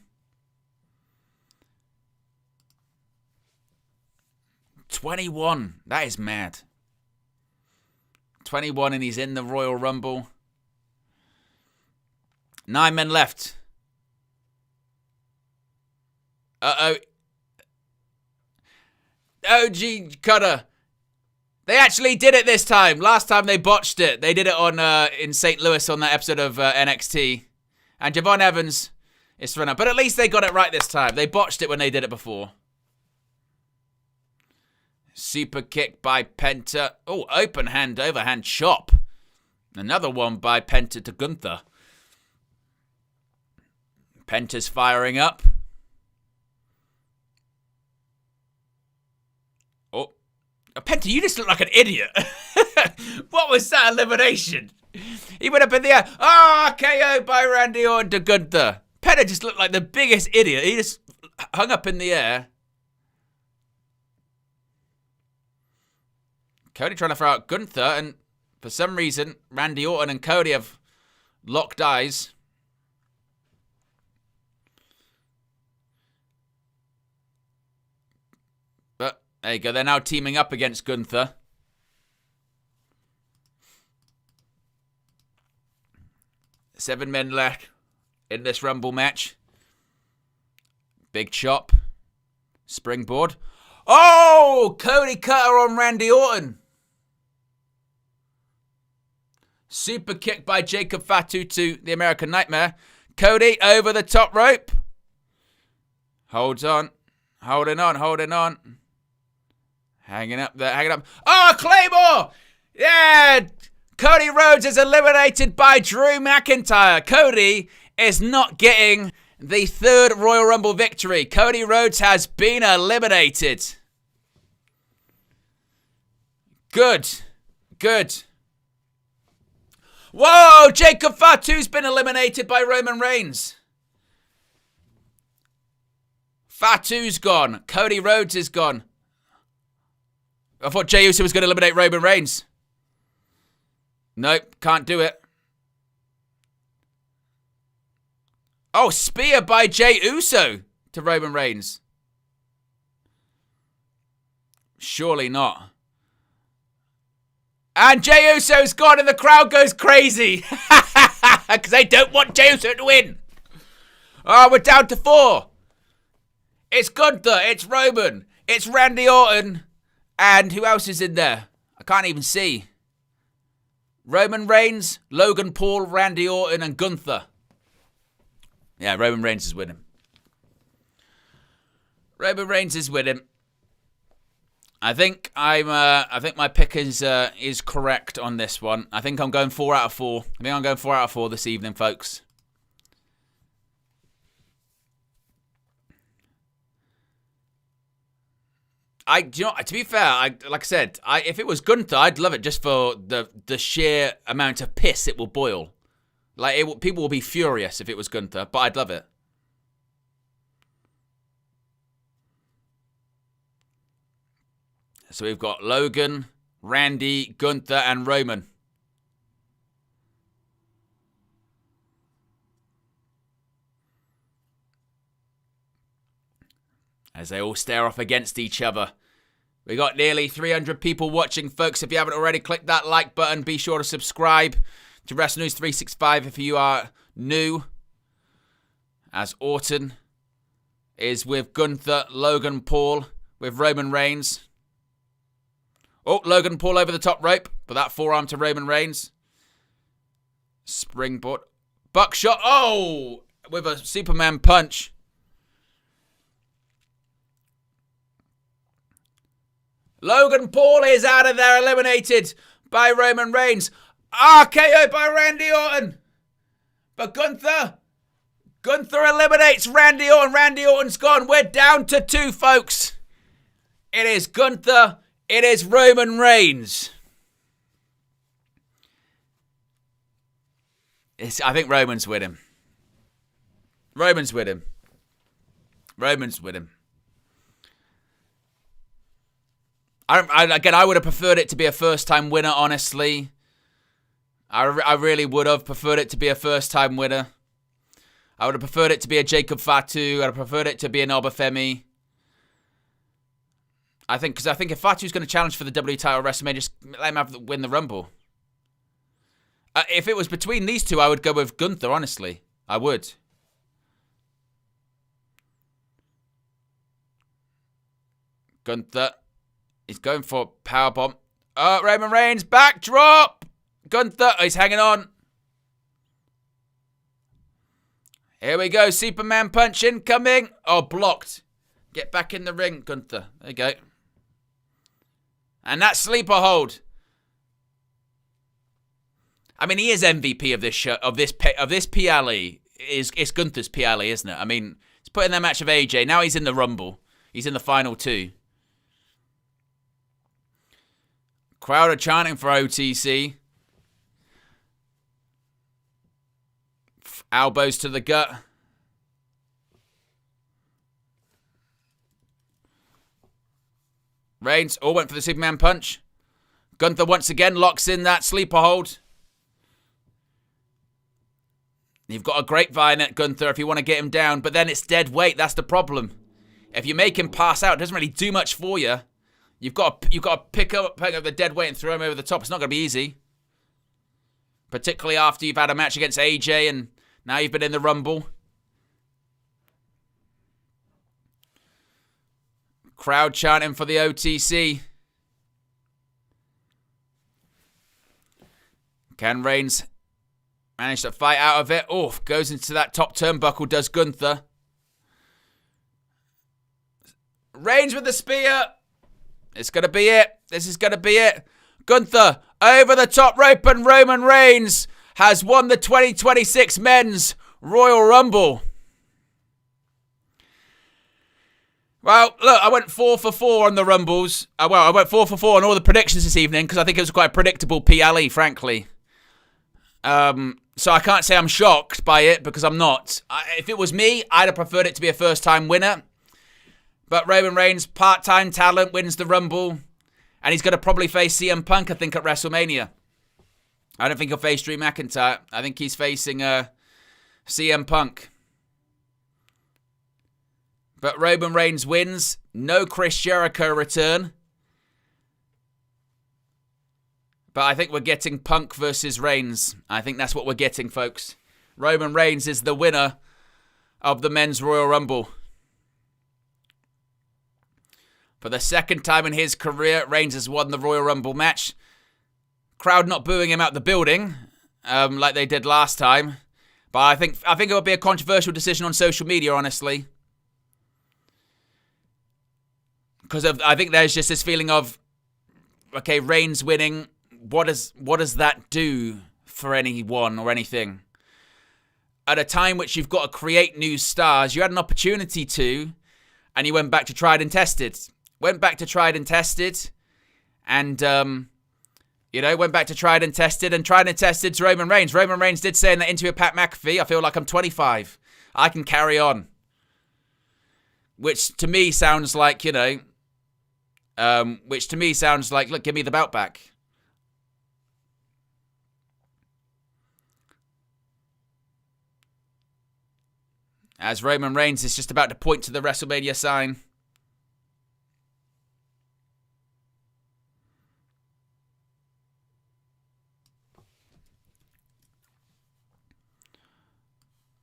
Speaker 1: 21. That is mad. 21 and he's in the Royal Rumble. 9 men left. Uh-oh. OG Cutter. They actually did it this time. Last time they botched it. They did it on in St. Louis on that episode of NXT. And Javon Evans is thrown up. But at least they got it right this time. They botched it when they did it before. Super kick by Penta. Oh, open hand, overhand chop. Another one by Penta to Gunther. Penta's firing up. Oh. Penta, you just look like an idiot. What was that elimination? He went up in the air. Oh, KO by Randy Orton to Gunther. Penta just looked like the biggest idiot. He just hung up in the air. Cody trying to throw out Gunther, and for some reason, Randy Orton and Cody have locked eyes. But there you go. They're now teaming up against Gunther. Seven men left in this Rumble match. Big chop. Springboard. Oh! Cody Cutter on Randy Orton. Super kick by Jacob Fatu to the American Nightmare. Cody over the top rope. Holds on. Holding on, holding on. Hanging up there, hanging up. Oh, Claymore! Yeah! Cody Rhodes is eliminated by Drew McIntyre. Cody is not getting the third Royal Rumble victory. Cody Rhodes has been eliminated. Good. Good. Whoa! Jacob Fatu's been eliminated by Roman Reigns. Fatu's gone. Cody Rhodes is gone. I thought Jey Uso was going to eliminate Roman Reigns. Nope, can't do it. Oh, spear by Jey Uso to Roman Reigns. Surely not. And Jey Uso's gone and the crowd goes crazy. Because they don't want Jey Uso to win. Oh, we're down to 4. It's Gunther, it's Roman, it's Randy Orton, and who else is in there? I can't even see. Roman Reigns, Logan Paul, Randy Orton, and Gunther. Yeah, Roman Reigns is winning. Roman Reigns is winning. I think my pick is correct on this one. I think I'm going 4 out of 4. I think I'm going 4 out of 4 this evening, folks. To be fair, like I said, if it was Gunther, I'd love it just for the sheer amount of piss it will boil. Like people will be furious if it was Gunther, but I'd love it. So we've got Logan, Randy, Gunther, and Roman. As they all stare off against each other. We got nearly 300 people watching, folks. If you haven't already, click that like button. Be sure to subscribe to Wrestle News 365 if you are new. As Orton is with Gunther, Logan Paul with Roman Reigns. Oh, Logan Paul over the top rope, but that forearm to Roman Reigns. Springboard. Buckshot. Oh, with a Superman punch. Logan Paul is out of there, eliminated by Roman Reigns. RKO by Randy Orton. But Gunther eliminates Randy Orton. Randy Orton's gone. We're down to 2, folks. It is Gunther. It is Roman Reigns. I think Roman's with him. Roman's with him. Roman's with him. I would have preferred it to be a first-time winner, honestly. I really would have preferred it to be a first-time winner. I would have preferred it to be a Jacob Fatu. I'd have preferred it to be an Obafemi. Because I think if Fatu's going to challenge for the WWE title at WrestleMania, just let him win the Rumble. If it was between these two, I would go with Gunther, honestly. I would. Gunther. He's going for powerbomb. Roman Reigns, backdrop. Gunther, he's hanging on. Here we go, Superman punch incoming. Oh, blocked. Get back in the ring, Gunther. There you go. And that sleeper hold. I mean, he is MVP of this show, of this PLE. It's Gunther's PLE, isn't it? I mean, he's put in that match of AJ. Now he's in the Rumble. He's in the final 2. Crowd are chanting for OTC. Elbows to the gut. Reigns all went for the Superman punch. Gunther once again locks in that sleeper hold. You've got a grapevine at Gunther if you want to get him down, but then it's dead weight. That's the problem. If you make him pass out, it doesn't really do much for you. You've got to pick up the dead weight and throw him over the top. It's not going to be easy. Particularly after you've had a match against AJ and now you've been in the Rumble. Crowd chanting for the OTC. Can Reigns manage to fight out of it? Oh, goes into that top turnbuckle, does Gunther. Reigns with the spear. It's going to be it. This is going to be it. Gunther over the top rope and Roman Reigns has won the 2026 Men's Royal Rumble. Well, look, I went 4 for 4 on the Rumbles. I went 4 for 4 on all the predictions this evening because I think it was quite a predictable PLE, frankly. So I can't say I'm shocked by it because I'm not. If it was me, I'd have preferred it to be a first-time winner. But Roman Reigns, part-time talent, wins the Rumble. And he's going to probably face CM Punk, I think, at WrestleMania. I don't think he'll face Drew McIntyre. I think he's facing CM Punk. But Roman Reigns wins. No Chris Jericho return. But I think we're getting Punk versus Reigns. I think that's what we're getting, folks. Roman Reigns is the winner of the Men's Royal Rumble. For the second time in his career, Reigns has won the Royal Rumble match. Crowd not booing him out the building like they did last time. But I think it would be a controversial decision on social media, honestly. Because I think there's just this feeling of, okay, Reigns winning, what does that do for anyone or anything? At a time which you've got to create new stars, you had an opportunity to, and you went back to tried and tested. And, went back to tried and tested, and tried and tested to Roman Reigns. Roman Reigns did say in that interview with Pat McAfee, I feel like I'm 25. I can carry on. Which to me sounds like, look, give me the belt back. As Roman Reigns is just about to point to the WrestleMania sign.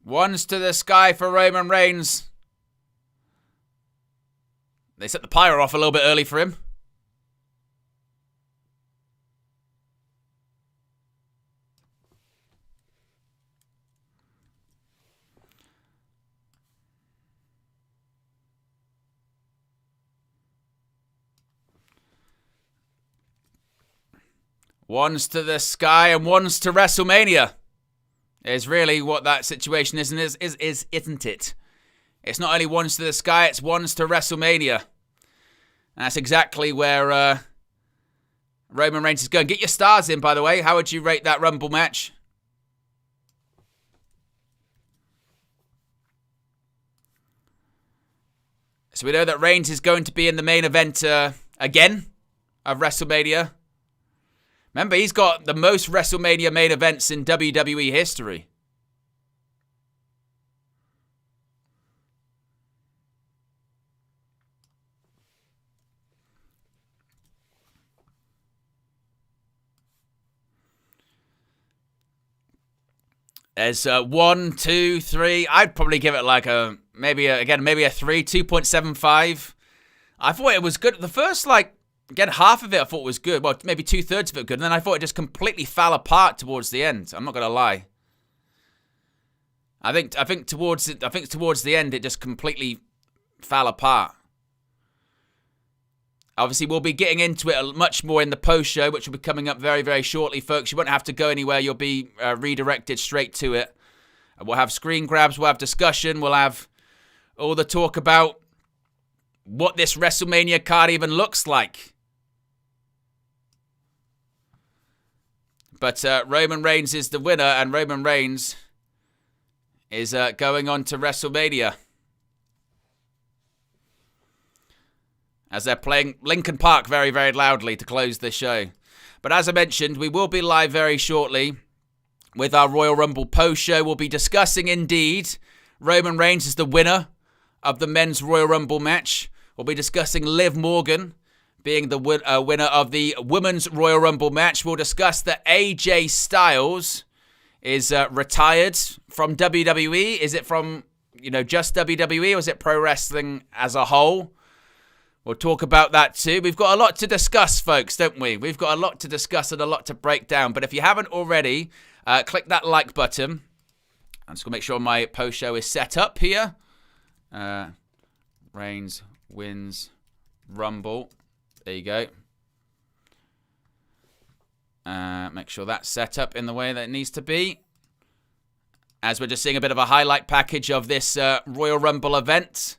Speaker 1: Ones to the sky for Roman Reigns. They set the pyro off a little bit early for him. Ones to the sky and ones to WrestleMania. Is really what that situation is, isn't it? It's not only ones to the sky, it's ones to WrestleMania. And that's exactly where Roman Reigns is going. Get your stars in, by the way. How would you rate that Rumble match? So we know that Reigns is going to be in the main event again of WrestleMania. Remember, he's got the most WrestleMania main events in WWE history. There's 1, 2, 3. I'd probably give it like maybe a 3, 2.75. I thought it was good. The first again, half of it I thought was good. Well, maybe 2/3 of it good. And then I thought it just completely fell apart towards the end. I'm not going to lie. I think towards the end it just completely fell apart. Obviously, we'll be getting into it much more in the post show, which will be coming up very, very shortly, folks. You won't have to go anywhere. You'll be redirected straight to it. We'll have screen grabs. We'll have discussion. We'll have all the talk about what this WrestleMania card even looks like. But Roman Reigns is the winner, and Roman Reigns is going on to WrestleMania. As they're playing Linkin Park very, very loudly to close the show. But as I mentioned, we will be live very shortly with our Royal Rumble post-show. We'll be discussing, indeed, Roman Reigns is the winner of the Men's Royal Rumble match. We'll be discussing Liv Morgan being the winner of the Women's Royal Rumble match. We'll discuss that AJ Styles is retired from WWE. Is it from, just WWE, or is it pro wrestling as a whole? We'll talk about that too. We've got a lot to discuss, folks, don't we? We've got a lot to discuss and a lot to break down. But if you haven't already, click that like button. I'm just going to make sure my post show is set up here. Reigns wins Rumble. There you go. Make sure that's set up in the way that it needs to be. As we're just seeing a bit of a highlight package of this Royal Rumble event.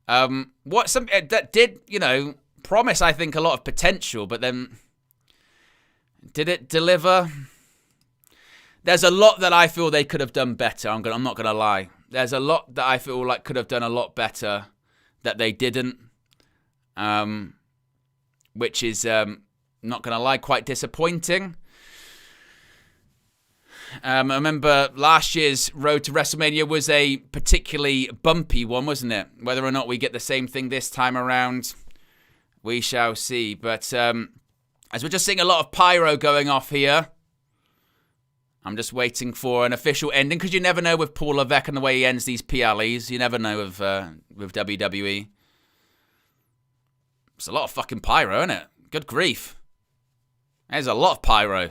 Speaker 1: That did, promise, I think, a lot of potential, but then did it deliver? There's a lot that I feel they could have done better. I'm not gonna lie. There's a lot that I feel like could have done a lot better that they didn't. Which is, not gonna lie, quite disappointing. I remember last year's Road to WrestleMania was a particularly bumpy one, wasn't it? Whether or not we get the same thing this time around, we shall see. But as we're just seeing a lot of pyro going off here, I'm just waiting for an official ending, because you never know with Paul Levesque and the way he ends these PLEs. You never know with WWE. It's a lot of fucking pyro, isn't it? Good grief. There's a lot of pyro.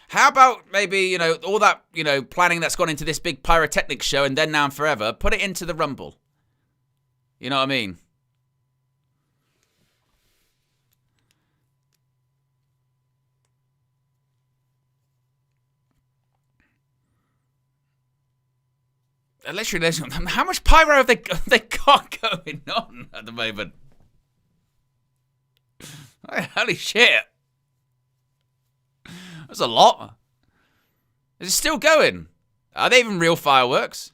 Speaker 1: How about maybe, all that, planning that's gone into this big pyrotechnics show and then now and forever, put it into the Rumble. You know what I mean? Literally, how much pyro have they got going on at the moment? Holy shit. That's a lot. Is it still going? Are they even real fireworks?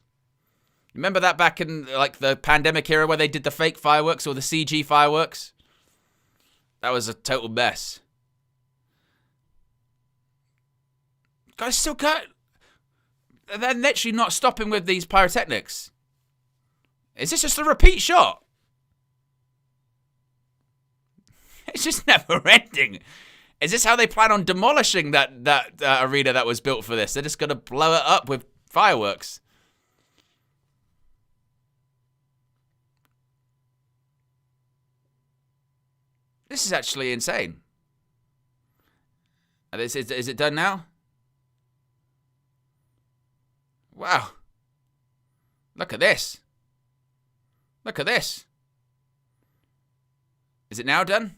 Speaker 1: Remember that back in the pandemic era where they did the fake fireworks or the CG fireworks? That was a total mess. Guys, still got. They're literally not stopping with these pyrotechnics. Is this just a repeat shot? It's just never ending. Is this how they plan on demolishing that arena that was built for this? They're just going to blow it up with fireworks. This is actually insane. Is it done now? Wow. Look at this. Look at this. Is it now done?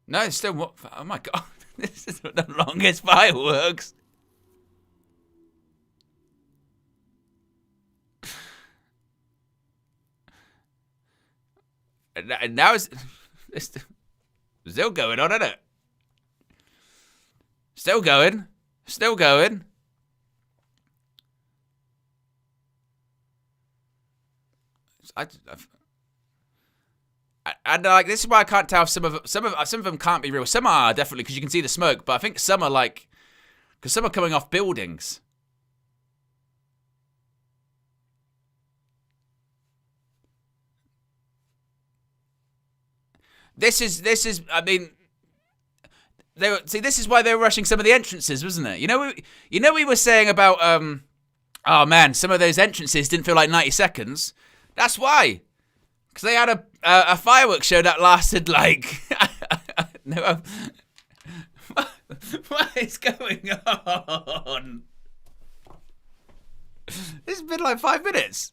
Speaker 1: No, it's still what? Oh my god. This is the longest fireworks. And now it's still going on, isn't it? Still going. Still going. And this is why I can't tell if some of them can't be real. Some are definitely, because you can see the smoke, but I think some are because some are coming off buildings. This is. I mean, this is why they were rushing some of the entrances, wasn't it? We were saying about oh man, some of those entrances didn't feel like 90 seconds. That's why. Because they had a fireworks show that lasted no. What is going on? This has been like 5 minutes.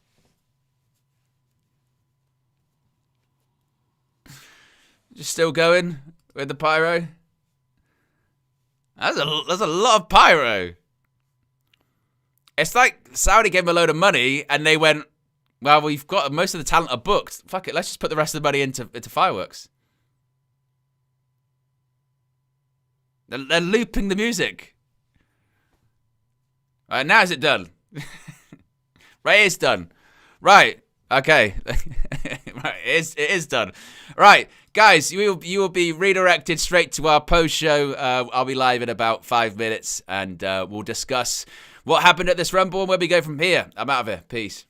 Speaker 1: Just still going with the pyro. That's a lot of pyro. It's like Saudi gave them a load of money and they went, well, we've got most of the talent are booked. Fuck it, let's just put the rest of the money into fireworks. They're looping the music. All right, now is it done? Right, it's done. Right, okay. Right, it is done. Right, guys, you will be redirected straight to our post show. I'll be live in about 5 minutes, and we'll discuss what happened at this Rumble and where we go from here. I'm out of here. Peace.